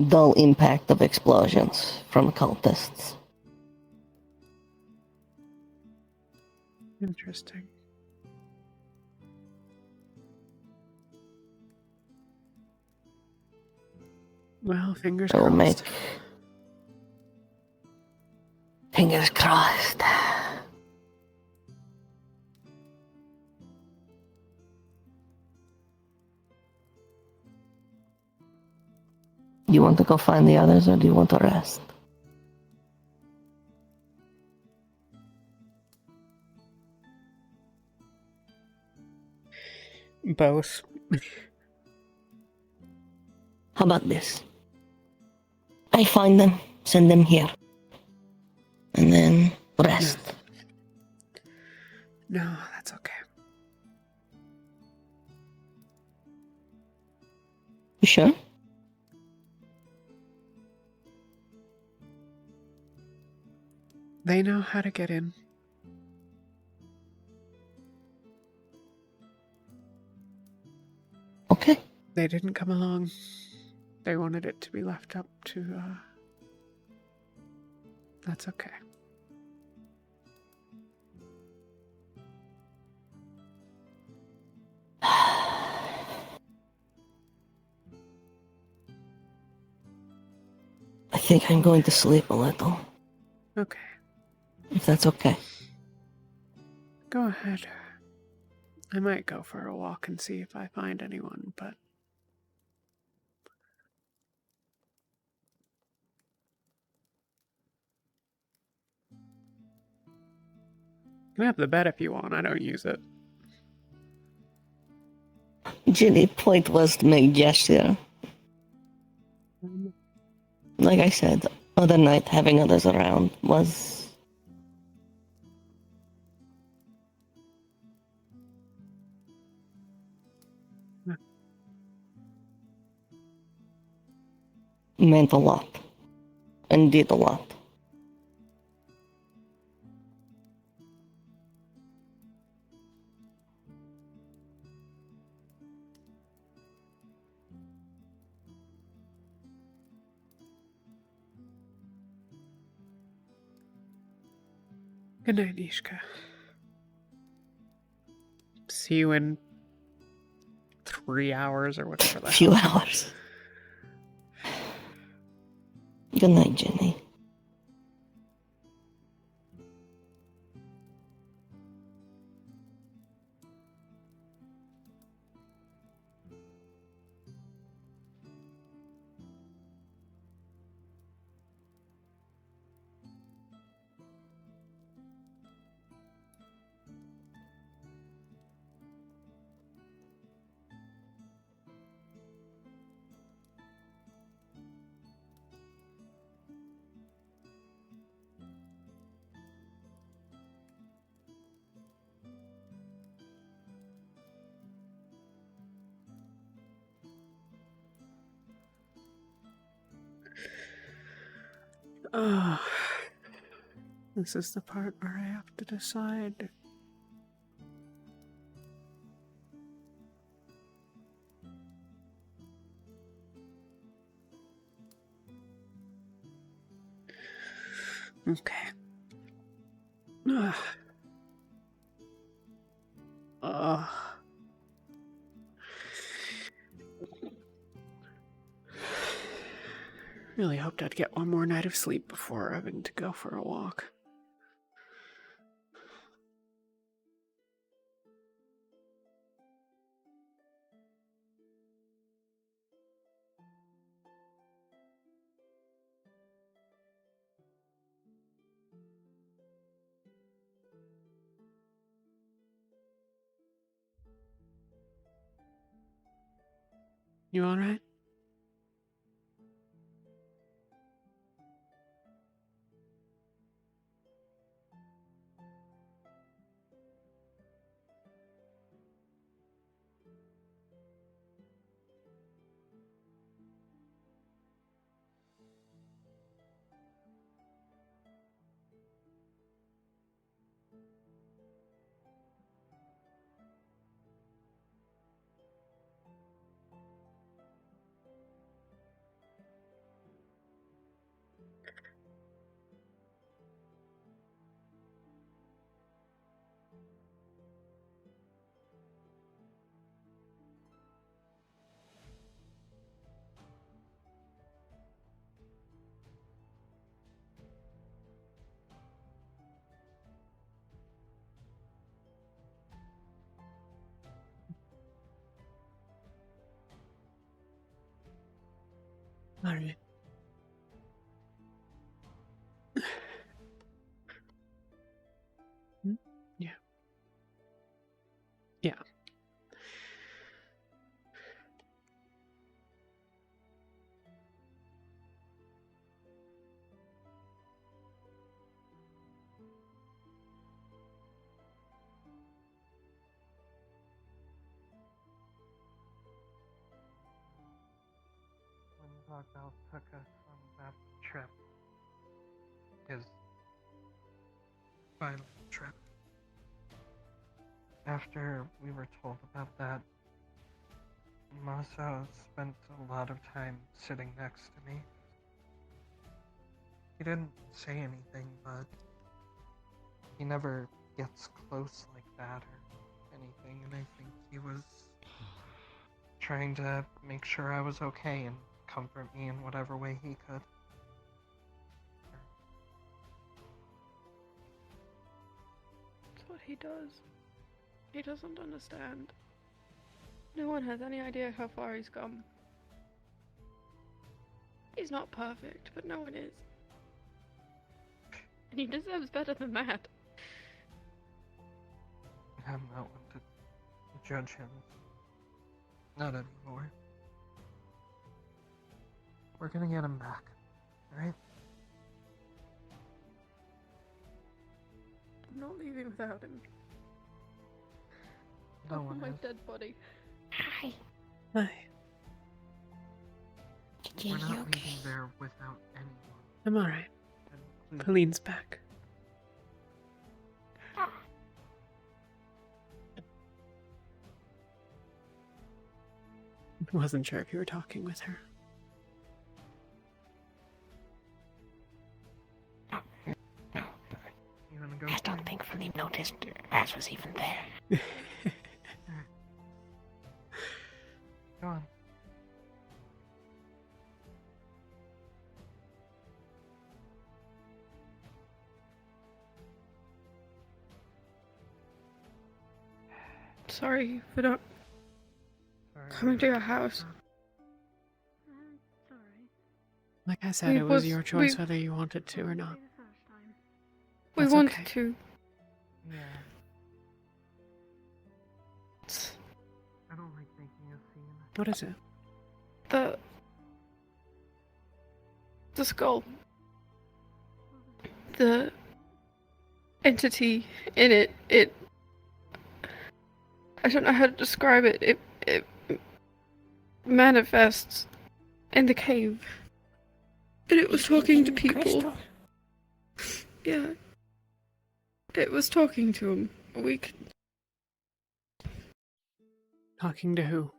dull impact of explosions from cultists. Interesting. Well, fingers I will crossed. make... Fingers crossed. You want to go find the others, or do you want to rest? Both. How about this? I find them, send them here. And then rest. No, that's okay. You sure? They know how to get in. Okay. They didn't come along. They wanted it to be left up to, That's okay. I think I'm going to sleep a little, Okay. if that's okay. Go ahead. I might go for a walk and see if I find anyone, but... You can have the bed if you want. I don't use it. Ginny point was to make gesture. Like I said, other night having others around was... meant a lot. And did a lot. Good night, Nishka. See you in 3 hours or whatever the Few hell. hours. Good night, Ginny. Oh, this is the part where I have to decide. Okay. Ugh. Ugh. Really hoped I'd get one more night of sleep before having to go for a walk. You alright? Alright. Yeah. Yeah. When Bogdell took us on that trip, his final trip, after we were told about that, Masa spent a lot of time sitting next to me. He didn't say anything, but he never gets close like that or anything, and I think he was trying to make sure I was okay and comfort me in whatever way he could. That's what he does. He doesn't understand. No one has any idea how far he's come. He's not perfect, but no one is. And he deserves better than that. I'm not one to judge him. Not anymore. We're gonna get him back, alright? I'm not leaving without him. No Off one my is. dead body. Hi. Hi. We're You not okay? leaving there without anyone. I'm alright. And please, Colleen's back. Wasn't sure if you were talking with her. you wanna go? I don't think Philippe noticed Raz was even there. Go on. Sorry for not Sorry. coming to your house. Like I said, We it was was- your choice we- whether you wanted to or not. We That's wanted okay. to. Yeah. I don't like making a scene. What is it? The skull. The entity in it I don't know how to describe it. It manifests in the cave. And it was talking to people. Crystal? Yeah. It was talking to him. Talking to who?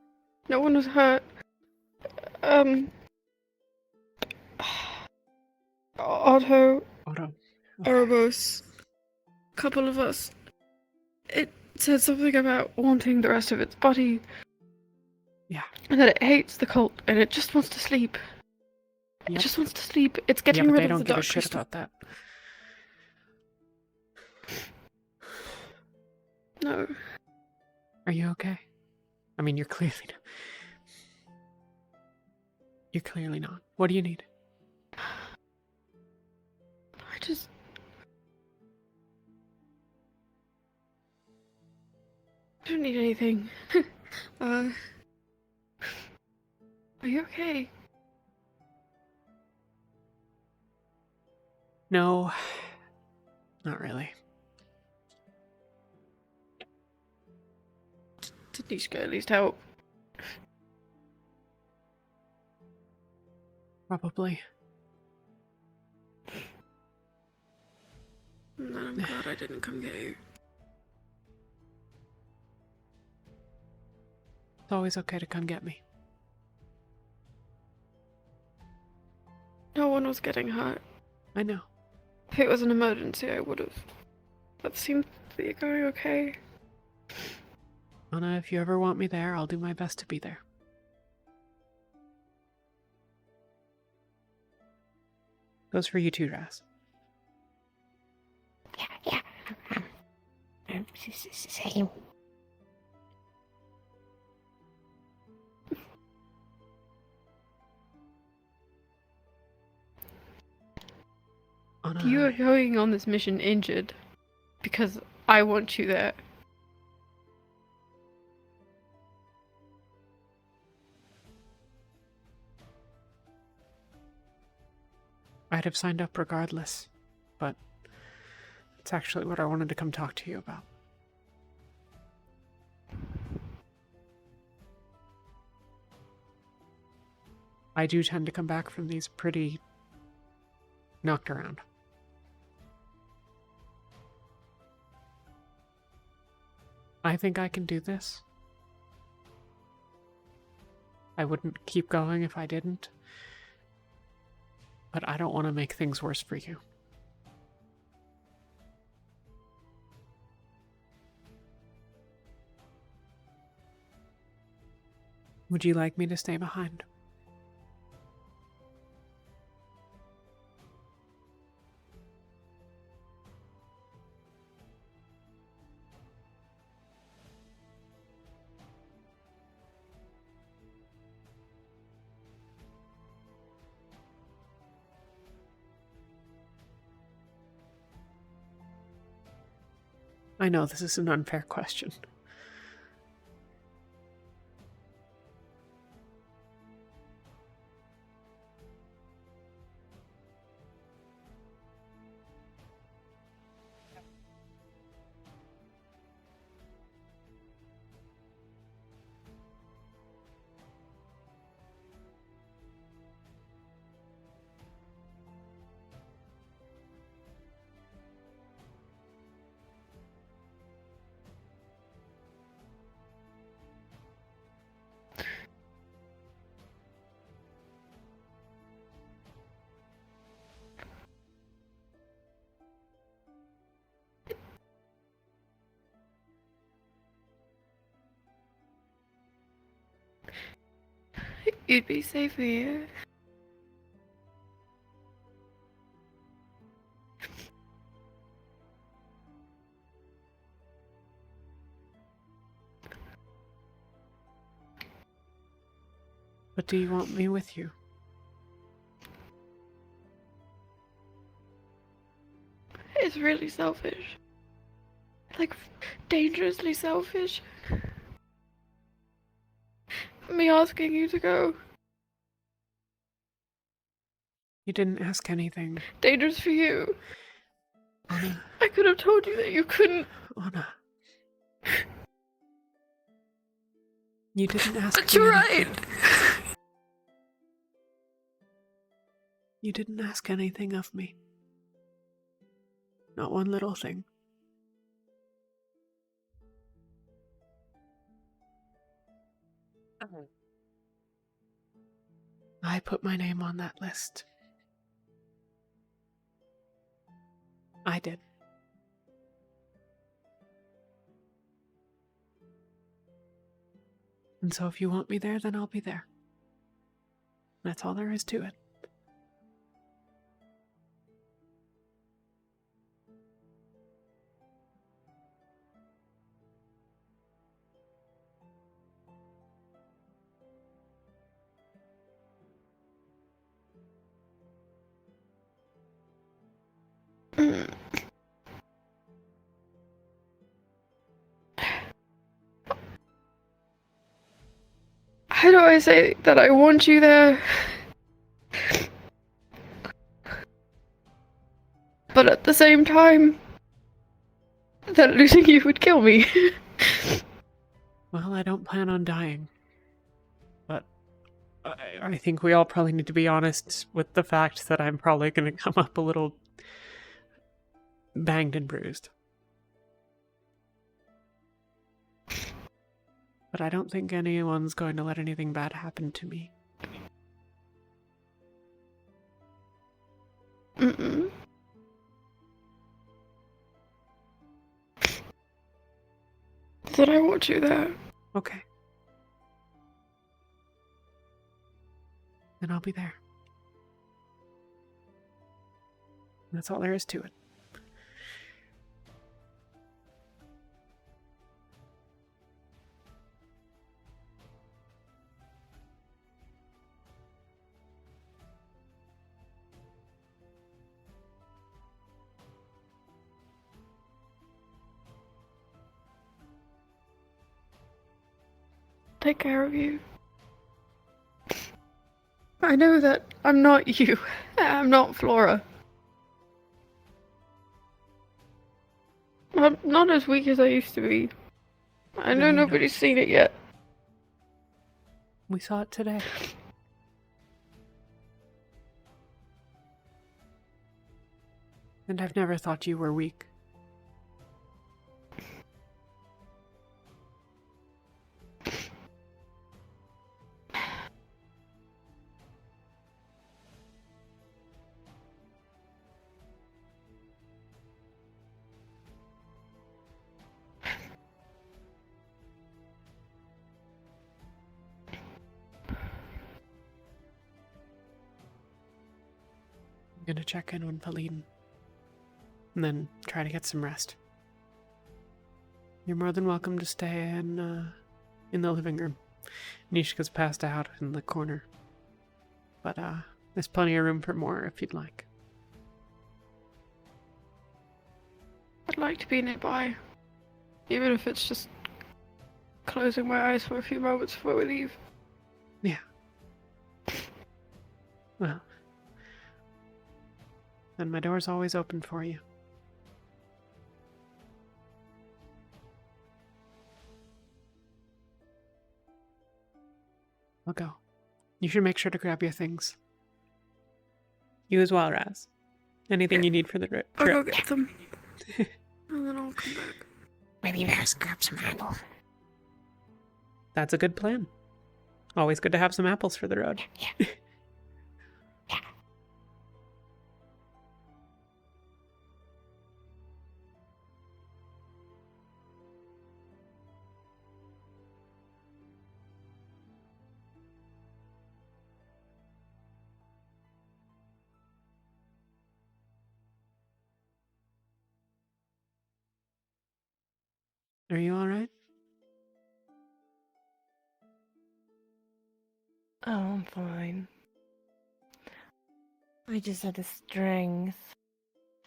No one was hurt. Otto, Ouroboros, couple of us. It said something about wanting the rest of its body. Yeah. And that it hates the cult and it just wants to sleep. Yep. It just wants to sleep. It's getting yeah, but rid they of don't the give a dark shit crystal. about that. No. Are you okay? I mean, you're clearly not. You're clearly not. What do you need? I don't need anything. Are you okay? No, not really. Did Nishka at least help? Probably. Then I'm glad I didn't come get you. It's always okay to come get me. No one was getting hurt. I know. If it was an emergency, I would have. That seemed to be going okay. Anna, if you ever want me there, I'll do my best to be there. Goes for you too, Raz. Yeah. Same. Anna, You are going on this mission injured because I want you there. I'd have signed up regardless, but it's actually what I wanted to come talk to you about. I do tend to come back from these pretty knocked around. I think I can do this. I wouldn't keep going if I didn't. But I don't want to make things worse for you. Would you like me to stay behind? I know this is an unfair question. You'd be safer here. But do you want me with you? It's really selfish. Like, dangerously selfish. Me asking you to go. You didn't ask anything. Dangerous for you. Anna. I could have told you that you couldn't. Anna. You didn't ask But you're anything. right. You didn't ask anything of me. Not one little thing. I put my name on that list. I did. And so if you want me there, then I'll be there. That's all there is to it. How do I say that I want you there? But at the same time, that losing you would kill me. Well, I don't plan on dying. But I think we all probably need to be honest with the fact that I'm probably going to come up a little banged and bruised. But I don't think anyone's going to let anything bad happen to me. Mm-mm. Then I want you there. Okay. Then I'll be there. That's all there is to it. Take care of you. I know that I'm not you. I'm not Flora. I'm not as weak as I used to be. I know nobody's seen it yet. We saw it today. And I've never thought you were weak. I'm gonna check in on Pauline. And then try to get some rest. You're more than welcome to stay in the living room. Nishka's passed out in the corner. But there's plenty of room for more if you'd like. I'd like to be nearby. Even if it's just closing my eyes for a few moments before we leave. Yeah. Well. Then my door's always open for you. I'll go. You should make sure to grab your things. You as well, Raz. Anything you need for the trip. I'll go get them. And then I'll come back. Maybe Raz grab some apples. That's a good plan. Always good to have some apples for the road. Yeah. Are you alright? Oh, I'm fine. I just had the strength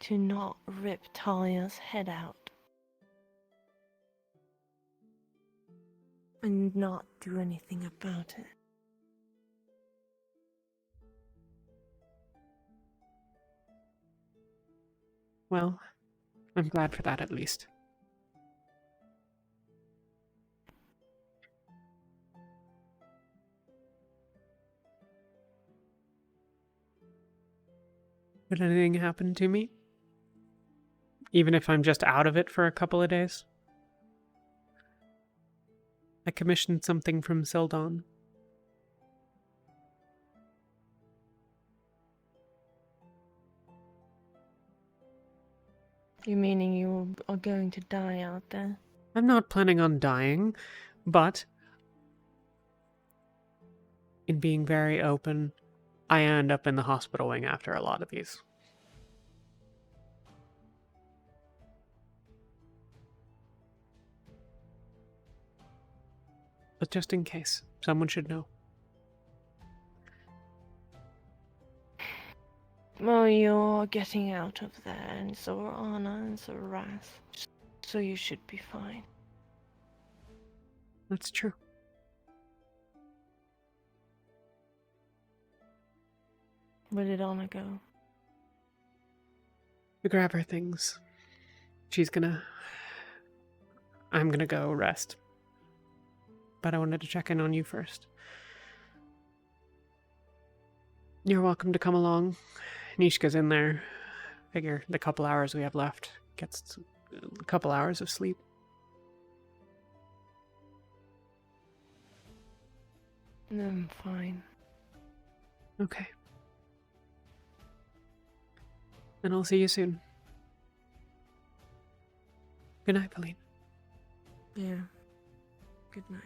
to not rip Talia's head out. And not do anything about it. Well, I'm glad for that at least. Would anything happen to me? Even if I'm just out of it for a couple of days? I commissioned something from Sildon. You meaning you are going to die out there? I'm not planning on dying, but in being very open, I end up in the hospital wing after a lot of these. But just in case, someone should know. Well, you're getting out of there, and so are Anna, and so are Raz. So you should be fine. That's true. Where did Anna go? To grab her things. I'm gonna go rest. But I wanted to check in on you first. You're welcome to come along. Nishka's in there. Figure the couple hours we have left gets a couple hours of sleep. I'm fine. Okay. And I'll see you soon. Good night, Pauline. Yeah. Good night.